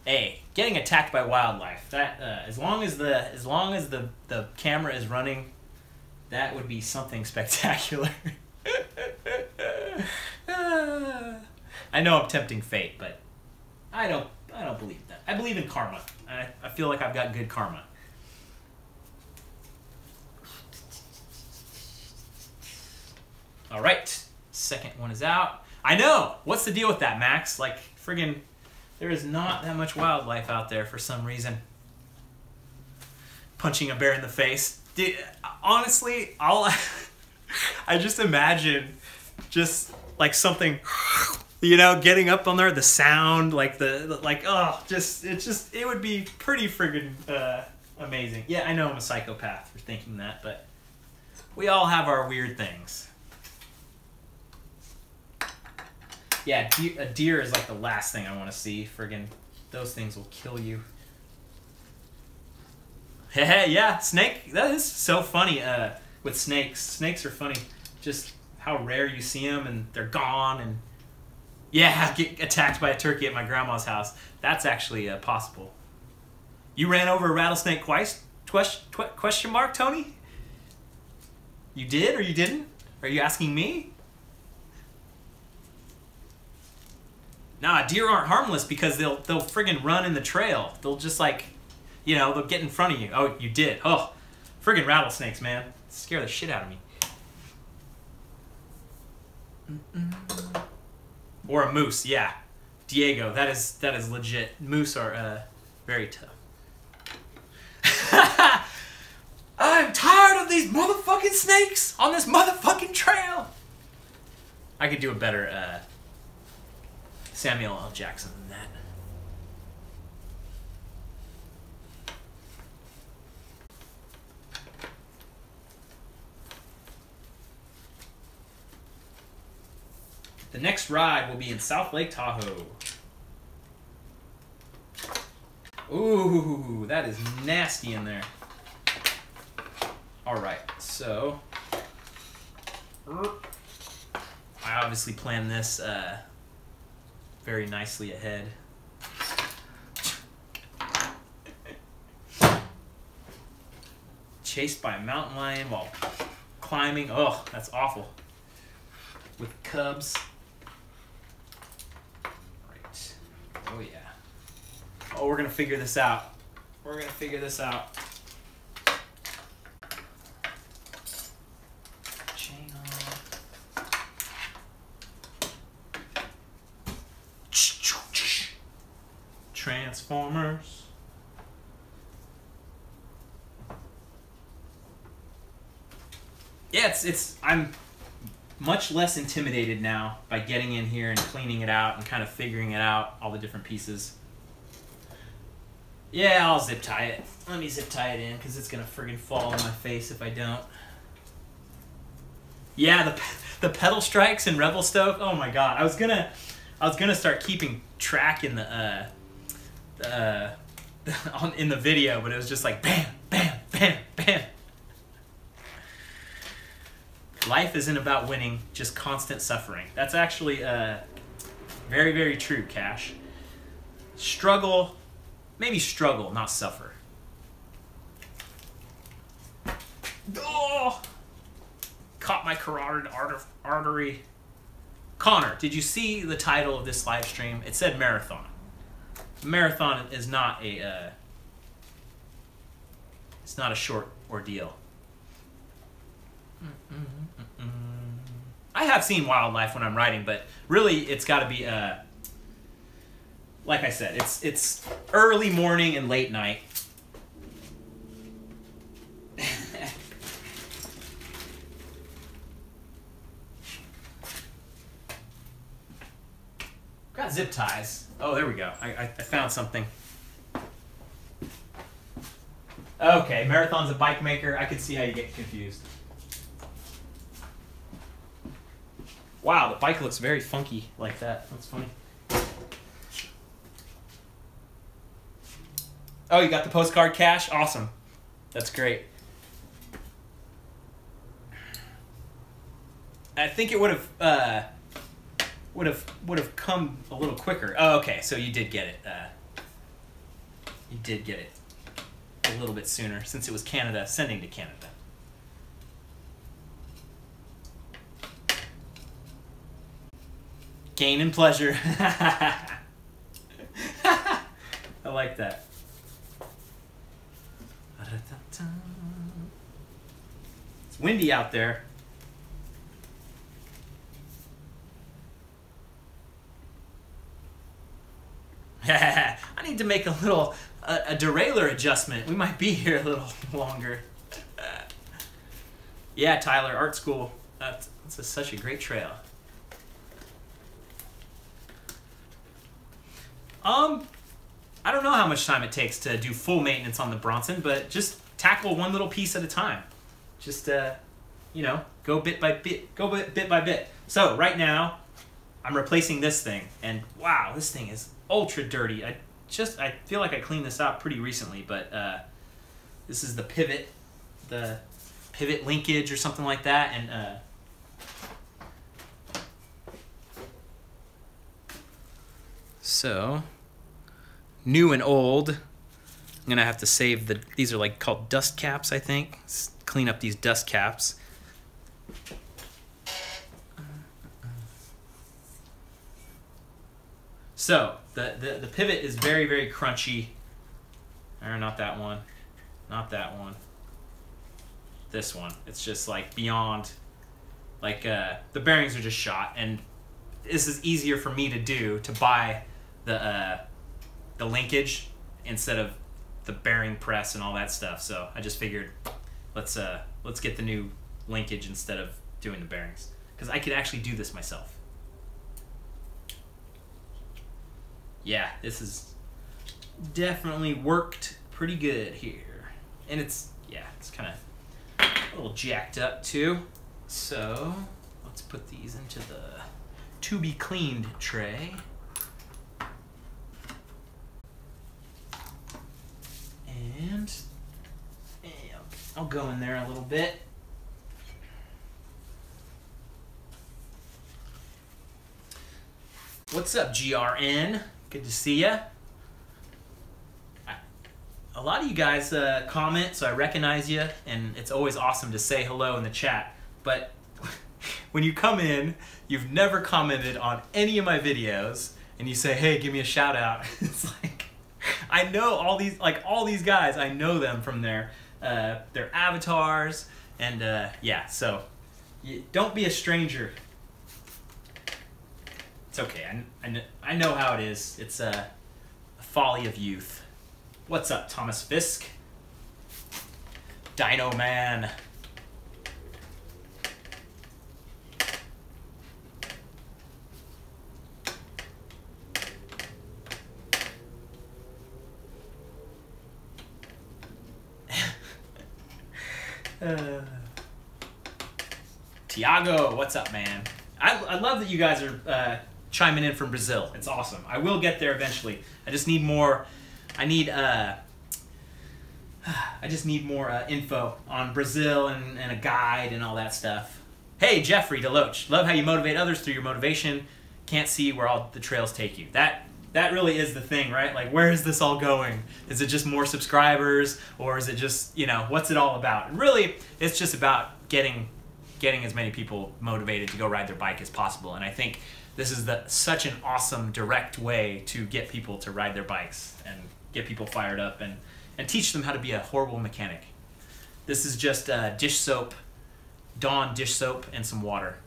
Hey, getting attacked by wildlife. That as long as the camera is running, that would be something spectacular. I know I'm tempting fate, but I don't believe that. I believe in karma. I feel like I've got good karma. All right, second one is out. I know. What's the deal with that, Max? Like, friggin', there is not that much wildlife out there for some reason. Punching a bear in the face. Dude, honestly, I just imagine just like something, you know, getting up on there, the sound, like it would be pretty friggin' amazing. Yeah, I know I'm a psychopath for thinking that, but we all have our weird things. Yeah, a deer is like the last thing I want to see. Friggin', those things will kill you. Hey, yeah, snake. That is so funny. With snakes, snakes are funny. Just how rare you see them, and they're gone. And yeah, get attacked by a turkey at my grandma's house. That's actually possible. You ran over a rattlesnake twice? Question mark, Tony? You did or you didn't? Are you asking me? Nah, deer aren't harmless because they'll friggin' run in the trail. They'll just, like, you know, they'll get in front of you. Oh, you did. Oh, friggin' rattlesnakes, man. Scare the shit out of me. Or a moose, yeah. Diego, that is legit. Moose are very tough. I'm tired of these motherfucking snakes on this motherfucking trail. I could do a better Samuel L. Jackson than that. The next ride will be in South Lake Tahoe. Ooh, that is nasty in there. All right, so I obviously planned this very nicely ahead. Chased by a mountain lion while climbing. Oh, that's awful. With cubs. Right. Oh, yeah. Oh, we're going to figure this out. We're going to figure this out. Chain off. Transformers. Yeah, I'm much less intimidated now by getting in here and cleaning it out and kind of figuring it out, all the different pieces. Yeah, I'll zip tie it. Let me zip tie it in because it's gonna friggin' fall on my face if I don't. Yeah, the pedal strikes in Revelstoke. Oh my god, I was gonna start keeping track in the in the video, but it was just like bam, bam, bam, bam. Life isn't about winning, just constant suffering. That's actually very, very true, Cash. Struggle, maybe struggle, not suffer. Oh! Caught my carotid artery. Connor, did you see the title of this live stream? It said marathon. Marathon is not a it's not a short ordeal. I have seen wildlife when I'm riding, but really it's got to be like I said, it's early morning and late night. Got zip ties. Oh, there we go. I found something. Okay, Marathon's a bike maker. I could see how you get confused. Wow, the bike looks very funky like that. That's funny. Oh, you got the postcard, Cash? Awesome. That's great. I think it would have come a little quicker. Oh, okay, so you did get it. You did get it a little bit sooner since it was Canada, sending to Canada. Gain and pleasure. I like that. It's windy out there. I need to make a little a derailleur adjustment. We might be here a little longer. Yeah, Tyler, art school. That's such a great trail. I don't know how much time it takes to do full maintenance on the Bronson, but just tackle one little piece at a time. Just you know, go bit by bit. Go bit by bit. So right now, I'm replacing this thing, and wow, this thing is ultra dirty. I feel like I cleaned this out pretty recently, but this is the pivot linkage or something like that, and so new and old. I'm gonna have to save these are like called dust caps, I think. Let's clean up these dust caps. So the pivot is very, very crunchy. Or not that one. Not that one. This one. It's just like beyond, like the bearings are just shot, and this is easier for me to do, to buy the linkage instead of the bearing press and all that stuff. So I just figured let's get the new linkage instead of doing the bearings, because I could actually do this myself. Yeah, this is definitely worked pretty good here. And it's kind of a little jacked up too. So let's put these into the to be cleaned tray. And I'll go in there a little bit. What's up, GRN? Good to see ya. A lot of you guys comment, so I recognize you, and it's always awesome to say hello in the chat. But when you come in, you've never commented on any of my videos, and you say, "Hey, give me a shout out." It's like, I know all these guys. I know them from their avatars, and yeah. So don't be a stranger. It's okay. I know how it is. It's a folly of youth. What's up, Thomas Fisk? Dino Man. Tiago, what's up, man? I love that you guys are chiming in from Brazil. It's awesome. I will get there eventually. I just need more. I just need more info on Brazil and a guide and all that stuff. Hey, Jeffrey Deloach, love how you motivate others through your motivation. Can't see where all the trails take you. That really is the thing, right? Like, where is this all going? Is it just more subscribers, or is it just, you know, what's it all about? And really, it's just about getting as many people motivated to go ride their bike as possible. And I think this is such an awesome, direct way to get people to ride their bikes and get people fired up and teach them how to be a horrible mechanic. This is just dish soap, Dawn dish soap, and some water.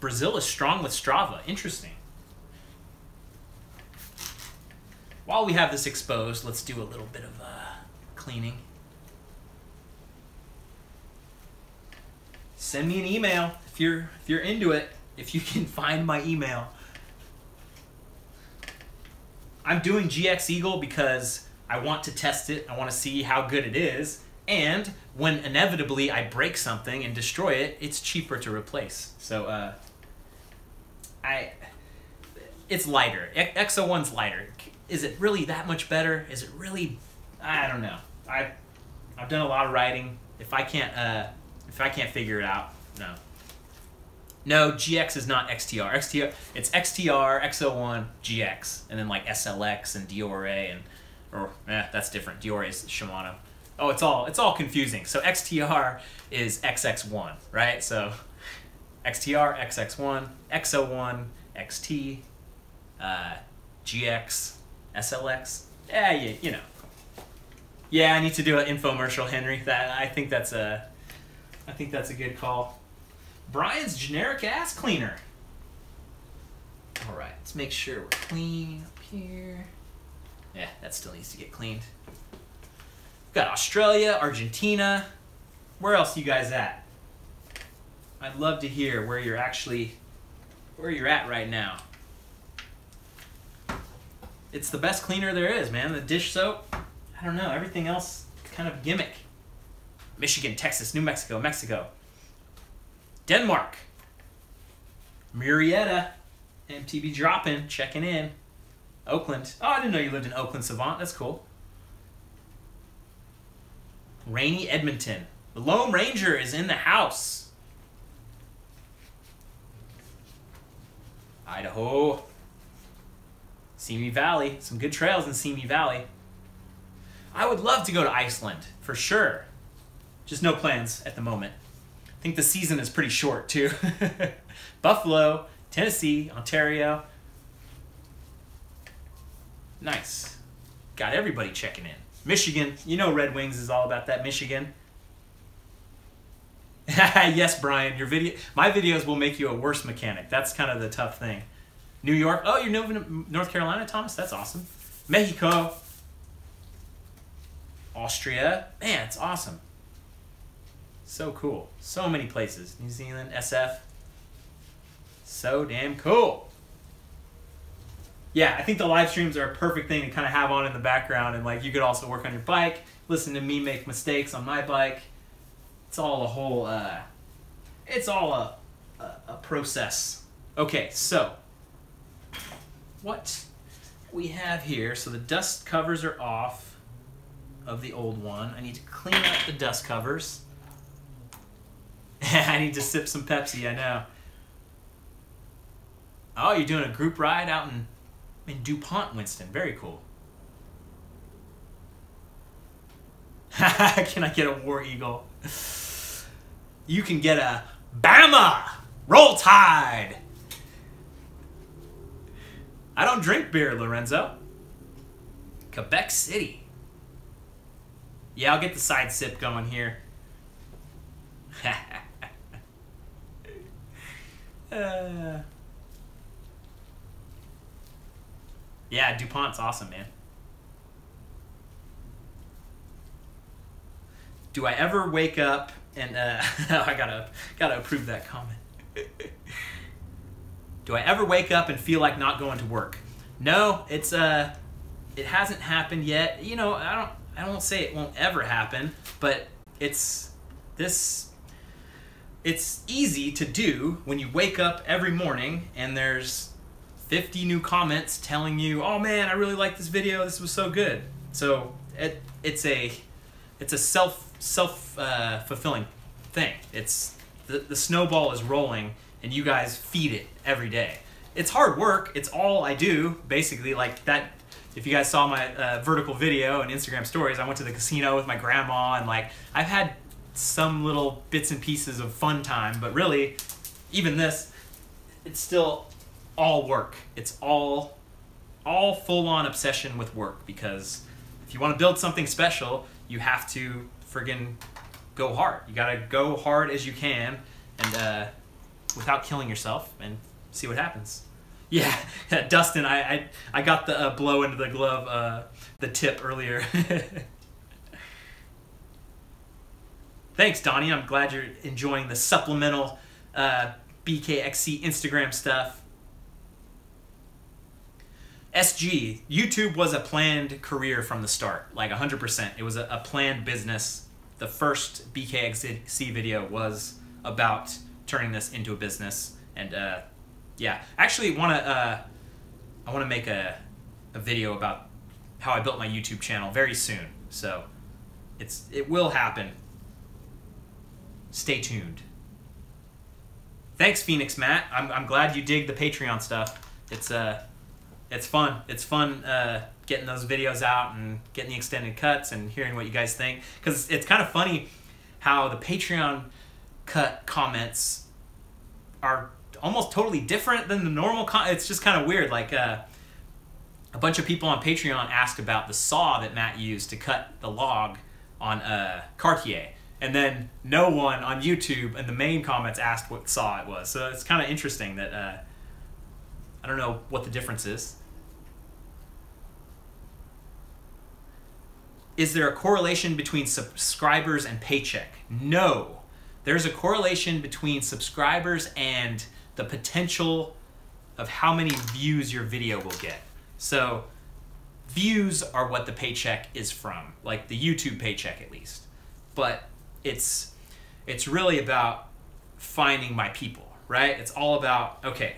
Brazil is strong with Strava. Interesting. While we have this exposed, let's do a little bit of cleaning. Send me an email if you're into it. If you can find my email. I'm doing GX Eagle because I want to test it. I want to see how good it is. And when inevitably I break something and destroy it, it's cheaper to replace. So it's lighter. X01's lighter. Is it really that much better? Is it really? I don't know. I've done a lot of riding. If I can't figure it out, no. No, GX is not XTR. It's XTR, X01, GX, and then like SLX and DRA that's different. DRA is Shimano. Oh, it's all confusing. So XTR is XX1, right? So XTR, XX1, X01, XT, GX, SLX. Yeah, you know. Yeah, I need to do an infomercial, Henry. I think that's a good call. Brian's generic ass cleaner. All right, let's make sure we're clean up here. Yeah, that still needs to get cleaned. We've got Australia, Argentina. Where else you guys at? I'd love to hear where you're at right now. It's the best cleaner there is, man. The dish soap. I don't know. Everything else kind of gimmick. Michigan, Texas, New Mexico, Mexico. Denmark. Murrieta. MTB dropping, checking in. Oakland. Oh, I didn't know you lived in Oakland, Savant. That's cool. Rainy Edmonton. The Lone Ranger is in the house. Idaho. Simi Valley. Some good trails in Simi Valley. I would love to go to Iceland, for sure. Just no plans at the moment. I think the season is pretty short, too. Buffalo, Tennessee, Ontario. Nice. Got everybody checking in. Michigan. You know Red Wings is all about that Michigan. Yes, Brian. My videos will make you a worse mechanic. That's kind of the tough thing. New York. Oh, you're moving to North Carolina, Thomas? That's awesome. Mexico. Austria. Man, it's awesome. So cool. So many places. New Zealand, SF. So damn cool. Yeah, I think the live streams are a perfect thing to kind of have on in the background, and like you could also work on your bike, listen to me make mistakes on my bike. It's all a whole it's all a process. Okay, so what we have here, so the dust covers are off of the old one. I need to clean up the dust covers. I need to sip some Pepsi, I know. Oh, you're doing a group ride out in DuPont, Winston. Very cool. Can I get a War Eagle? You can get a Bama! Roll Tide! I don't drink beer, Lorenzo. Quebec City. Yeah, I'll get the side sip going here. Yeah, DuPont's awesome, man. Do I ever wake up and I gotta approve that comment. Do I ever wake up and feel like not going to work? No, it hasn't happened yet. You know, I won't say it won't ever happen, but it's easy to do when you wake up every morning and there's 50 new comments telling you, oh man, I really like this video, this was so good. So it's a it's a fulfilling thing. It's the snowball is rolling, and you guys feed it every day. It's hard work. It's all I do, basically. Like that. If you guys saw my vertical video and Instagram stories, I went to the casino with my grandma, and like I've had some little bits and pieces of fun time, but really, even this, it's still all work. It's all full-on obsession with work, because if you want to build something special, you have to friggin' go hard. You gotta go hard as you can, and without killing yourself, and see what happens. Yeah, Dustin, I got the blow into the glove, the tip earlier. Thanks, Donnie. I'm glad you're enjoying the supplemental BKXC Instagram stuff. SG, YouTube was a planned career from the start, like 100%. It was a planned business. The first BKXC video was about turning this into a business, and yeah, actually I want to make a video about how I built my YouTube channel very soon. So it will happen. Stay tuned. Thanks, Phoenix Matt. I'm glad you dig the Patreon stuff. It's fun. It's fun getting those videos out and getting the extended cuts and hearing what you guys think. Because it's kind of funny how the Patreon cut comments are almost totally different than the normal it's just kind of weird. Like a bunch of people on Patreon asked about the saw that Matt used to cut the log on Cartier, and then no one on YouTube in the main comments asked what saw it was. So it's kind of interesting that I don't know what the difference is. Is there a correlation between subscribers and paycheck? No. There's a correlation between subscribers and the potential of how many views your video will get. So views are what the paycheck is from, like the YouTube paycheck at least. But it's really about finding my people, right? It's all about, okay,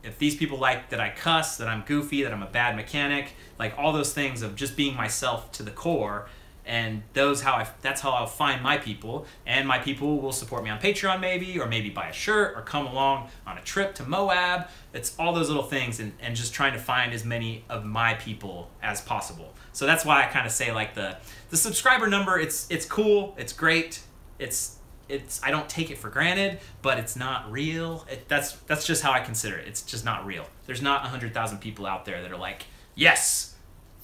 if these people like that I cuss, that I'm goofy, that I'm a bad mechanic, like all those things of just being myself to the core, and that's how I'll find my people, and my people will support me on Patreon maybe, or maybe buy a shirt, or come along on a trip to Moab. It's all those little things, and just trying to find as many of my people as possible. So that's why I kind of say like the subscriber number, it's cool, it's great, I don't take it for granted, but it's not real. That's just how I consider it. It's just not real. There's not 100,000 people out there that are like, yes,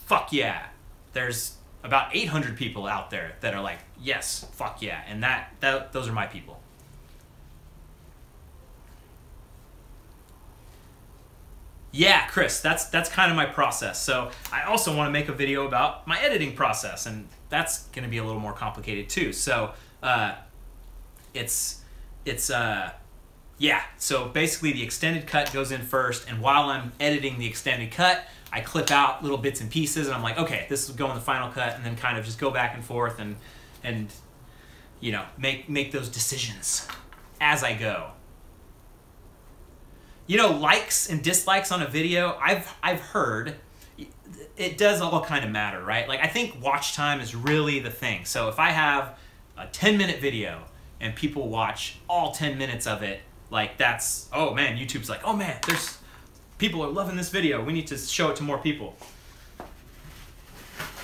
fuck yeah. There's about 800 people out there that are like, yes, fuck yeah, and those are my people. Yeah, Chris, that's kind of my process. So I also want to make a video about my editing process, and that's going to be a little more complicated too. So yeah, so basically the extended cut goes in first, and while I'm editing the extended cut, I clip out little bits and pieces, and I'm like, okay, this will go in the final cut, and then kind of just go back and forth and you know, make those decisions as I go. You know, likes and dislikes on a video, I've heard it does all kind of matter, right? Like I think watch time is really the thing. So if I have a 10-minute video and people watch all 10 minutes of it, like that's, oh man, YouTube's like, oh man, people are loving this video, we need to show it to more people.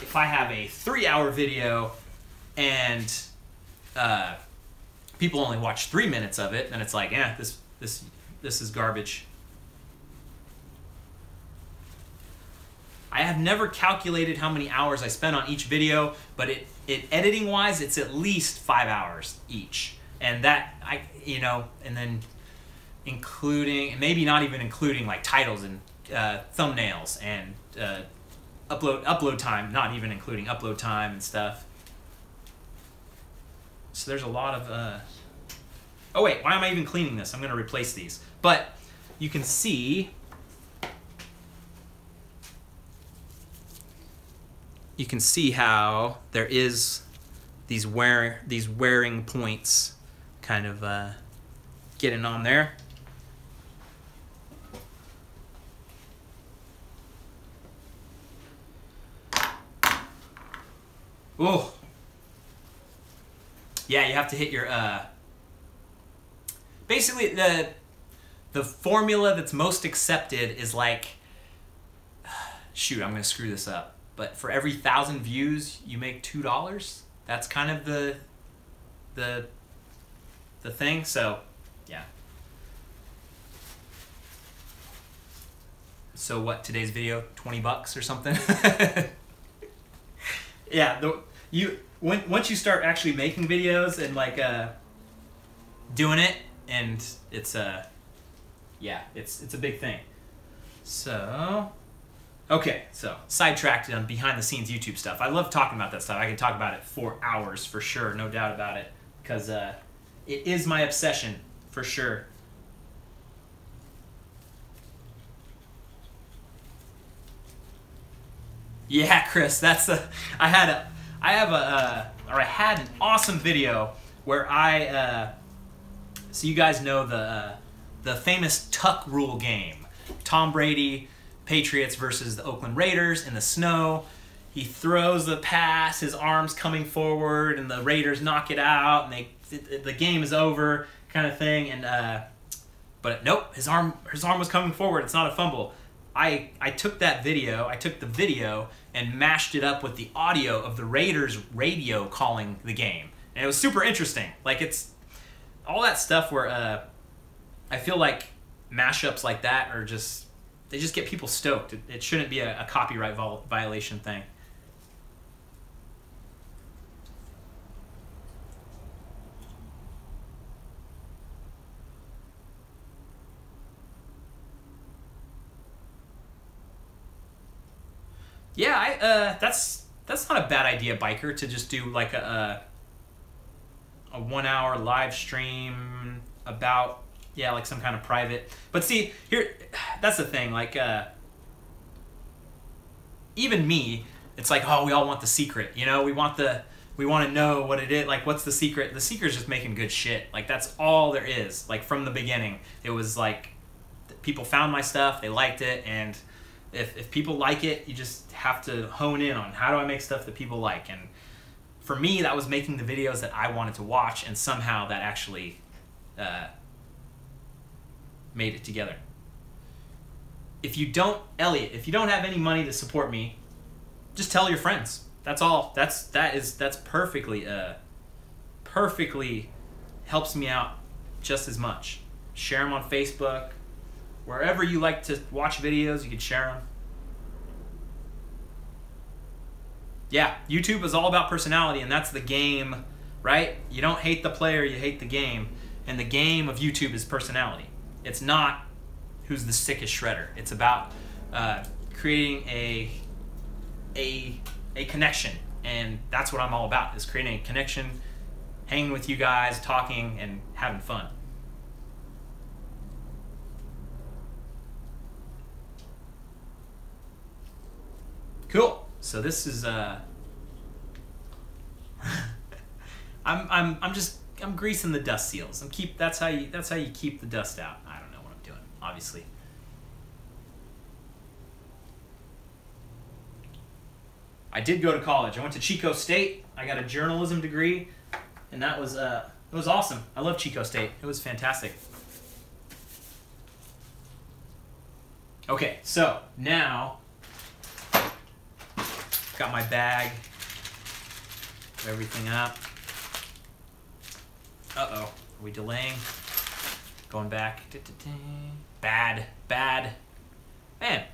If I have a 3-hour video and people only watch 3 minutes of it, then it's like, eh, this is garbage. I have never calculated how many hours I spend on each video, but editing wise, it's at least 5 hours each. And that, and then including, maybe not even including like titles and thumbnails and upload time, not even including upload time and stuff. So there's a lot of, oh wait, why am I even cleaning this? I'm gonna replace these. But you can see, how there is these wearing points kind of getting on there. Oh, Yeah, you have to hit your basically the formula that's most accepted is like, shoot, I'm gonna screw this up, but for every 1,000 views you make $2. That's kind of the thing. So yeah. So what, today's video, $20 or something? Yeah, once you start actually making videos and like doing it, and it's yeah, it's a big thing. So okay, so sidetracked on behind the scenes YouTube stuff. I love talking about that stuff. I can talk about it for hours for sure, no doubt about it, because it is my obsession for sure. Yeah, Chris, that's I had an awesome video where so you guys know the famous tuck rule game. Tom Brady, Patriots versus the Oakland Raiders in the snow. He throws the pass, his arm's coming forward, and the Raiders knock it out, and the game is over, kind of thing. And but nope, his arm was coming forward. It's not a fumble. I took the video and mashed it up with the audio of the Raiders radio calling the game, and it was super interesting. Like, it's all that stuff where I feel like mashups like that are just, they just get people stoked. It shouldn't be a copyright violation thing. Yeah, that's not a bad idea, Biker, to just do like a 1 hour live stream about, yeah, like some kind of private. But see, here, that's the thing, like, even me, it's like, oh, we all want the secret, you know? We want to know what it is. Like, what's the secret? The secret's just making good shit. Like, that's all there is. Like, from the beginning, it was like, people found my stuff, they liked it, and if people like it, you just have to hone in on, how do I make stuff that people like? And for me, that was making the videos that I wanted to watch, and somehow that actually made it together. If you don't, Elliot, if you don't have any money to support me, just tell your friends. That's all. That's perfectly helps me out just as much. Share them on Facebook. Wherever you like to watch videos, you can share them. Yeah, YouTube is all about personality, and that's the game, right? You don't hate the player, you hate the game. And the game of YouTube is personality. It's not who's the sickest shredder. It's about creating a connection, and that's what I'm all about, is creating a connection, hanging with you guys, talking, and having fun. Cool. So this is I'm greasing the dust seals. That's how you keep the dust out. I don't know what I'm doing, obviously. I did go to college. I went to Chico State. I got a journalism degree, and that was it was awesome. I love Chico State. It was fantastic. Okay, so now got my bag, put everything up. Uh-oh, are we delaying? Going back. Bad. Man, I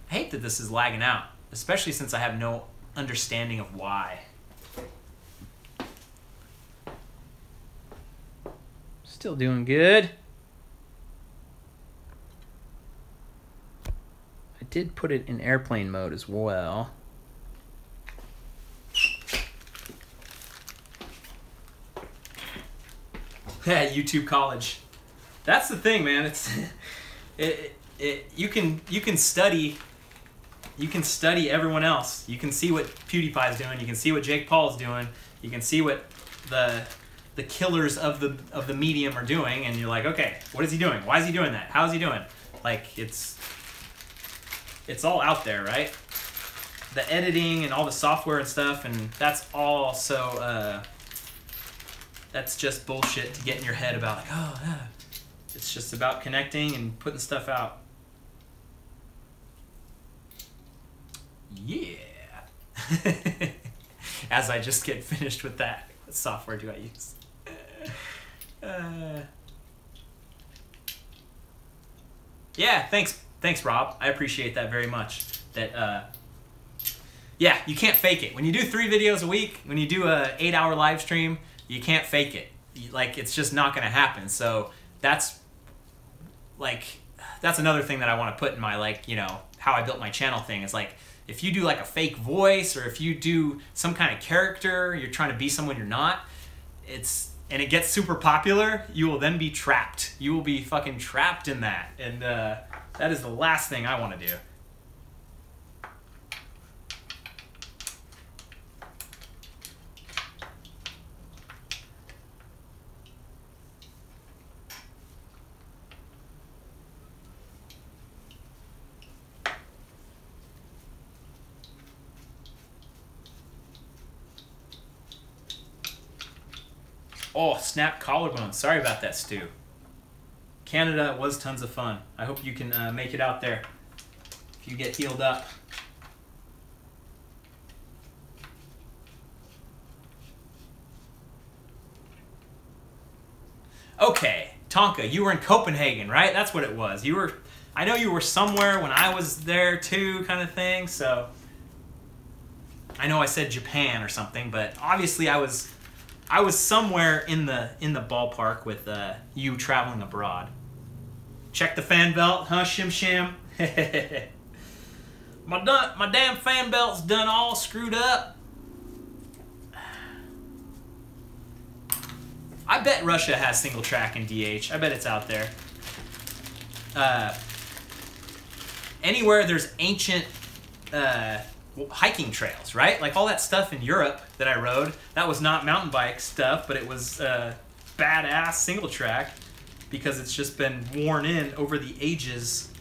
hate that this is lagging out, especially since I have no understanding of why. Still doing good. I did put it in airplane mode as well. Yeah, YouTube college. That's the thing, man. You can study everyone else. You can see what PewDiePie's doing. You can see what Jake Paul's doing. You can see what the killers of the medium are doing, and you're like, okay, what is he doing? Why is he doing that? How is he doing? Like, it's all out there, right? The editing and all the software and stuff, and that's all so that's just bullshit to get in your head about like, oh yeah. It's just about connecting and putting stuff out. Yeah. As I just get finished with that, what software do I use? Yeah, thanks, Rob. I appreciate that very much. That yeah, you can't fake it. When you do 3 videos a week, when you do a 8-hour live stream, you can't fake it. Like, it's just not gonna happen. So that's another thing that I want to put in my, like, you know, how I built my channel thing is like, if you do like a fake voice or if you do some kind of character, you're trying to be someone you're not, and it gets super popular, you will then be trapped. You will be fucking trapped in that. And that is the last thing I want to do. Oh, snap collarbone. Sorry about that, Stu. Canada was tons of fun. I hope you can make it out there if you get healed up. Okay, Tonka, you were in Copenhagen, right? That's what it was. You were, I know you were somewhere when I was there too, kind of thing, so I know I said Japan or something, but obviously I was somewhere in the ballpark with you traveling abroad. Check the fan belt, huh, Shim Shim? my damn fan belt's done all screwed up. I bet Russia has single track and DH. I bet it's out there. Anywhere there's ancient hiking trails, right? Like all that stuff in Europe that I rode, that was not mountain bike stuff, but it was badass single track because it's just been worn in over the ages.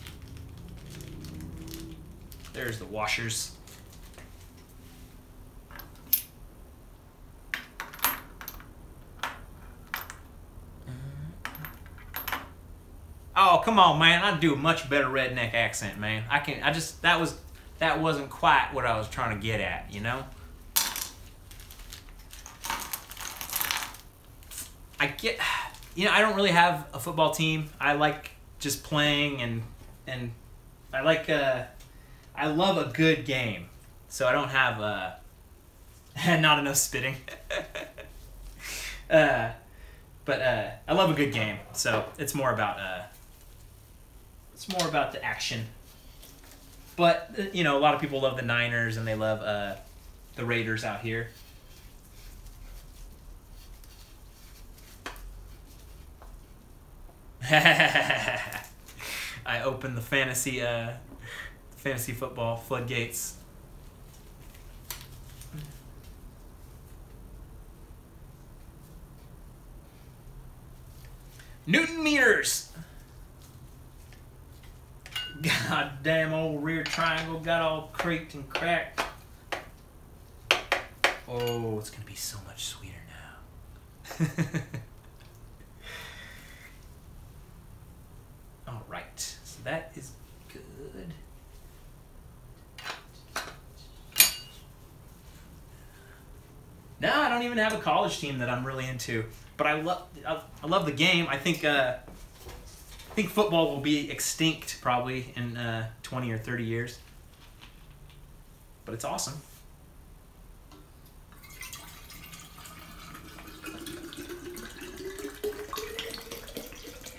There's the washers. Oh, come on, man. I do a much better redneck accent, man. That wasn't quite what I was trying to get at, you know? I don't really have a football team. I like just playing and I like, I love a good game. So I don't have, not enough spitting. But I love a good game. So it's more about the action. But, you know, a lot of people love the Niners and they love the Raiders out here. I opened the fantasy football floodgates. Newton meters! Goddamn old rear triangle got all creaked and cracked. Oh, it's gonna be so much sweeter now. Alright, so that is good. No, I don't even have a college team that I'm really into. But I love the game. I think football will be extinct probably in 20 or 30 years. But it's awesome.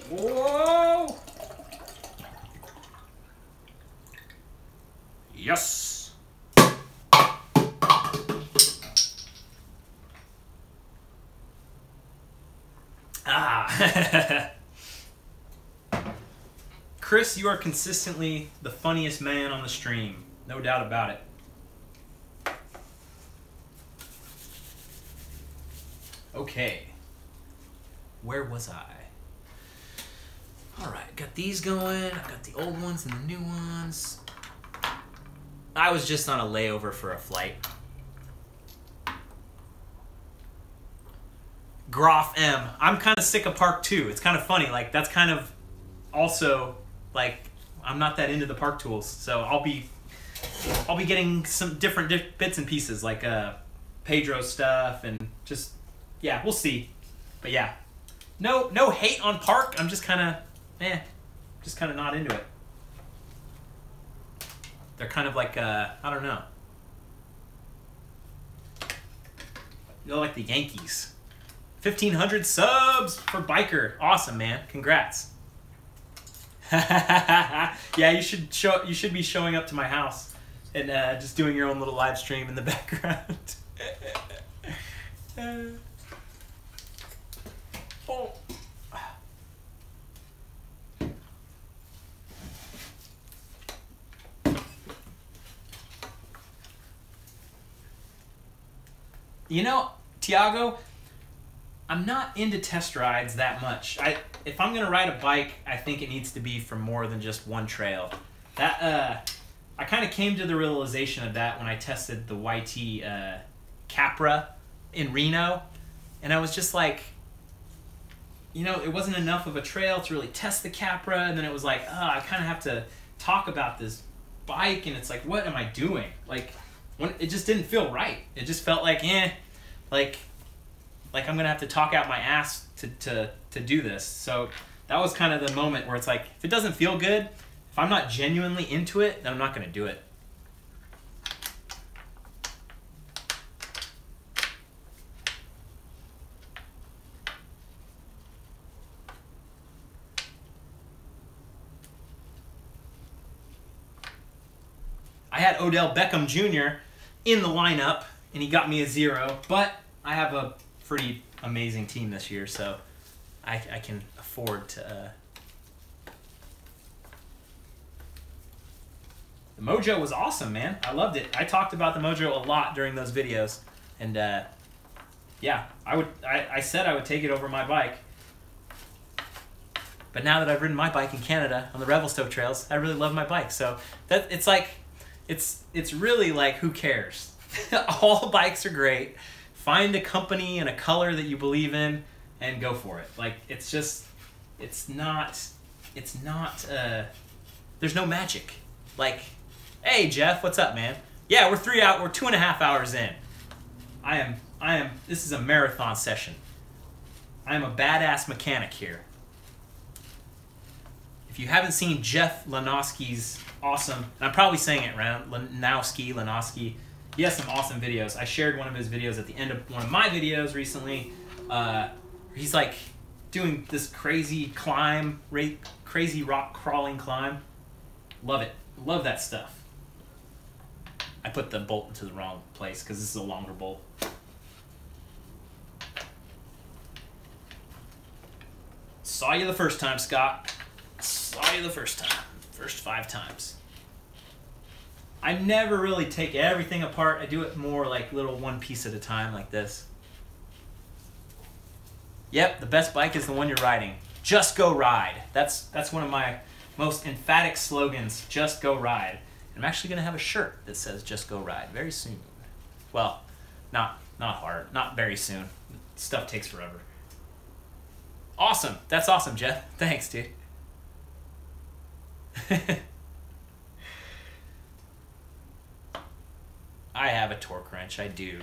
Whoa! Yes! Ah! Chris, you are consistently the funniest man on the stream. No doubt about it. Okay. Where was I? Alright, got these going. I've got the old ones and the new ones. I was just on a layover for a flight. Groff M. I'm kind of sick of Park 2. It's kind of funny. Like, that's kind of also, like, I'm not that into the Park tools. So I'll be getting some different bits and pieces, like Pedro stuff, and just, yeah, we'll see. But yeah, no hate on Park. I'm just kind of not into it. They're kind of like, I don't know. They're like the Yankees. 1,500 subs for Biker. Awesome, man. Congrats. Yeah, you should be showing up to my house and just doing your own little live stream in the background. Oh. You know, Tiago, I'm not into test rides that much. If I'm gonna ride a bike, I think it needs to be for more than just one trail. That I kind of came to the realization of that when I tested the YT Capra in Reno, and I was just like, you know, it wasn't enough of a trail to really test the Capra, and then it was like, I kind of have to talk about this bike, and it's like, what am I doing? Like, when it just didn't feel right. It just felt like, like I'm gonna have to talk out my ass to do this. So that was kind of the moment where it's like, if it doesn't feel good, if I'm not genuinely into it, then I'm not gonna do it. I had Odell Beckham Jr. in the lineup, and he got me a 0, but I have a pretty amazing team this year, so I can afford to... The Mojo was awesome, man. I loved it. I talked about the Mojo a lot during those videos, and yeah, I said I would take it over my bike. But now that I've ridden my bike in Canada on the Revelstoke trails, I really love my bike. So that it's like, it's really like, who cares? All bikes are great. Find a company and a color that you believe in and go for it. Like, it's just, it's not, there's no magic. Like, hey Jeff, what's up, man? Yeah, we're 2.5 hours in. This is a marathon session. I am a badass mechanic here. If you haven't seen Jeff Lanowski's awesome, and I'm probably saying it wrong, Lanowski, he has some awesome videos. I shared one of his videos at the end of one of my videos recently. He's like doing this crazy climb, crazy rock crawling climb. Love it. Love that stuff. I put the bolt into the wrong place because this is a longer bolt. Saw you the first time, Scott. Saw you the first time. First 5 times. I never really take everything apart. I do it more like little one piece at a time like this. Yep, the best bike is the one you're riding. Just go ride. That's one of my most emphatic slogans. Just go ride. And I'm actually going to have a shirt that says just go ride very soon. Well, not hard. Not very soon. Stuff takes forever. Awesome. That's awesome, Jeff. Thanks, dude. I have a torque wrench, I do.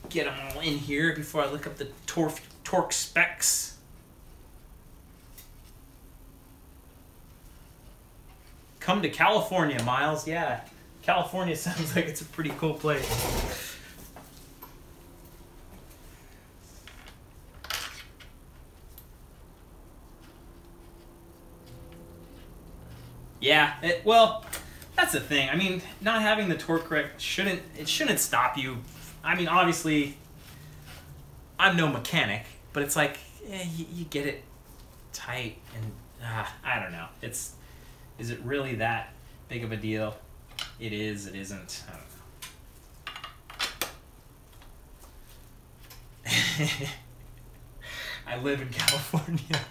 Get them all in here before I look up the torque specs. Come to California, Miles. Yeah, California sounds like it's a pretty cool place. Yeah, well, that's the thing. I mean, not having the torque correct shouldn't stop you. I mean, obviously, I'm no mechanic, but it's like, you get it tight, and I don't know. Is it really that big of a deal? It is, it isn't. I don't know. I live in California.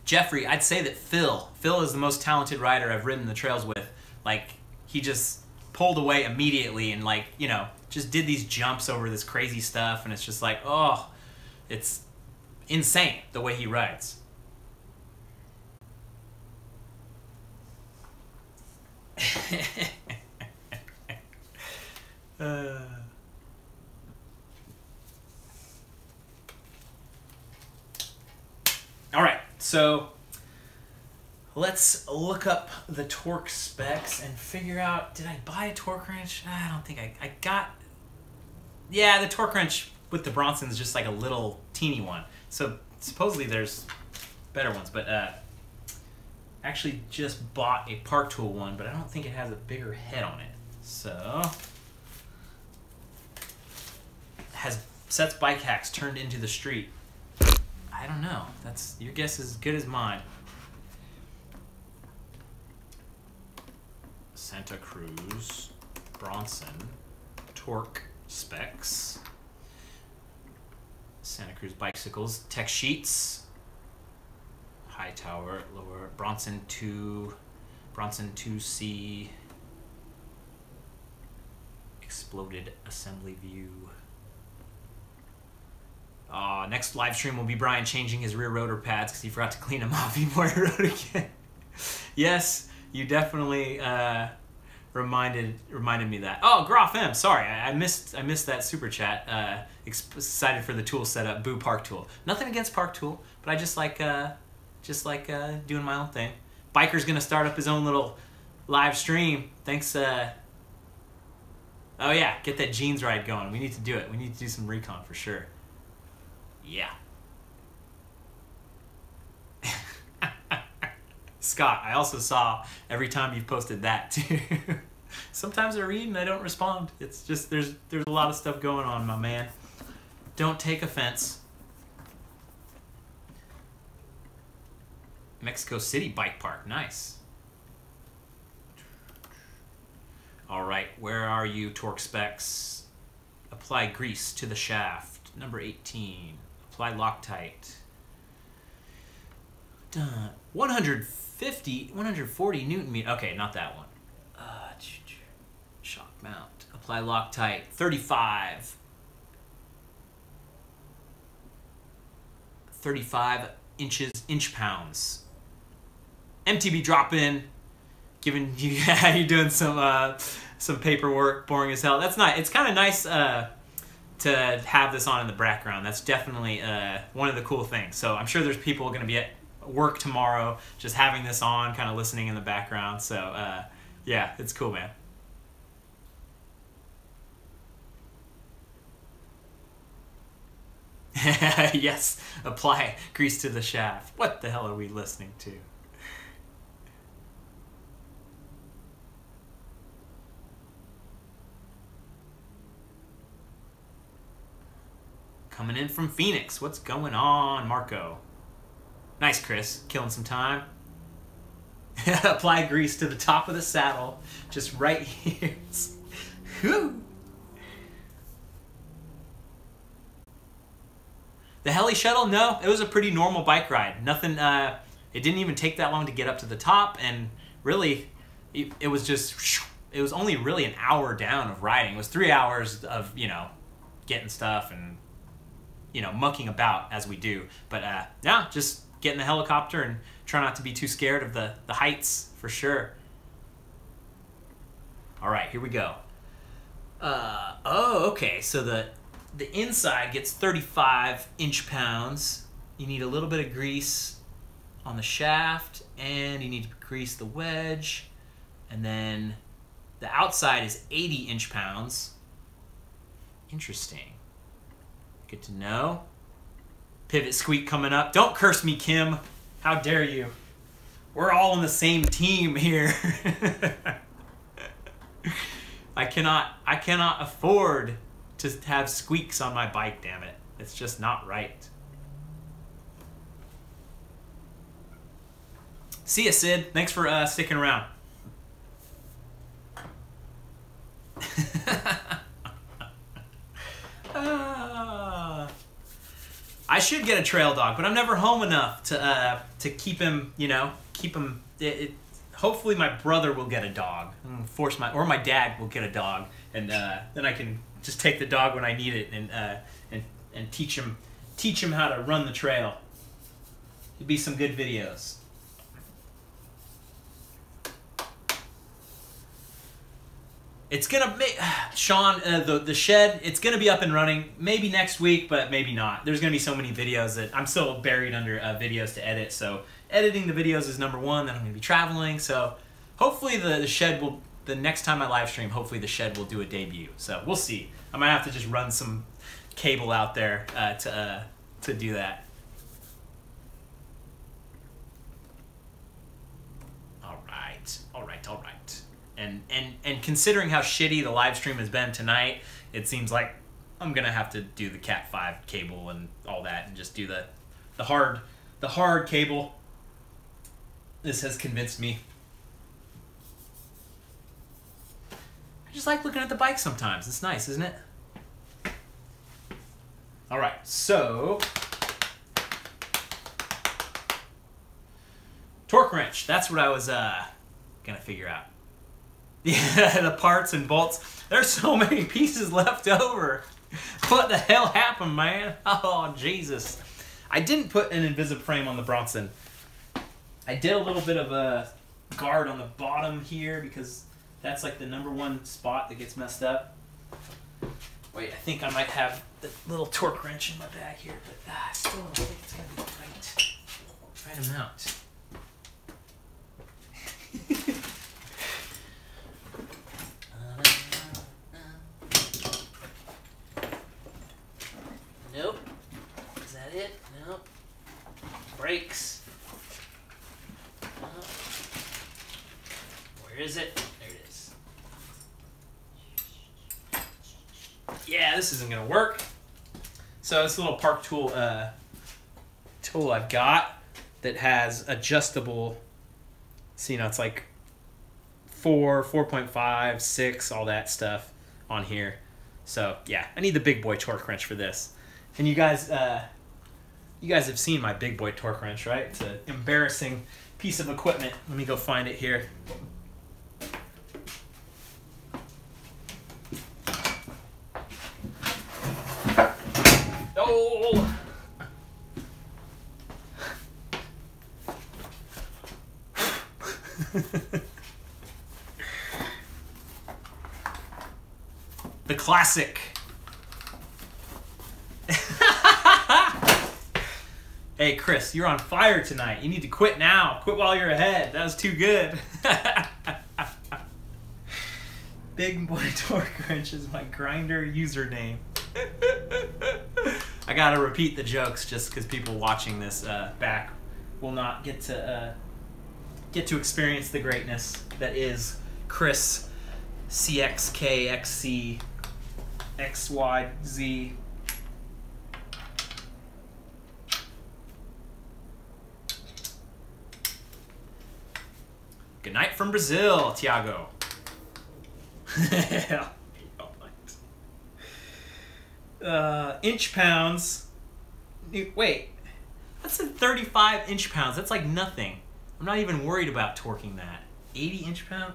Jeffrey, I'd say that Phil is the most talented rider I've ridden the trails with. Like, he just pulled away immediately and, like, you know, just did these jumps over this crazy stuff, and it's just like, oh, it's insane the way he rides. All right, so let's look up the torque specs and figure out, did I buy a torque wrench? I don't think I got, yeah, the torque wrench with the Bronson is just like a little teeny one. So supposedly there's better ones, but actually just bought a Park Tool one, but I don't think it has a bigger head on it. So, has Seth's bike hacks turned into the street? I don't know. That's, your guess is as good as mine. Santa Cruz, Bronson, torque specs, Santa Cruz bicycles, tech sheets, high tower, lower, Bronson 2C, exploded assembly view. Next live stream will be Brian changing his rear rotor pads because he forgot to clean them off before he rode again. Yes, you definitely reminded me that. Oh, Groff M, sorry, I missed that super chat. Excited for the tool setup. Boo Park Tool. Nothing against Park Tool, but I just like doing my own thing. Biker's gonna start up his own little live stream. Thanks. Oh yeah, get that jeans ride going. We need to do it. We need to do some recon for sure. Yeah. Scott, I also saw every time you've posted that too. Sometimes I read and I don't respond. It's just, there's a lot of stuff going on, my man. Don't take offense. Mexico City Bike Park, nice. All right, where are you, torque specs? Apply grease to the shaft, number 18. Apply Loctite. Done. 140 Newton meter. Okay, not that one. Shock mount. Apply Loctite. 35 inch pounds. MTB drop in. Giving you, yeah, you're doing some paperwork, boring as hell. That's nice. It's kind of nice to have this on in the background. That's definitely one of the cool things. So I'm sure there's people going to be at work tomorrow just having this on, kind of listening in the background. So yeah, it's cool, man. Yes, apply grease to the shaft. What the hell are we listening to? Coming in from Phoenix. What's going on, Marco? Nice, Chris. Killing some time. Apply grease to the top of the saddle. Just right here. Whew. The heli shuttle? No, it was a pretty normal bike ride. Nothing, it didn't even take that long to get up to the top, and really, it was just, it was only really an hour down of riding. It was 3 hours of, you know, getting stuff and, you know, mucking about as we do. But yeah, just get in the helicopter and try not to be too scared of the heights, for sure. All right, here we go. Oh, okay, so the inside gets 35 inch-pounds. You need a little bit of grease on the shaft, and you need to grease the wedge. And then the outside is 80 inch-pounds. Interesting. Good to know. Pivot squeak coming up. Don't curse me, Kim. How dare you? We're all on the same team here. I cannot afford to have squeaks on my bike, damn it. It's just not right. See ya, Sid. Thanks for sticking around. I should get a trail dog, but I'm never home enough to keep him, hopefully my brother will get a dog. Or my dad will get a dog, and then I can just take the dog when I need it and teach him how to run the trail. It'd be some good videos. It's gonna make Sean the shed. It's gonna be up and running maybe next week, but maybe not. There's gonna be so many videos that I'm still buried under videos to edit. So editing the videos is number one. Then I'm gonna be traveling. So hopefully the shed will. The next time I live stream, hopefully the shed will do a debut. So we'll see. I might have to just run some cable out there to do that. All right. And considering how shitty the live stream has been tonight, it seems like I'm gonna have to do the Cat 5 cable and all that, and just do the hard cable. This has convinced me. I just like looking at the bike sometimes. It's nice, isn't it? All right, so torque wrench. That's what I was gonna figure out. Yeah, the parts and bolts. There's so many pieces left over. What the hell happened, man? Oh, Jesus. I didn't put an invisible frame on the Bronson. I did a little bit of a guard on the bottom here because that's like the #1 spot that gets messed up. Wait, I think I might have the little torque wrench in my bag here, but I still don't think it's going to be the right amount. Nope. Is that it? Nope. Brakes. Nope. Where is it? There it is. Yeah, this isn't gonna work. So this little park tool I've got that has adjustable. So it's like 4, 4.5, 6, all that stuff on here. So yeah, I need the big boy torque wrench for this. And you guys have seen my big boy torque wrench, right? It's an embarrassing piece of equipment. Let me go find it here. Oh! The classic. Hey, Chris, you're on fire tonight. You need to quit now. Quit while you're ahead. That was too good. Big boy torque wrench is my grinder username. I gotta repeat the jokes just because people watching this back will not get to experience the greatness that is Chris CXKXC XYZ. Good night from Brazil, Tiago. Inch pounds. Wait, that's a 35 inch pounds. That's like nothing. I'm not even worried about torquing that. 80 inch pound?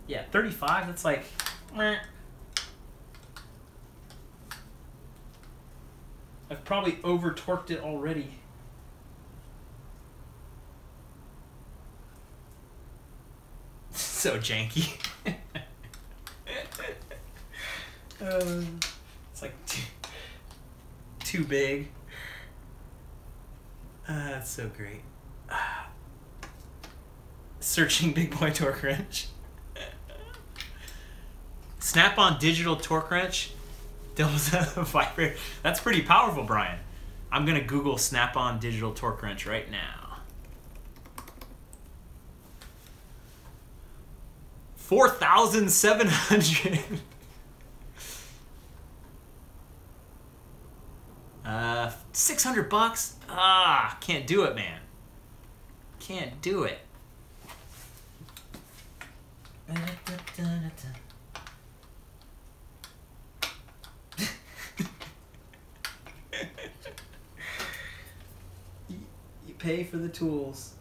Yeah, 35. That's like. Meh. I've probably over torqued it already. So janky. It's like too big. That's so great. Searching big boy torque wrench. Snap-on digital torque wrench. Vibrate. That's pretty powerful, Brian. I'm gonna Google snap-on digital torque wrench right now. 4,700. 600 bucks. Ah, can't do it, man. Can't do it. pay for the tools.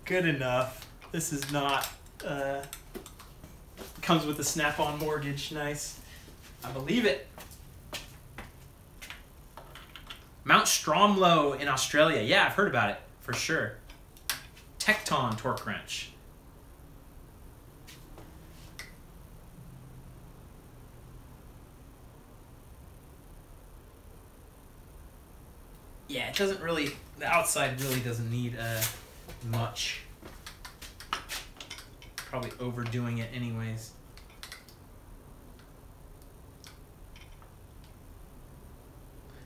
Good enough. This is not, comes with a snap-on mortgage. Nice. I believe it. Mount Stromlo in Australia. Yeah, I've heard about it, for sure. Tecton torque wrench. Yeah, it doesn't really, the outside really doesn't need much. Probably overdoing it anyways.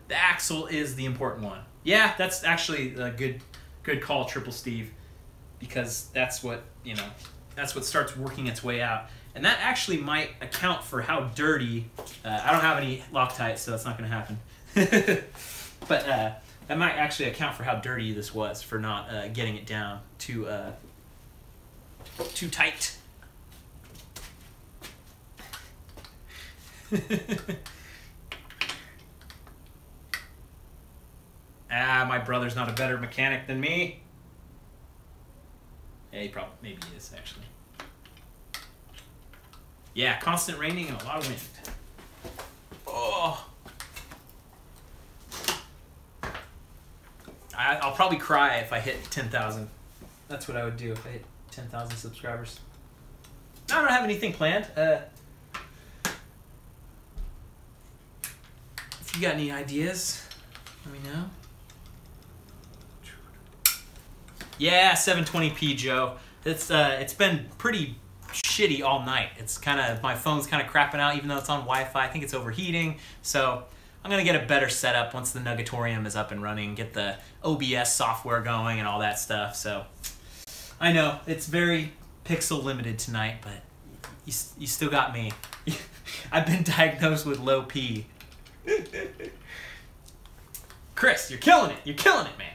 The axle is the important one. Yeah, that's actually a good call, Triple Steve, because that's what, you know, that's what starts working its way out. And that actually might account for how dirty, I don't have any Loctite, so that's not going to happen. But that might actually account for how dirty this was, for not getting it down too tight. My brother's not a better mechanic than me. Yeah, maybe he is, actually. Yeah, constant raining and a lot of wind. Oh. I'll probably cry if I hit 10,000. That's what I would do if I hit 10,000 subscribers. I don't have anything planned. If you got any ideas, let me know. Yeah, 720p, Joe. It's been pretty shitty all night. It's kind of, my phone's kind of crapping out, even though it's on Wi-Fi. I think it's overheating. So I'm gonna get a better setup once the Nugatorium is up and running, get the OBS software going and all that stuff. So I know it's very pixel limited tonight, but you still got me. I've been diagnosed with low P. Chris, you're killing it. You're killing it, man.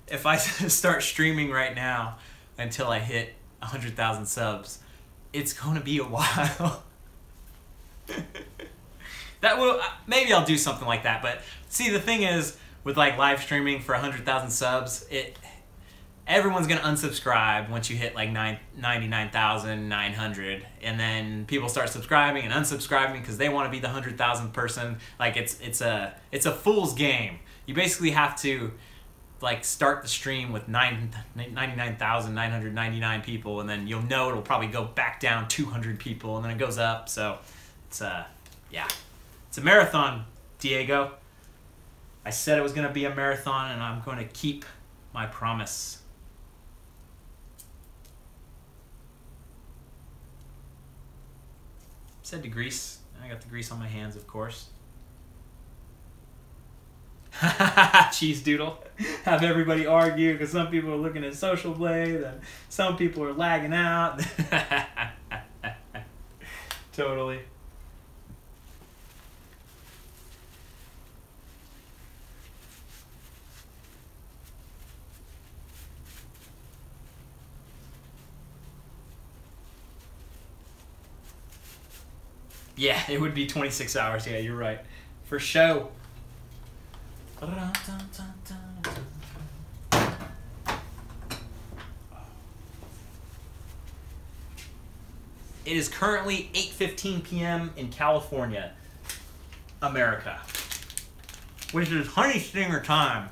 If I start streaming right now until I hit 100,000 subs, it's gonna be a while. That will, maybe I'll do something like that. But see, the thing is, with like live streaming for 100,000 subs, everyone's gonna unsubscribe once you hit like 99,900, and then people start subscribing and unsubscribing because they want to be the 100,000 person. Like it's a fool's game. You basically have to like start the stream with 99,999 people, and then you'll know it'll probably go back down 200 people, and then it goes up. So it's yeah, it's a marathon, Diego. I said it was going to be a marathon, and I'm going to keep my promise. Said to grease. I got the grease on my hands, of course. Cheese doodle. Have everybody argue because some people are looking at Social Blade and some people are lagging out. Totally. Yeah, it would be 26 hours. Yeah, you're right. For show. It is currently 8:15 p.m. in California, America, which is honey stinger time.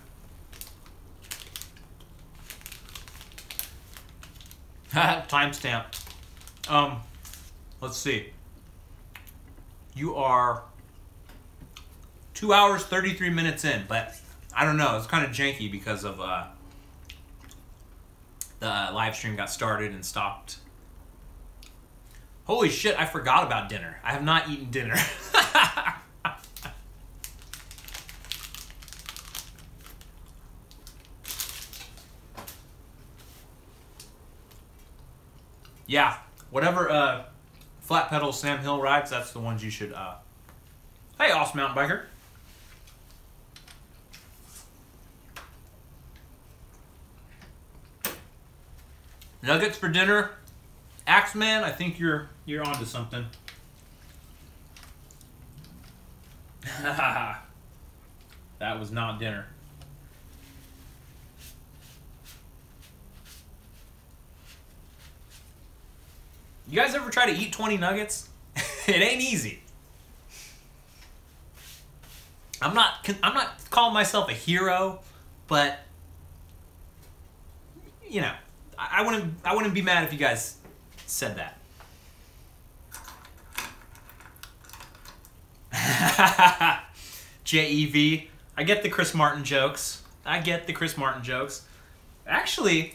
Timestamp. Let's see. You are 2 hours, 33 minutes in, but I don't know. It's kind of janky because of the live stream got started and stopped. Holy shit, I forgot about dinner. I have not eaten dinner. Yeah, whatever flat pedal Sam Hill rides, that's the ones you should... Hey, awesome mountain biker. Nuggets for dinner. Axeman, I think you're onto something. That was not dinner. You guys ever try to eat 20 nuggets? It ain't easy. I'm not calling myself a hero, but you know, I wouldn't be mad if you guys said that. JEV. I get the Chris Martin jokes. Actually,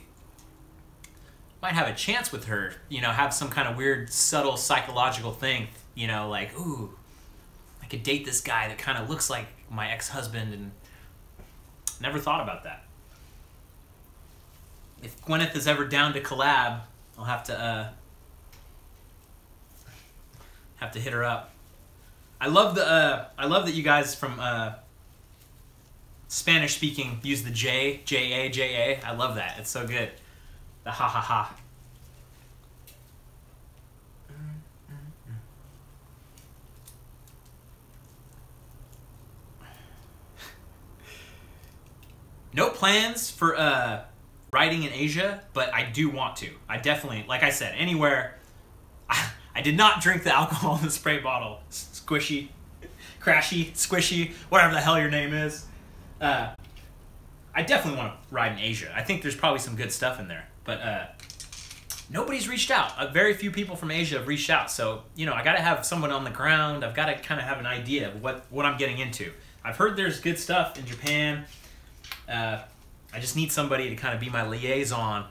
might have a chance with her. You know, have some kind of weird, subtle psychological thing. You know, like, ooh, I could date this guy that kind of looks like my ex-husband, and never thought about that. If Gwyneth is ever down to collab, I'll have to hit her up. I love that you guys from Spanish speaking use the J A. I love that. It's so good. The ha ha ha. No plans for riding in Asia, but I do want to. I definitely, like I said, anywhere. I did not drink the alcohol in the spray bottle. Squishy, crashy, squishy, whatever the hell your name is. I definitely want to ride in Asia. I think there's probably some good stuff in there, but nobody's reached out. Very few people from Asia have reached out, so you know I got to have someone on the ground. I've got to kind of have an idea of what I'm getting into. I've heard there's good stuff in Japan. I just need somebody to kind of be my liaison.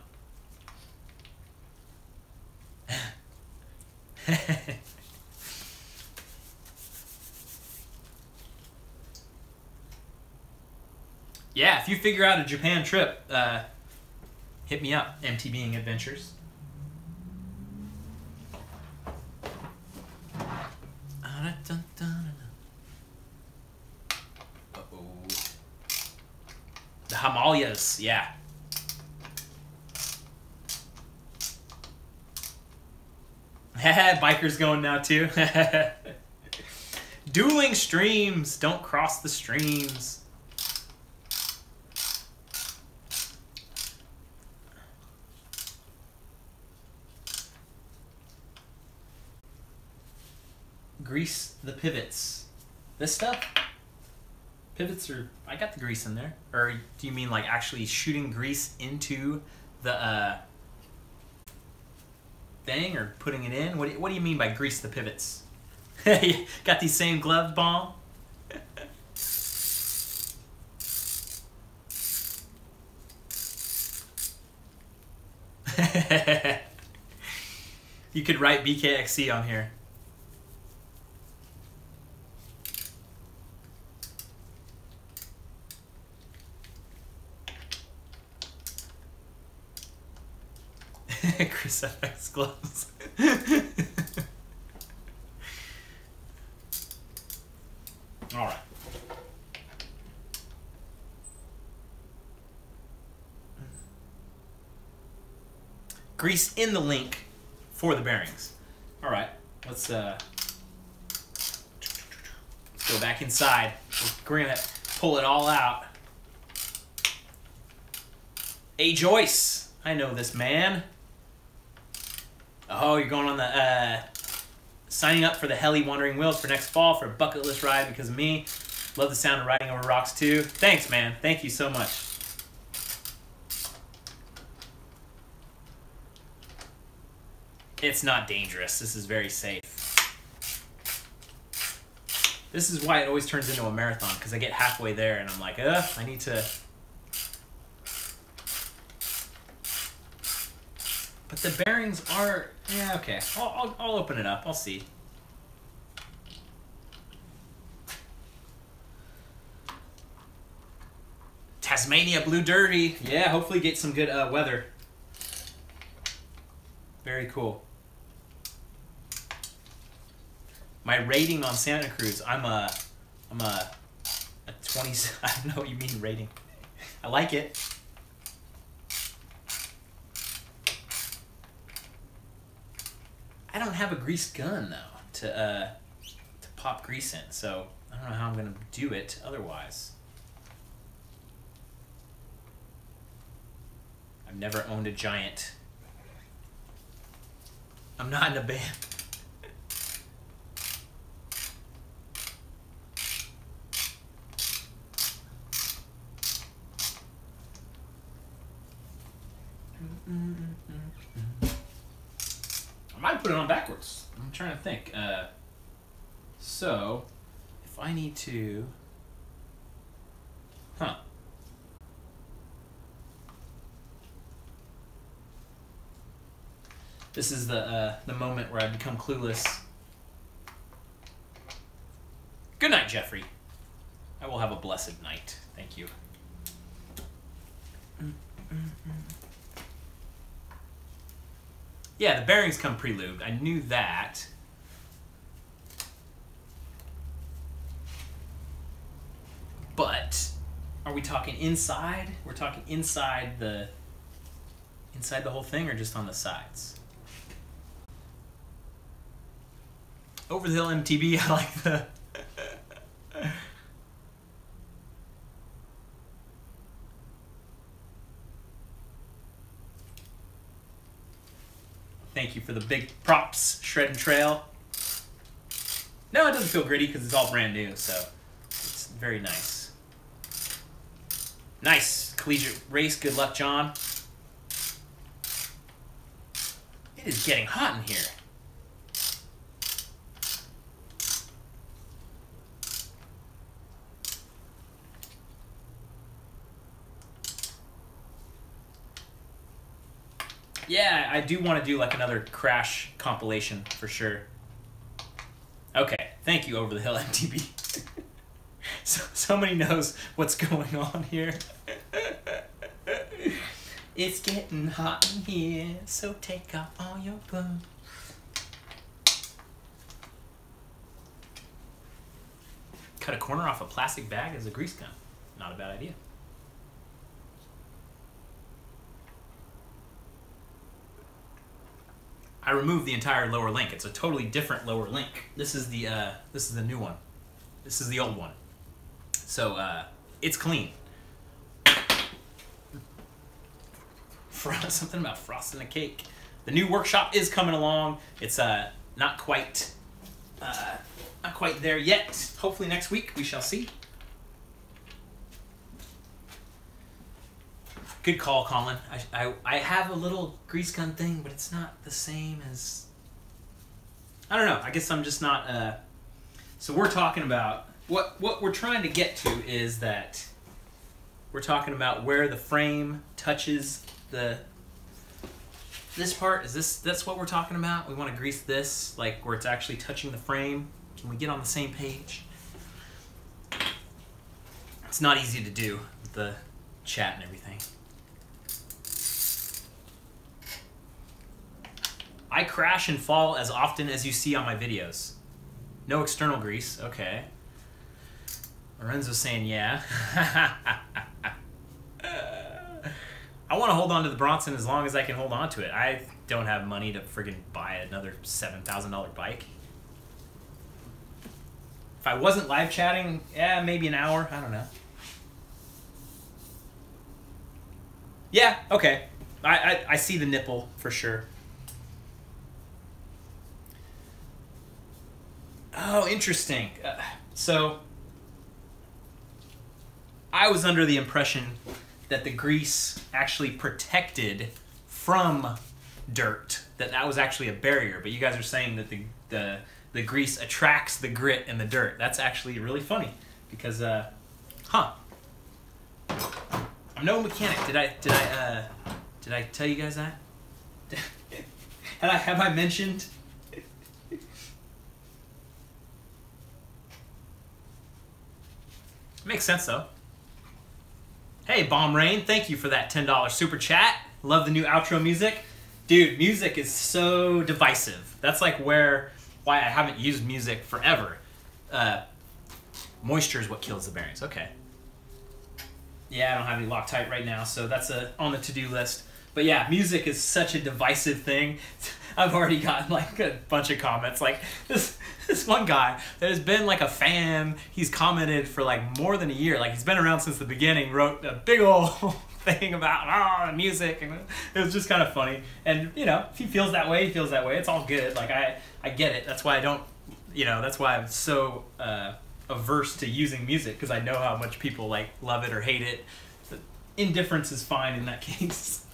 Yeah, if you figure out a Japan trip, hit me up, MTBing Adventures. Uh-oh. The Himalayas, yeah. Bikers going now too. Dueling streams, don't cross the streams. Grease the pivots. This stuff? Pivots are... I got the grease in there. Or do you mean like actually shooting grease into the thing or putting it in? What do you mean by grease the pivots? Got these same gloves, Bomb? You could write BKXC on here. Chris FX gloves. All right. Grease in the link for the bearings. All right. Let's go back inside. We're gonna pull it all out. Hey Joyce, I know this man. Oh, you're going on the, signing up for the Heli Wandering Wheels for next fall for a bucket list ride because of me. Love the sound of riding over rocks too. Thanks, man. Thank you so much. It's not dangerous. This is very safe. This is why it always turns into a marathon, because I get halfway there and I'm like, I need to... But the bearings are... Yeah, okay. I'll open it up. I'll see. Tasmania Blue Derby. Yeah, hopefully get some good weather. Very cool. My rating on Santa Cruz, I'm a 20... I don't know what you mean rating. I like it. I don't have a grease gun though to pop grease in, so I don't know how I'm gonna do it otherwise. I've never owned a giant. I'm not in a band. I might put it on backwards. I'm trying to think. So, if I need to... Huh. This is the moment where I become clueless. Good night, Jeffrey. I will have a blessed night. Thank you. Yeah, the bearings come pre-lubed. I knew that. But are we talking inside? We're talking inside the whole thing, or just on the sides? Over the hill MTB, I like the Thank you for the big props, Shred and Trail. No, it doesn't feel gritty because it's all brand new, so it's very nice. Nice collegiate race. Good luck, John. It is getting hot in here. Yeah, I do want to do like another crash compilation for sure. Okay, thank you, Over the Hill MTB. Somebody knows what's going on here. It's getting hot in here, so take off all your clothes. Cut a corner off a plastic bag as a grease gun. Not a bad idea. I removed the entire lower link. It's a totally different lower link. This is the new one. This is the old one. So it's clean. Something about frosting a cake. The new workshop is coming along. It's not quite there yet. Hopefully next week we shall see. Good call, Colin. I have a little grease gun thing, but it's not the same as... I don't know. I guess I'm just not... So we're talking about... What we're trying to get to is that we're talking about where the frame touches this part. That's what we're talking about? We want to grease this, like where it's actually touching the frame. Can we get on the same page? It's not easy to do with the chat and everything. I crash and fall as often as you see on my videos. No external grease. Okay. Lorenzo's saying yeah. I want to hold on to the Bronson as long as I can hold on to it. I don't have money to friggin' buy another $7,000 bike. If I wasn't live chatting, yeah, maybe an hour. I don't know. Yeah, okay. I see the nipple for sure. Oh, interesting. So, I was under the impression that the grease actually protected from dirt, that was actually a barrier, but you guys are saying that the grease attracts the grit and the dirt. That's actually really funny, because, huh. I'm no mechanic. Did I tell you guys that? Have I mentioned? Makes sense, though. Hey, Bomb Rain, thank you for that $10 super chat. Love the new outro music. Dude, music is so divisive. That's like why I haven't used music forever. Moisture is what kills the bearings. Okay. Yeah, I don't have any Loctite right now, so that's on the to-do list. But yeah, music is such a divisive thing. I've already gotten like a bunch of comments. Like this one guy that has been like a fan, he's commented for like more than a year. Like he's been around since the beginning, wrote a big old thing about music, and it was just kind of funny. And you know, if he feels that way, he feels that way. It's all good. Like I get it. That's why I don't, you know, that's why I'm so averse to using music, because I know how much people like love it or hate it. But indifference is fine in that case.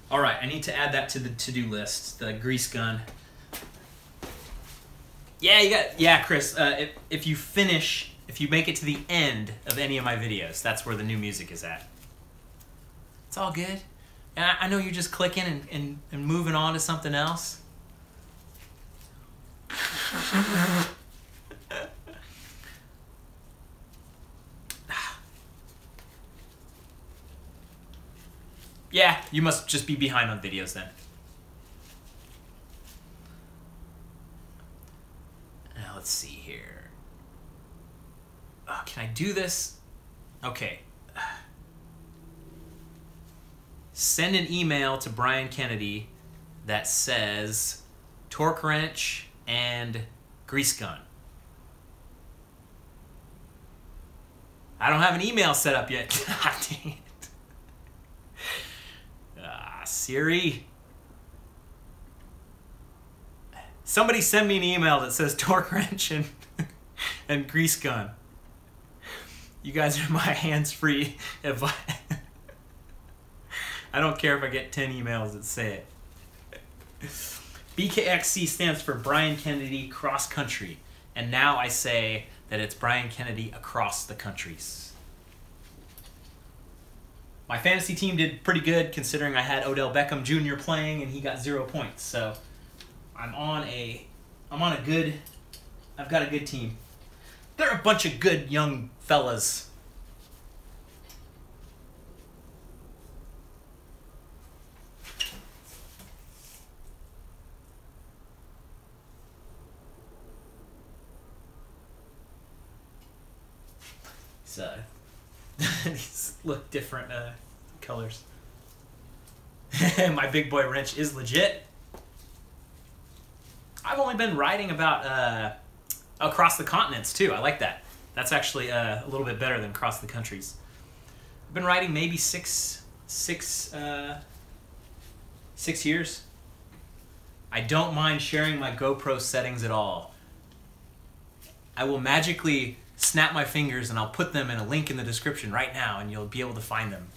All right, I need to add that to the to-do list, the grease gun. Yeah, Chris, if you make it to the end of any of my videos, that's where the new music is at. It's all good. And I know you're just clicking and moving on to something else. Yeah, you must just be behind on videos then. Now let's see here. Can I do this? Okay. Send an email to Brian Kennedy that says torque wrench and grease gun. I don't have an email set up yet. God dang it. Siri. Somebody send me an email that says torque wrench and grease gun. You guys are my hands-free advice. I don't care if I get 10 emails that say it. BKXC stands for Brian Kennedy Cross Country. And now I say that it's Brian Kennedy across the countries. My fantasy team did pretty good considering I had Odell Beckham Jr. playing and he got 0 points. So I've got a good team. They're a bunch of good young fellas. So these look different colors. My big boy wrench is legit. I've only been riding about across the continents too. I like that. That's actually a little bit better than across the countries. I've been riding maybe six years. I don't mind sharing my GoPro settings at all. I will magically snap my fingers and I'll put them in a link in the description right now and you'll be able to find them.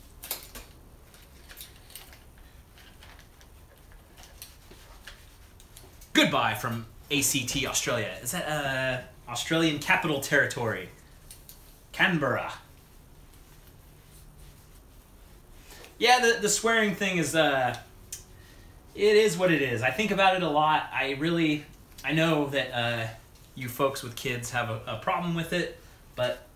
Goodbye from ACT, Australia. Is that Australian Capital Territory? Canberra. Yeah, the swearing thing is, it is what it is. I think about it a lot. I know that you folks with kids have a problem with it, but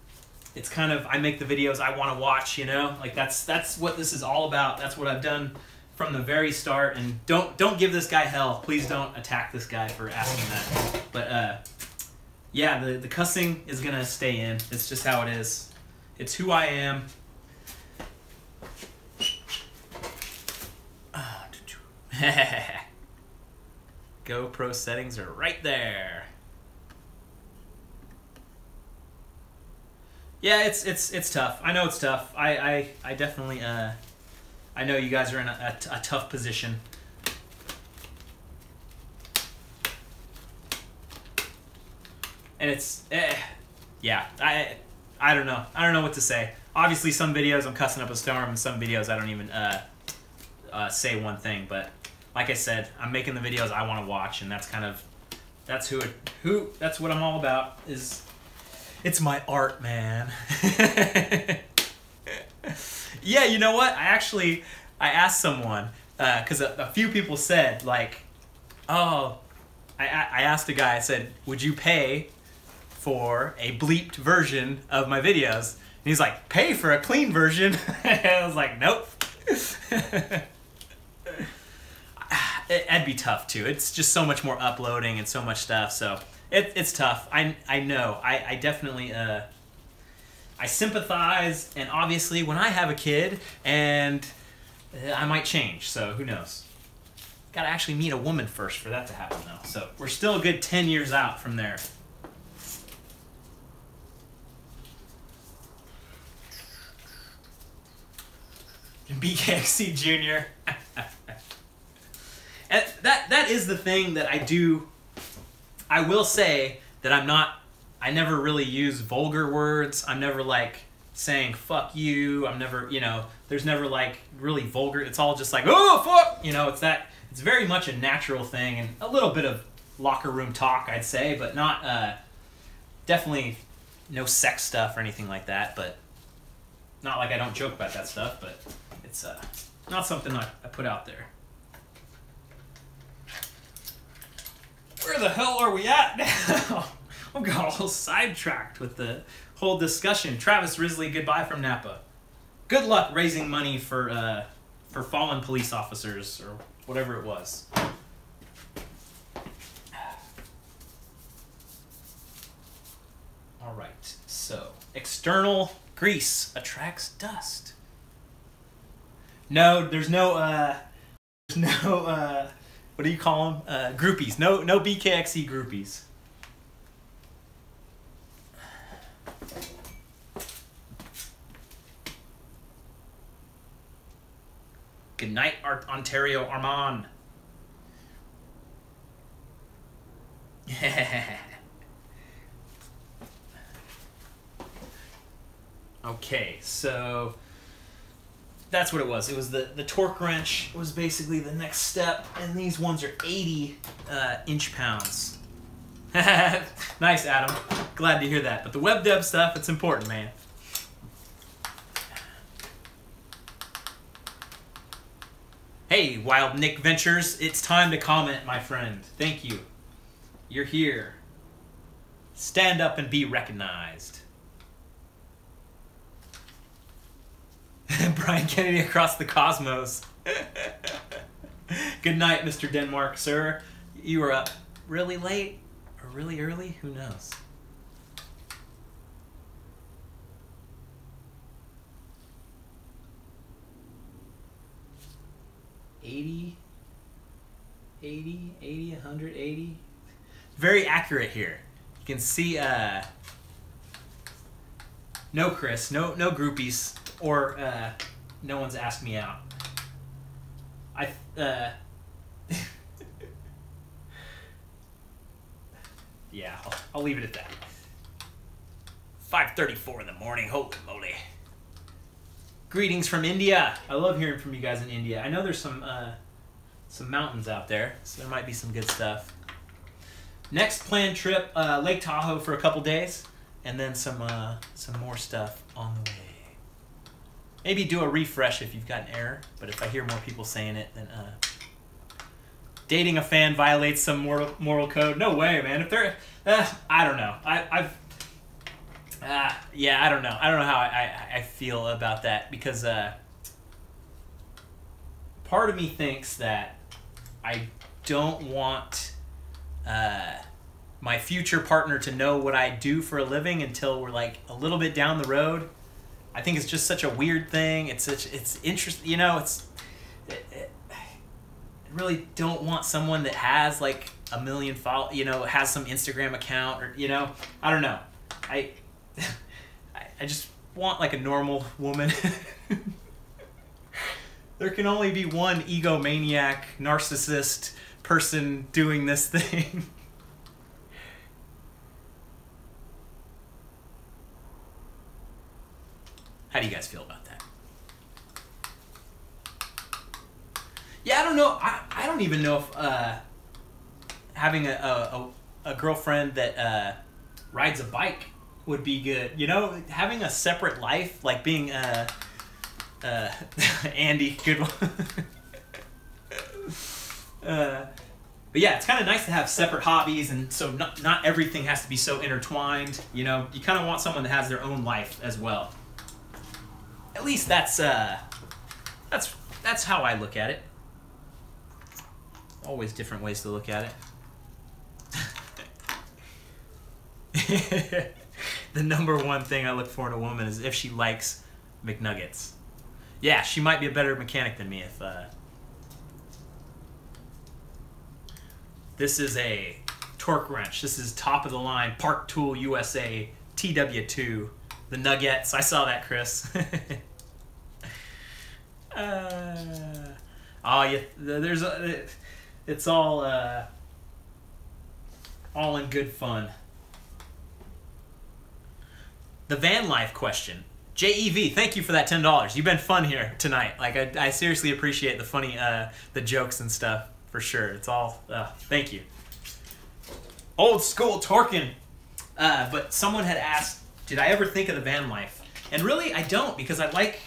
it's kind of, I make the videos I want to watch, you know? Like that's what this is all about. That's what I've done from the very start. And don't give this guy hell. Please don't attack this guy for asking that. But yeah, the cussing is gonna stay in. It's just how it is. It's who I am. GoPro settings are right there. Yeah, it's tough. I know it's tough. I definitely I know you guys are in a tough position. And it's yeah, I don't know. I don't know what to say. Obviously some videos I'm cussing up a storm and some videos I don't even say one thing, but like I said, I'm making the videos I want to watch, and that's kind of that's what I'm all about. It's my art, man. Yeah, you know what? I asked someone because a few people said like, oh, I asked a guy. I said, would you pay for a bleeped version of my videos? And he's like, pay for a clean version? I was like, nope. That'd be tough too. It's just so much more uploading and so much stuff. So it's tough. I know. I definitely I sympathize, and obviously when I have a kid, and I might change, so who knows. Gotta actually meet a woman first for that to happen though. So we're still a good 10 years out from there. BKXC Jr. And that is the thing that I do. I will say that I never really use vulgar words. I'm never like saying fuck you. I'm never, you know, there's never like really vulgar. It's all just like, oh fuck, you know, it's very much a natural thing and a little bit of locker room talk, I'd say, but not, definitely no sex stuff or anything like that, but not like I don't joke about that stuff, but it's not something I put out there. Where the hell are we at now? I got all sidetracked with the whole discussion. Travis Risley, goodbye from Napa. Good luck raising money for fallen police officers or whatever it was. All right, so external grease attracts dust. No, there's no what do you call them? Groupies. No BKXC groupies. Good night, Ontario Armand. Okay, so that's what it was. It was the torque wrench was basically the next step, and these ones are 80 inch-pounds. Nice, Adam. Glad to hear that. But the web dev stuff, it's important, man. Hey, Wild Nick Ventures, it's time to comment, my friend. Thank you. You're here. Stand up and be recognized. Brian Kennedy across the cosmos. Good night, Mr. Denmark, sir. You were up really late or really early? Who knows? $80, 180. Very accurate here. You can see, no Chris, no groupies, or no one's asked me out. Yeah, I'll leave it at that. 5:34 in the morning, holy moly. Greetings from India. I love hearing from you guys in India. I know there's some mountains out there, so there might be some good stuff. Next planned trip, Lake Tahoe for a couple days, and then some more stuff on the way. Maybe do a refresh if you've got an error, but if I hear more people saying it, then dating a fan violates some moral code. No way, man. If they're, I don't know. Yeah, I don't know. I don't know how I feel about that, because part of me thinks that I don't want my future partner to know what I do for a living until we're like a little bit down the road. I think it's just such a weird thing. It's interesting, you know. I really don't want someone that has like 1 million followers, you know, has some Instagram account, or, you know, I don't know. I just want like a normal woman. There can only be one egomaniac, narcissist person doing this thing. How do you guys feel about that? Yeah, I don't know. I don't even know if having a girlfriend that rides a bike would be good. You know, having a separate life, like being Andy, good one. But yeah, it's kind of nice to have separate hobbies, and so not everything has to be so intertwined. You know, you kind of want someone that has their own life as well. At least that's how I look at it. Always different ways to look at it. The number one thing I look for in a woman is if she likes McNuggets. Yeah, she might be a better mechanic than me if... This is a torque wrench. This is top of the line Park Tool USA TW2. The Nuggets. I saw that, Chris. Oh, yeah. There's it's all in good fun. The van life question. JEV, thank you for that $10. You've been fun here tonight. Like I seriously appreciate the funny the jokes and stuff for sure. It's all thank you. Old school torquing. But someone had asked, did I ever think of the van life? And really, I don't, because I like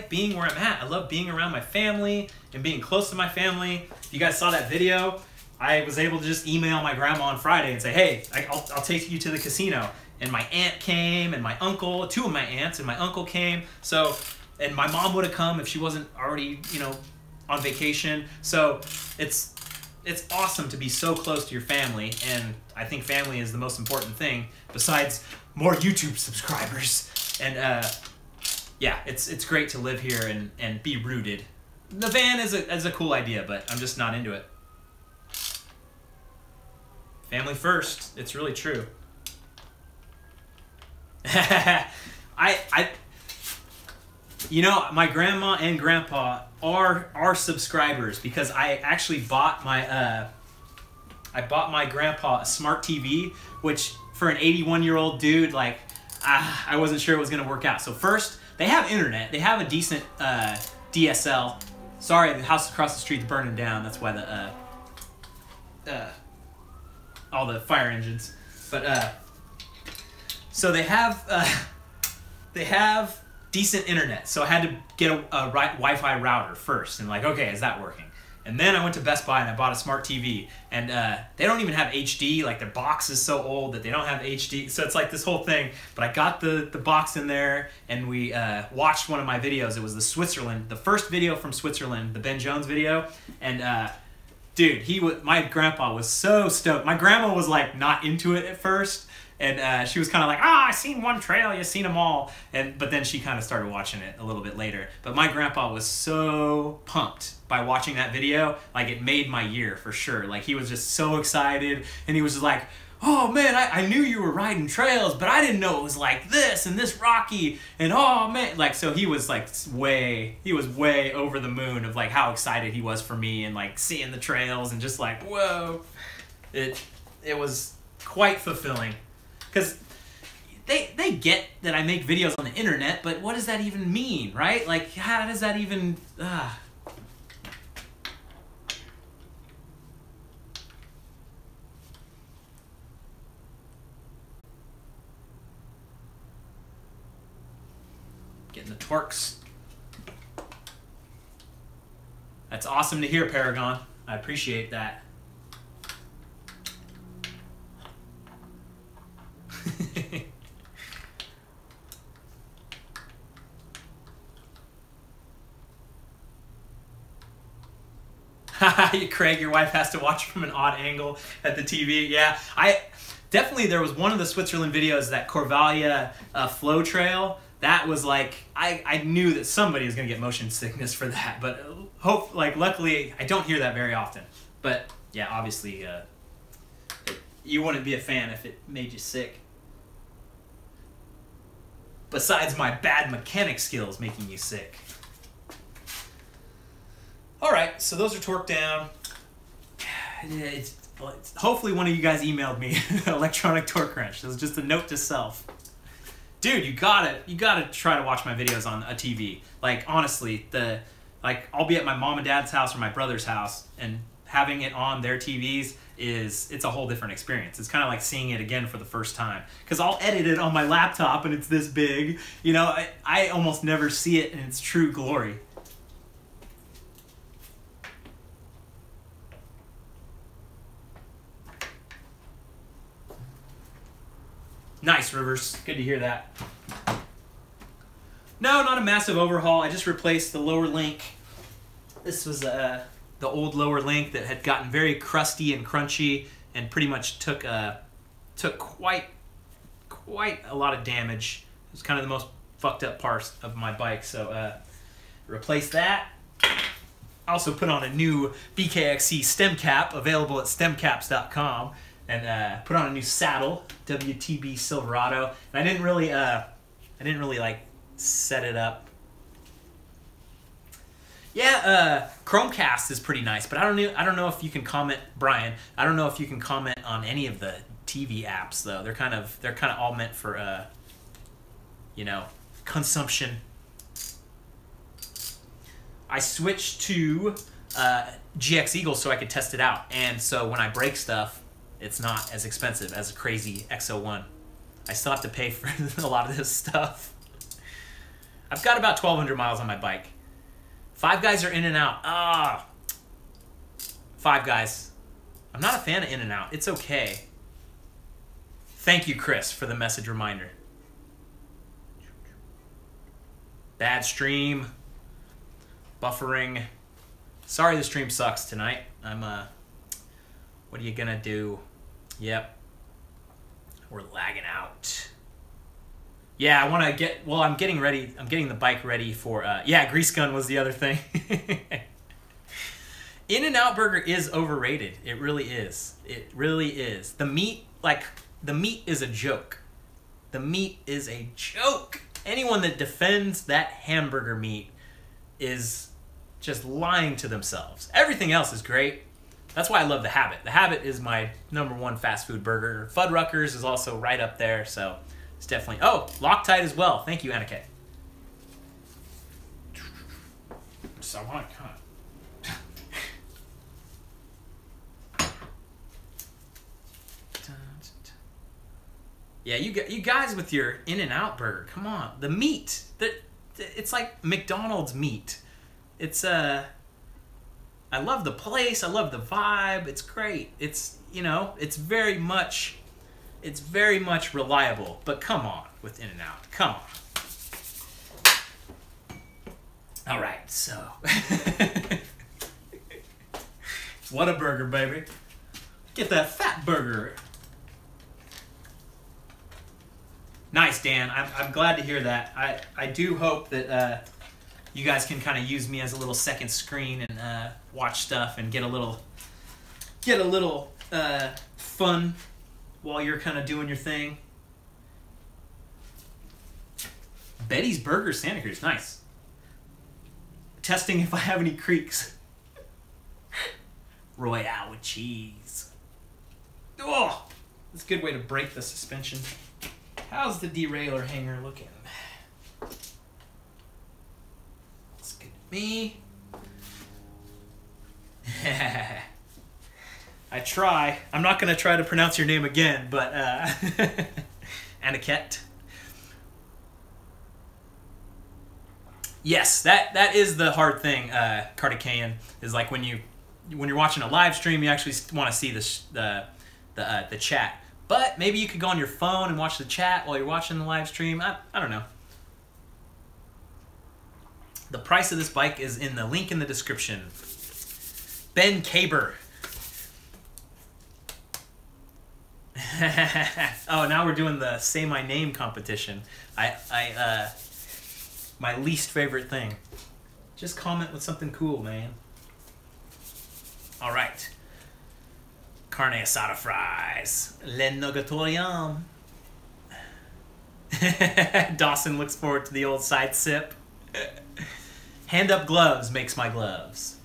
being where I'm at. I love being around my family and being close to my family. If you guys saw that video, I was able to just email my grandma on Friday and say, hey, I'll take you to the casino. And my aunt came, and my uncle, two of my aunts and my uncle came. So, and my mom would have come if she wasn't already, on vacation. So it's awesome to be so close to your family, and I think family is the most important thing besides more YouTube subscribers. And yeah, it's great to live here and be rooted. The van is a cool idea, but I'm just not into it. Family first. It's really true. My grandma and grandpa are subscribers because I actually bought my grandpa a smart TV, which for an 81-year-old dude, like, I wasn't sure it was gonna work out. So first, they have internet. They have a decent DSL. Sorry, the house across the street's burning down. That's why all the fire engines. But so they have decent internet. So I had to get a Wi-Fi router first, and like, okay, is that working? And then I went to Best Buy and I bought a smart TV, and they don't even have HD. Like, their box is so old that they don't have HD. So it's like this whole thing. But I got the box in there, and we watched one of my videos. It was the first video from Switzerland, the Ben Jones video, and dude, my grandpa was so stoked. My grandma was like not into it at first. And she was kind of like, I seen one trail, you seen them all. But then she kind of started watching it a little bit later. But my grandpa was so pumped by watching that video. Like, it made my year for sure. Like, he was just so excited. And he was just like, oh man, I knew you were riding trails, but I didn't know it was like this and this rocky. And oh man, like, so he was like way over the moon of like how excited he was for me and like seeing the trails and just like, whoa. It was quite fulfilling. Because they get that I make videos on the internet, but what does that even mean, right? Like, how does that even... Getting the torques. That's awesome to hear, Paragon. I appreciate that. Craig, your wife has to watch from an odd angle at the TV. Yeah, there was one of the Switzerland videos, that Corvalia flow trail. That was like, I knew that somebody was gonna get motion sickness for that, but luckily I don't hear that very often. But yeah, obviously you wouldn't be a fan if it made you sick. Besides my bad mechanic skills making you sick. Alright, so those are torqued down. Hopefully one of you guys emailed me electronic torque wrench. This is just a note to self. Dude, you gotta try to watch my videos on a TV. Like, honestly, I'll be at my mom and dad's house or my brother's house, and having it on their TVs it's a whole different experience. It's kind of like seeing it again for the first time. Because I'll edit it on my laptop and it's this big. I almost never see it in its true glory. Nice, Rivers. Good to hear that. No, not a massive overhaul. I just replaced the lower link. This was the old lower link that had gotten very crusty and crunchy, and pretty much took quite quite a lot of damage. It was kind of the most fucked up part of my bike, so replace that. Also put on a new BKXC stem cap, available at stemcaps.com, and put on a new saddle, WTB Silverado. And I didn't really like set it up. Yeah, Chromecast is pretty nice, but I don't know if you can comment, Brian. I don't know if you can comment on any of the TV apps though. They're kind of all meant for you know, consumption. I switched to GX Eagle so I could test it out, and so when I break stuff, it's not as expensive as a crazy X01. I still have to pay for a lot of this stuff. I've got about 1,200 miles on my bike. Five Guys are in and out. Five Guys. I'm not a fan of in and out. It's okay. Thank you, Chris, for the message reminder. Bad stream. Buffering. Sorry the stream sucks tonight. What are you gonna do? Yep. We're lagging out. Yeah, I want to get, well, I'm getting ready. I'm getting the bike ready for, yeah, Grease Gun was the other thing. In-N-Out Burger is overrated. It really is. It really is. The meat, like, the meat is a joke. The meat is a joke. Anyone that defends that hamburger meat is just lying to themselves. Everything else is great. That's why I love The Habit. The Habit is my #1 fast food burger. Fuddruckers is also right up there, so it's definitely... Oh, Loctite as well. Thank you, Aniket. So I want to kind of... Yeah, you guys with your In-N-Out burger, come on. The meat, it's like McDonald's meat. It's, I love the place, I love the vibe, it's great. It's, you know, it's very much reliable. But come on with In-N-Out, come on. All right, so. What a burger, baby. Get that fat burger. Nice, Dan. I'm glad to hear that. I do hope that you guys can kind of use me as a little second screen and watch stuff and get a little fun while you're kind of doing your thing. Betty's Burger Santa Cruz, nice. Testing if I have any creaks. Royale with cheese. Oh, that's a good way to break the suspension. How's the derailleur hanger looking? Looks good to me. I try. I'm not going to try to pronounce your name again, but Aniket. Yes, that is the hard thing, Cardicayan, is like when you're watching a live stream, you actually want to see the chat. But maybe you could go on your phone and watch the chat while you're watching the live stream. I don't know. The price of this bike is in the link in the description. Ben Caber. Oh, now we're doing the Say My Name competition. My least favorite thing. Just comment with something cool, man. All right. Carne asada fries. Le Nogatorium. Dawson looks forward to the old side sip. Hand up gloves makes my gloves.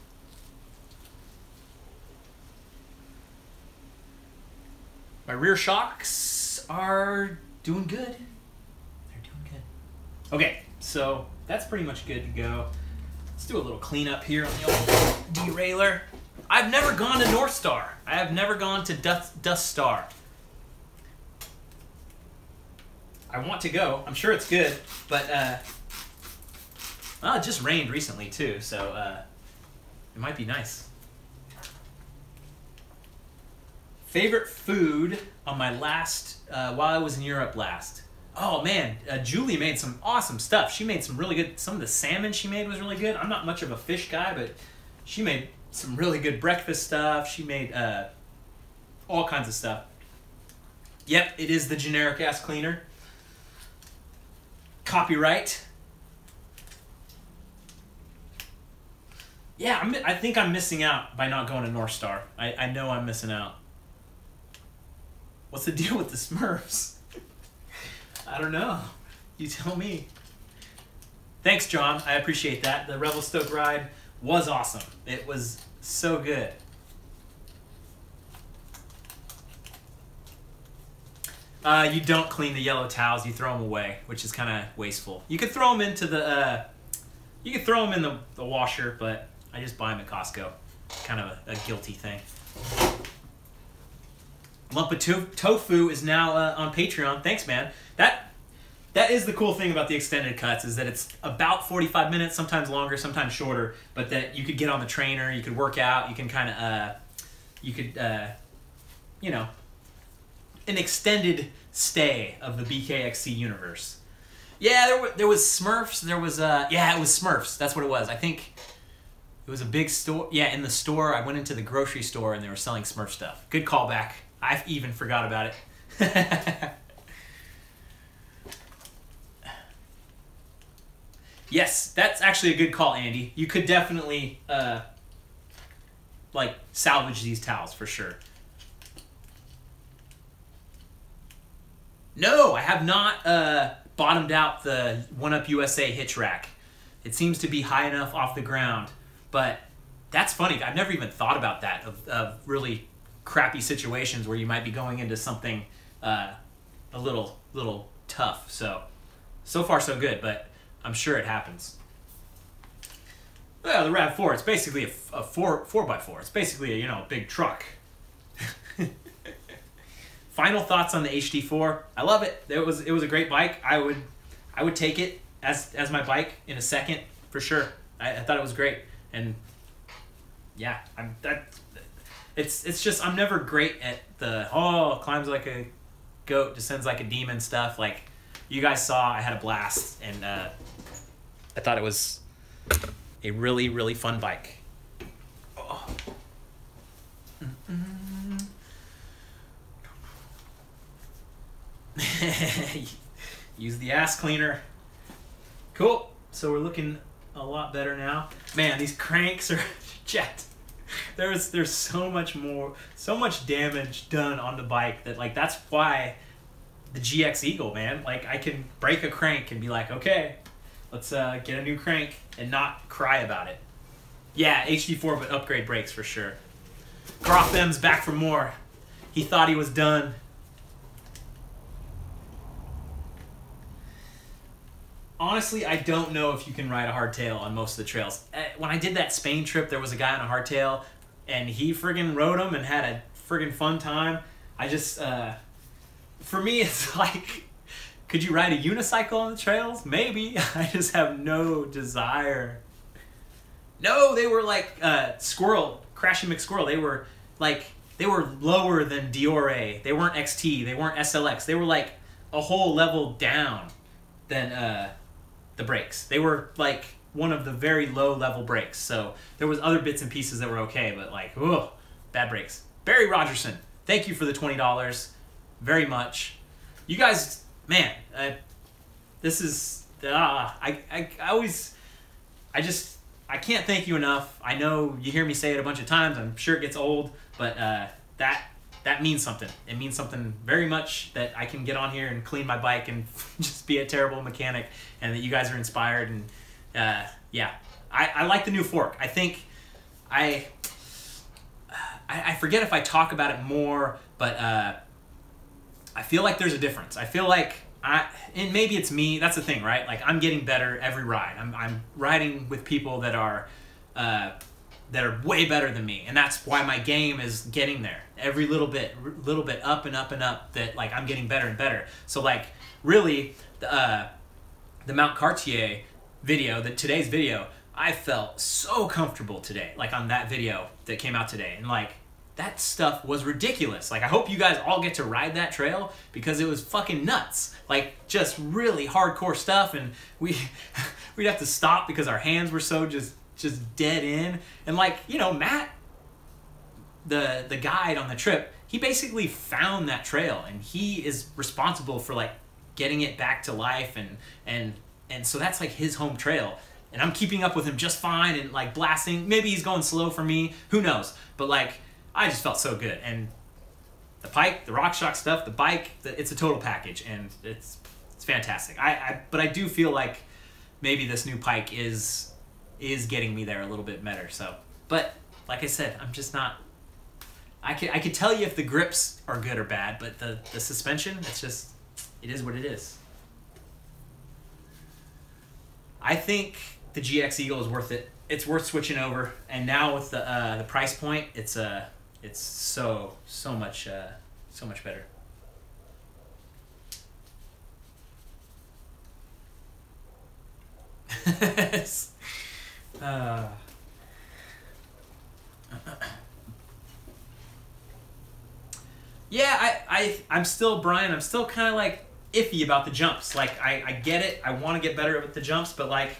My rear shocks are doing good. They're doing good. Okay, so that's pretty much good to go. Let's do a little cleanup here on the old derailleur. I've never gone to North Star. I have never gone to Dust Star. I want to go. I'm sure it's good, but well, it just rained recently too, so it might be nice. Favorite food on my last while I was in Europe last. Oh man, Julie made some awesome stuff. She made some really good. Some of the salmon she made was really good. I'm not much of a fish guy, but she made some really good breakfast stuff. She made all kinds of stuff. Yep, it is the generic ass cleaner. Copyright. Yeah, I think I'm missing out by not going to North Star. I know I'm missing out. What's the deal with the Smurfs? I don't know. You tell me. Thanks, John. I appreciate that. The Revelstoke ride was awesome. It was so good. You don't clean the yellow towels. You throw them away, which is kind of wasteful. You could throw them into the. You could throw them in the washer, but I just buy them at Costco. Kind of a guilty thing. Lump of Tofu is now on Patreon. Thanks, man. That is the cool thing about the extended cuts, is that it's about 45 minutes, sometimes longer, sometimes shorter, but that you could get on the trainer, you could work out, you can kind of, you know, an extended stay of the BKXC universe. Yeah, there was Smurfs, there was, yeah, it was Smurfs, that's what it was. I think it was a big store. Yeah, in the store, I went into the grocery store and they were selling Smurf stuff. Good callback. I even forgot about it. Yes, that's actually a good call, Andy. You could definitely, like, salvage these towels for sure. No, I have not bottomed out the 1UP USA hitch rack. It seems to be high enough off the ground, but that's funny. I've never even thought about that, of really crappy situations where you might be going into something a little tough. So far so good, but I'm sure it happens. Well, the RAV4, it's basically a 4x4. It's basically a, big truck. Final thoughts on the HD4. I love it. It was a great bike. I would take it as my bike in a second for sure. I thought it was great, and yeah, it's just I'm never great at the climbs like a goat, descends like a demon stuff. Like you guys saw, I had a blast, and I thought it was a really, really fun bike. Oh. Use the ass cleaner. Cool. So we're looking a lot better now. Man, these cranks are jet. There's so much damage done on the bike that, like, that's why the GX Eagle, man. Like, I can break a crank and be like, okay, let's get a new crank and not cry about it. Yeah, HD4, but upgrade brakes for sure. Groff M's back for more. He thought he was done. Honestly, I don't know if you can ride a hardtail on most of the trails. When I did that Spain trip, there was a guy on a hardtail, and he friggin' rode them and had a friggin' fun time. I just, for me, it's like, could you ride a unicycle on the trails? Maybe. I just have no desire. No, they were like Crashing McSquirrel. They were lower than Diore. They weren't XT. They weren't SLX. They were like a whole level down than the brakes. They were like one of the very low level brakes. So there was other bits and pieces that were okay, but like, ugh, bad brakes. Barry Rogerson, thank you for the $20. Very much. You guys, man, this is, I can't thank you enough. I know you hear me say it a bunch of times. I'm sure it gets old, but that means something. It means something very much that I can get on here and clean my bike and just be a terrible mechanic, and that you guys are inspired. And yeah, I like the new fork. I think I forget if I talk about it more, but I feel like there's a difference. I feel like and maybe it's me. That's the thing, right? Like, I'm getting better every ride. I'm riding with people that are way better than me, and that's why my game is getting there. Every little bit up and up and up, that like I'm getting better and better. So like really, the Mount Cartier video, today's video, I felt so comfortable today, like on that video that came out today, and like that stuff was ridiculous. Like, I hope you guys all get to ride that trail, because it was fucking nuts. Like, just really hardcore stuff, and we'd have to stop because our hands were so just dead in. And like, Matt, the guide on the trip, he basically found that trail, and he is responsible for like getting it back to life, and so that's like his home trail. And I'm keeping up with him just fine and like blasting. Maybe he's going slow for me, who knows? But like, I just felt so good. And the Pike, the RockShox stuff, the bike, it's a total package, and it's fantastic. But I do feel like maybe this new Pike is getting me there a little bit better. So, but like I said, I'm just not. I could tell you if the grips are good or bad, but the suspension, it is what it is. I think the GX Eagle is worth it. It's worth switching over, and now with the price point, it's so much better. Yeah, I'm still, Brian, I'm still kind of like iffy about the jumps. Like, I get it, I want to get better with the jumps, but like,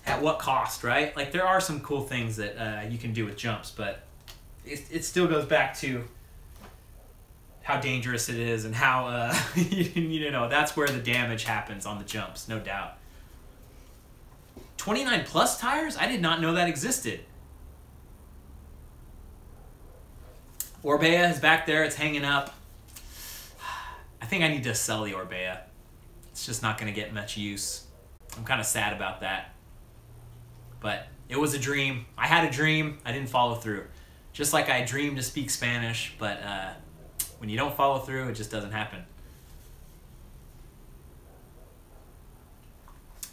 at what cost, right? Like, there are some cool things that you can do with jumps, but it still goes back to how dangerous it is and how, you know, that's where the damage happens on the jumps, no doubt. 29 plus tires? I did not know that existed. Orbea is back there, it's hanging up. I think I need to sell the Orbea. It's just not going to get much use. I'm kind of sad about that. But it was a dream. I had a dream, I didn't follow through. Just like I dreamed to speak Spanish, but when you don't follow through, it just doesn't happen.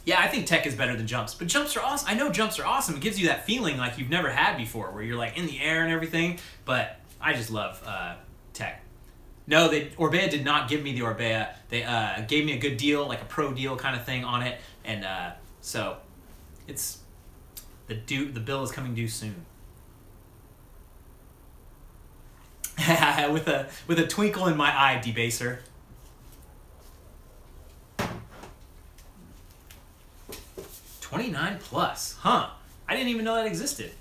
Yeah, I think tech is better than jumps, but jumps are awesome. I know jumps are awesome. It gives you that feeling like you've never had before, where you're like in the air and everything, but I just love tech. No, Orbea did not give me the Orbea. They gave me a good deal, like a pro deal kind of thing on it, and so it's the bill is coming due soon. with a twinkle in my eye, debaser. $29 plus, huh? I didn't even know that existed.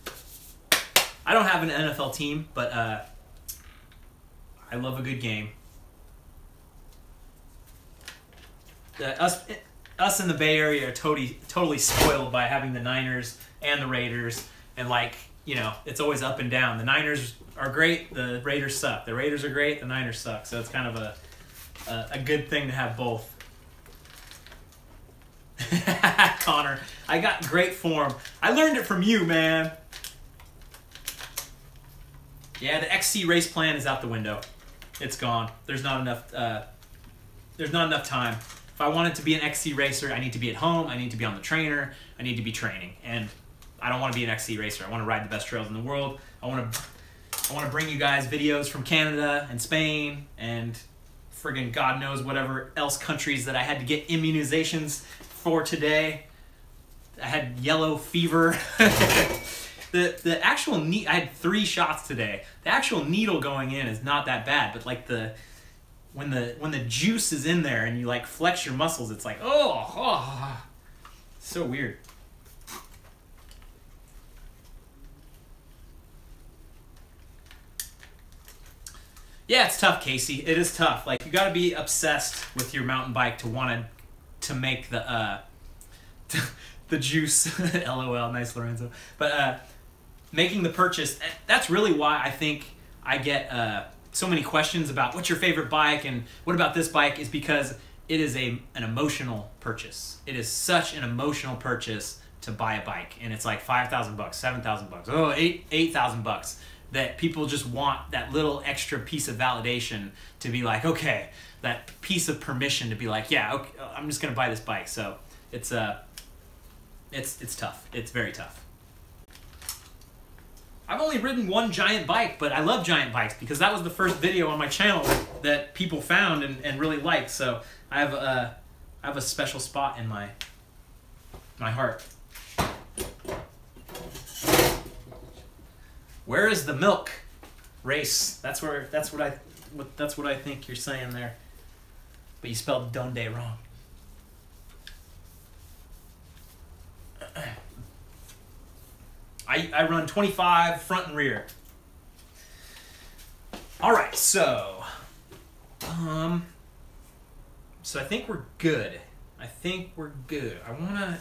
I don't have an NFL team, but I love a good game. Us in the Bay Area are totally spoiled by having the Niners and the Raiders, and like, you know, it's always up and down. The Niners are great, the Raiders suck. The Raiders are great, the Niners suck. So it's kind of a good thing to have both. Connor, I got great form. I learned it from you, man. Yeah, the XC race plan is out the window. It's gone. There's not enough time. If I wanted to be an XC racer, I need to be at home, I need to be on the trainer, I need to be training. And I don't want to be an XC racer. I want to ride the best trails in the world. I want to bring you guys videos from Canada and Spain and friggin' God knows whatever else countries that I had to get immunizations for today. I had yellow fever. The actual I had 3 shots today. The actual needle going in is not that bad, but like when the juice is in there and you like flex your muscles, it's like oh so weird. Yeah, it's tough, Casey. It is tough. Like, you got to be obsessed with your mountain bike to want to make the the juice. LOL, nice Lorenzo. But making the purchase, that's really why I think I get so many questions about what's your favorite bike and what about this bike, is because it is an emotional purchase. It is such an emotional purchase to buy a bike, and it's like $5,000, $7,000, oh, $8,000, that people just want that little extra piece of validation to be like, okay, that piece of permission to be like, yeah, okay, I'm just gonna buy this bike. So it's tough. It's very tough. I've only ridden one giant bike, but I love giant bikes because that was the first video on my channel that people found and really liked. So I have a special spot in my heart. Where is the milk race? That's what I think you're saying there. But you spelled Donde wrong. I run 25 front and rear. All right, so So I think we're good. I think we're good. I wanna,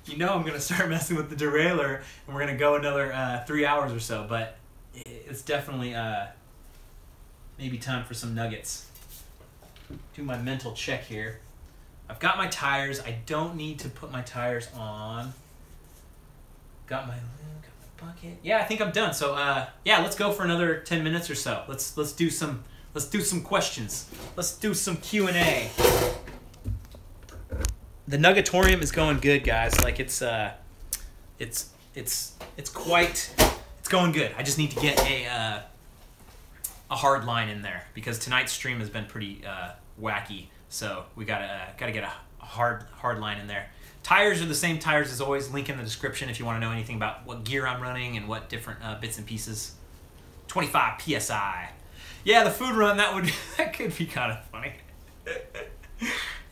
you know, I'm gonna start messing with the derailleur, and we're gonna go another 3 hours or so. But it's definitely maybe time for some nuggets. Do my mental check here. I've got my tires. I don't need to put my tires on. Got my bucket. Yeah, I think I'm done. So yeah, let's go for another 10 minutes or so. Let's do some questions. Let's do some Q&A. The Nuggatorium is going good, guys. Like it's going good. I just need to get a hard line in there because tonight's stream has been pretty wacky. So we gotta get a hard line in there. Tires are the same tires as always. Link in the description if you want to know anything about what gear I'm running and what different bits and pieces. 25 psi. Yeah, the food run that could be kind of funny.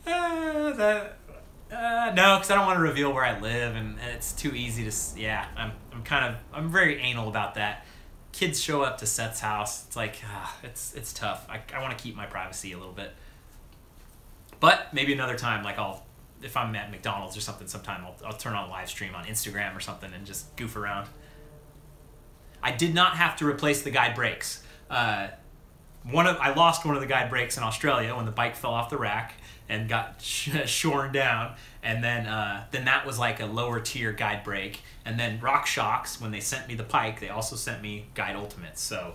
No, because I don't want to reveal where I live, and it's too easy to. Yeah, I'm very anal about that. Kids show up to Seth's house. It's like it's tough. I want to keep my privacy a little bit. But maybe another time, like if I'm at McDonald's or something, sometime I'll turn on a live stream on Instagram or something and just goof around. I did not have to replace the guide brakes. I lost one of the guide brakes in Australia when the bike fell off the rack and got shorn down, and then that was like a lower tier guide brake. And then RockShox, when they sent me the Pike, they also sent me Guide Ultimates. So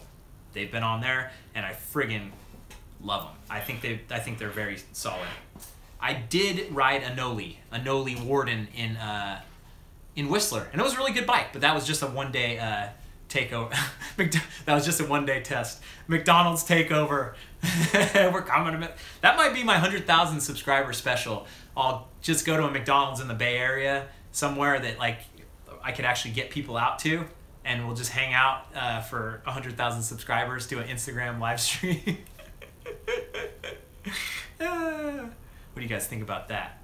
they've been on there, and I friggin' love them. I think they're very solid. I did ride a Noli Warden in Whistler, and it was a really good bike, but that was just a one-day takeover. That was just a one-day test. McDonald's takeover. We're coming to that might be my 100,000 subscriber special. I'll just go to a McDonald's in the Bay Area somewhere that like I could actually get people out to, and we'll just hang out for 100,000 subscribers, do an Instagram live stream. What do you guys think about that?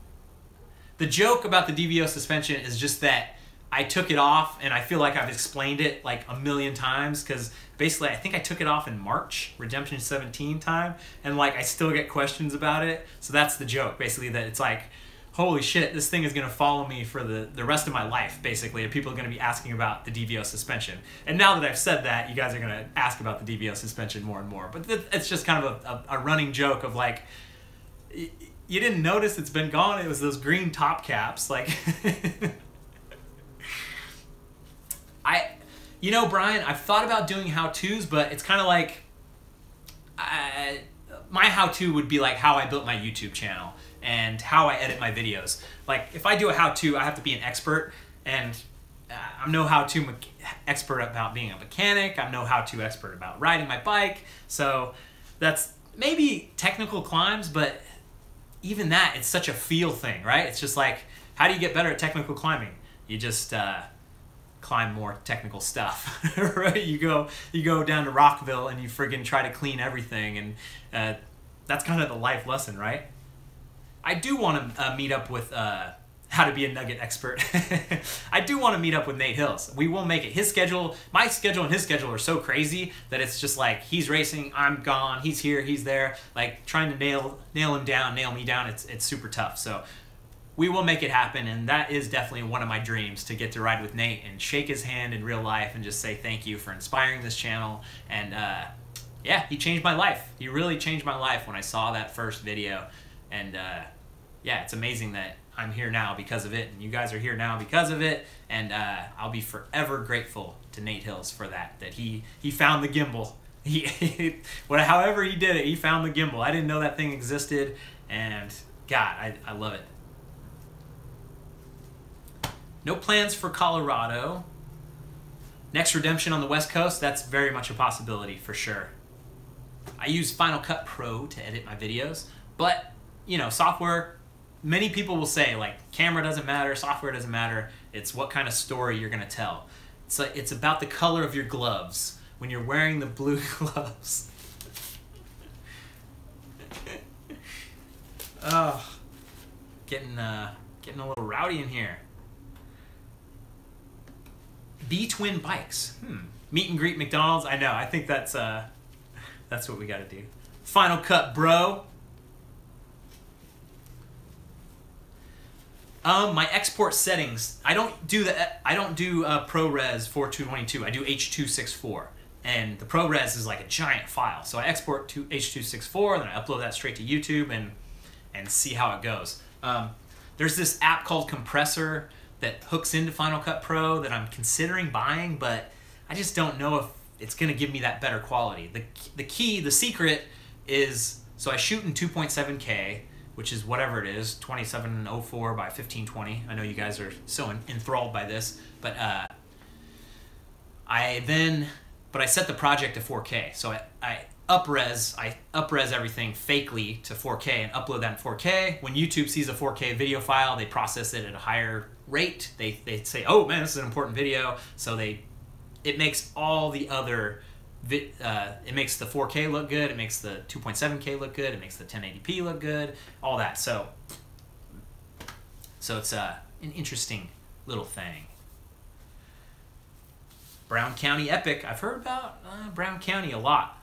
The joke about the DVO suspension is just that I took it off, and I feel like I've explained it like a million times, because basically I think I took it off in March, Redemption 17 time, and like I still get questions about it. So that's the joke, basically, that it's like, holy shit, this thing is going to follow me for the rest of my life, basically, and people are going to be asking about the DVO suspension. And now that I've said that, you guys are going to ask about the DVO suspension more and more. But it's just kind of a running joke of like, you didn't notice it's been gone. It was those green top caps. Like, you know, Brian, I've thought about doing how-tos, but it's kind of like, my how-to would be like how I built my YouTube channel and how I edit my videos. Like, if I do a how-to, I have to be an expert, and I'm no how-to expert about being a mechanic. I'm no how-to expert about riding my bike. So that's maybe technical climbs, but even that, it's such a feel thing, right? It's just like, how do you get better at technical climbing? You just climb more technical stuff, right? You go down to Rockville and you friggin' try to clean everything, and that's kind of the life lesson, right? I do want to meet up with how to be a nugget expert. I do want to meet up with Nate Hills. We will make it. His schedule, my schedule and his schedule are so crazy that it's just like, he's racing, I'm gone, he's here, he's there. Like, trying to nail him down, nail me down, it's super tough. So we will make it happen, and that is definitely one of my dreams, to get to ride with Nate and shake his hand in real life and just say thank you for inspiring this channel. And yeah, he changed my life. He really changed my life when I saw that first video. And yeah, it's amazing that I'm here now because of it, and you guys are here now because of it, and I'll be forever grateful to Nate Hills for that he found the gimbal. However he did it, he found the gimbal. I didn't know that thing existed, and God, I love it. No plans for Colorado. Next Redemption on the West Coast, that's very much a possibility for sure. I use Final Cut Pro to edit my videos, but you know, software, many people will say like camera doesn't matter, software doesn't matter. It's what kind of story you're gonna tell. It's like, it's about the color of your gloves when you're wearing the blue gloves. Oh, getting a little rowdy in here. B-twin bikes. Meet and greet McDonald's. I know. I think that's what we got to do. Final Cut, bro. My export settings, I don't do ProRes 4222. I do H.264. And the ProRes is like a giant file. So I export to H.264, then I upload that straight to YouTube and see how it goes. There's this app called Compressor that hooks into Final Cut Pro that I'm considering buying, but I just don't know if it's going to give me that better quality. The secret is, so I shoot in 2.7K, which is whatever it is, 2704 by 1520. I know you guys are so enthralled by this, but I set the project to 4K. So I up-res everything fakely to 4K and upload that in 4K. When YouTube sees a 4K video file, they process it at a higher rate. They say, oh man, this is an important video. So it makes all the other, it makes the 4K look good, it makes the 2.7K look good, it makes the 1080p look good, all that. So it's an interesting little thing. Brown County Epic. I've heard about Brown County a lot.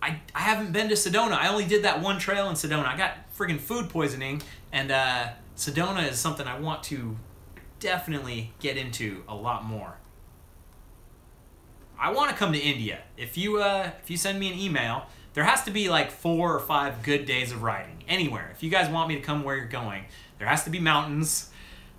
I haven't been to Sedona. I only did that one trail in Sedona. I got friggin' food poisoning, and Sedona is something I want to definitely get into a lot more. I want to come to India. If you send me an email, there has to be like 4 or 5 good days of riding anywhere. If you guys want me to come where you're going, there has to be mountains.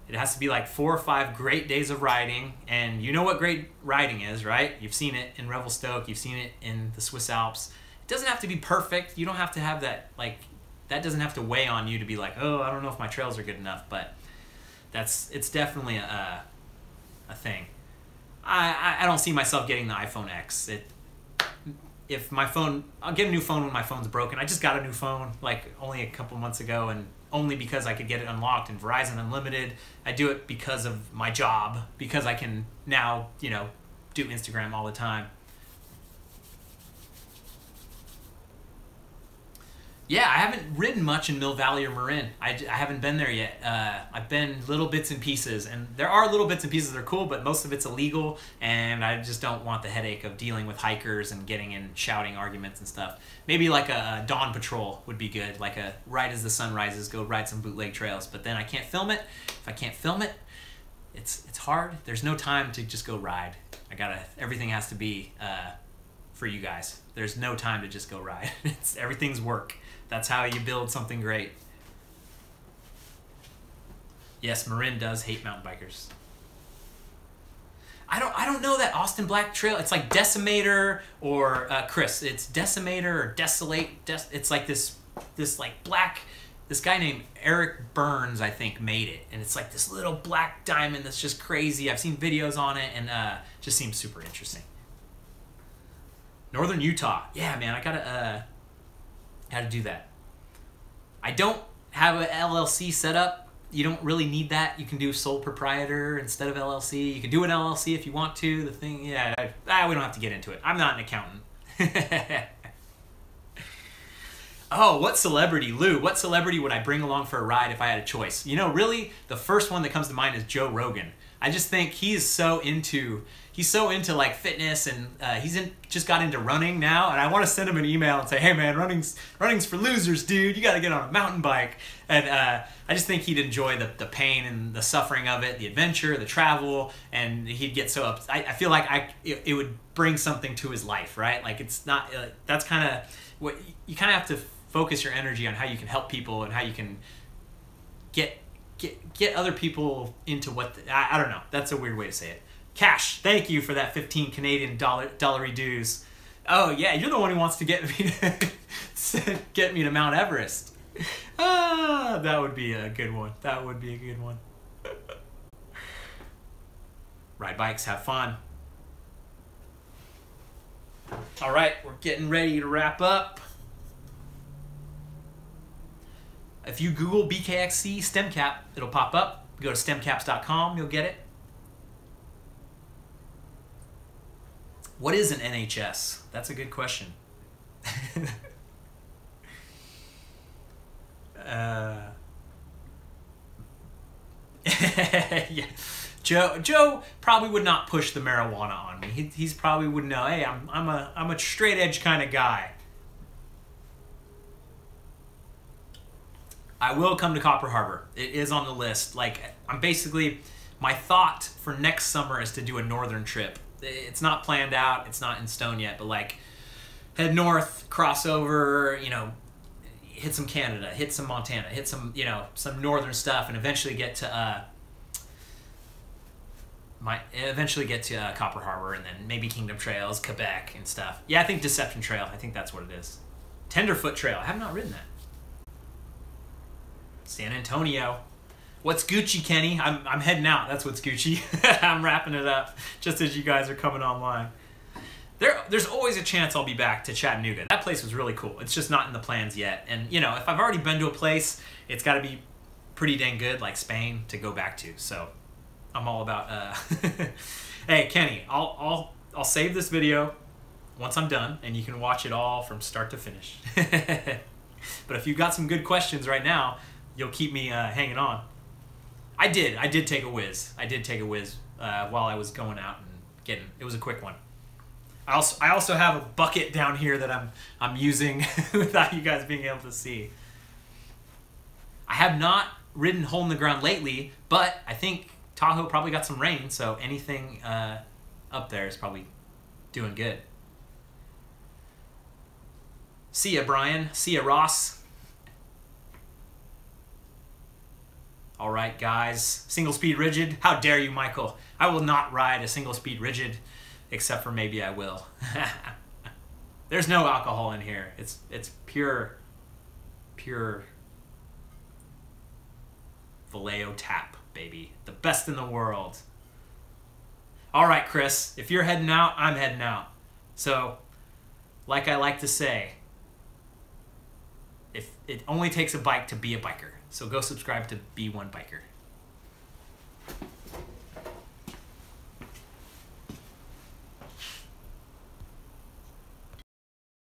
It has to be like 4 or 5 great days of riding, and you know what great riding is, right? You've seen it in Revelstoke, you've seen it in the Swiss Alps. It doesn't have to be perfect. You don't have to have that, like, that doesn't have to weigh on you to be like, oh, I don't know if my trails are good enough, but it's definitely a thing. I don't see myself getting the iPhone X. If my phone, I'll get a new phone when my phone's broken. I just got a new phone like only a couple months ago, and only because I could get it unlocked in Verizon Unlimited. I do it because of my job, because I can now, do Instagram all the time. Yeah, I haven't ridden much in Mill Valley or Marin. I haven't been there yet. I've been little bits and pieces, and there are little bits and pieces that are cool, but most of it's illegal, and I just don't want the headache of dealing with hikers and getting in shouting arguments and stuff. Maybe like a dawn patrol would be good, like a right as the sun rises, go ride some bootleg trails, but then I can't film it. If I can't film it, it's hard. There's no time to just go ride. Everything has to be for you guys. There's no time to just go ride. Everything's work. That's how you build something great. Yes, Marin does hate mountain bikers. I don't know that Austin Black Trail. It's like Decimator or Chris. It's Decimator or Desolate. It's like this like black. This guy named Eric Burns, I think, made it, and it's like this little black diamond that's just crazy. I've seen videos on it, and just seems super interesting. Northern Utah. Yeah, man, I gotta do that. I don't have an LLC set up. You don't really need that. You can do sole proprietor instead of LLC. You can do an LLC if you want to. The thing, yeah, we don't have to get into it. I'm not an accountant. Oh, what celebrity, Lou? What celebrity would I bring along for a ride if I had a choice? Really, the first one that comes to mind is Joe Rogan. I just think he's so into like fitness, and just got into running now, and I want to send him an email and say, hey man, running's for losers, dude. You got to get on a mountain bike. And I just think he'd enjoy the pain and the suffering of it, the adventure, the travel, and he'd get so up. I feel like it would bring something to his life, right? Like it's not. That's kind of what you kind of have to focus your energy on, how you can help people and how you can get other people into what I don't know. That's a weird way to say it. Cash, thank you for that 15 Canadian dollary dues. Oh yeah, you're the one who wants to get me to Mount Everest. That would be a good one. That would be a good one. Ride bikes, have fun. All right, we're getting ready to wrap up. If you Google BKXC stem cap, it'll pop up. Go to stemcaps.com, you'll get it. What is an NHS? That's a good question. Yeah. Joe probably would not push the marijuana on me. He's probably would know. Hey, I'm a straight edge kind of guy. I will come to Copper Harbor. It is on the list. Like, I'm basically, my thought for next summer is to do a northern trip. It's not planned out. It's not in stone yet, but like, head north, cross over, you know, hit some Canada, hit some Montana, hit some, you know, some northern stuff, and eventually get to Copper Harbor, and then maybe Kingdom Trails, Quebec, and stuff. Yeah, I think Deception Trail. I think that's what it is. Tenderfoot Trail. I have not ridden that. San Antonio. What's Gucci, Kenny? I'm heading out. That's what's Gucci. I'm wrapping it up just as you guys are coming online. There's always a chance I'll be back to Chattanooga. That place was really cool. It's just not in the plans yet. And, you know, if I've already been to a place, it's got to be pretty dang good, like Spain, to go back to. So I'm all about... Hey, Kenny, I'll save this video once I'm done, and you can watch it all from start to finish. But if you've got some good questions right now, you'll keep me hanging on. I did take a whiz. I did take a whiz while I was going out and getting... It was a quick one. I also have a bucket down here that I'm using without you guys being able to see. I have not ridden hole in the ground lately, but I think Tahoe probably got some rain, so anything up there is probably doing good. See ya, Brian. See ya, Ross. All right, guys. Single speed rigid. How dare you, Michael? I will not ride a single speed rigid, except for maybe I will. There's no alcohol in here. It's pure Vallejo tap, baby. The best in the world. All right, Chris. If you're heading out, I'm heading out. So, like I like to say, if it only takes a bike to be a biker. So go subscribe to Be One Biker.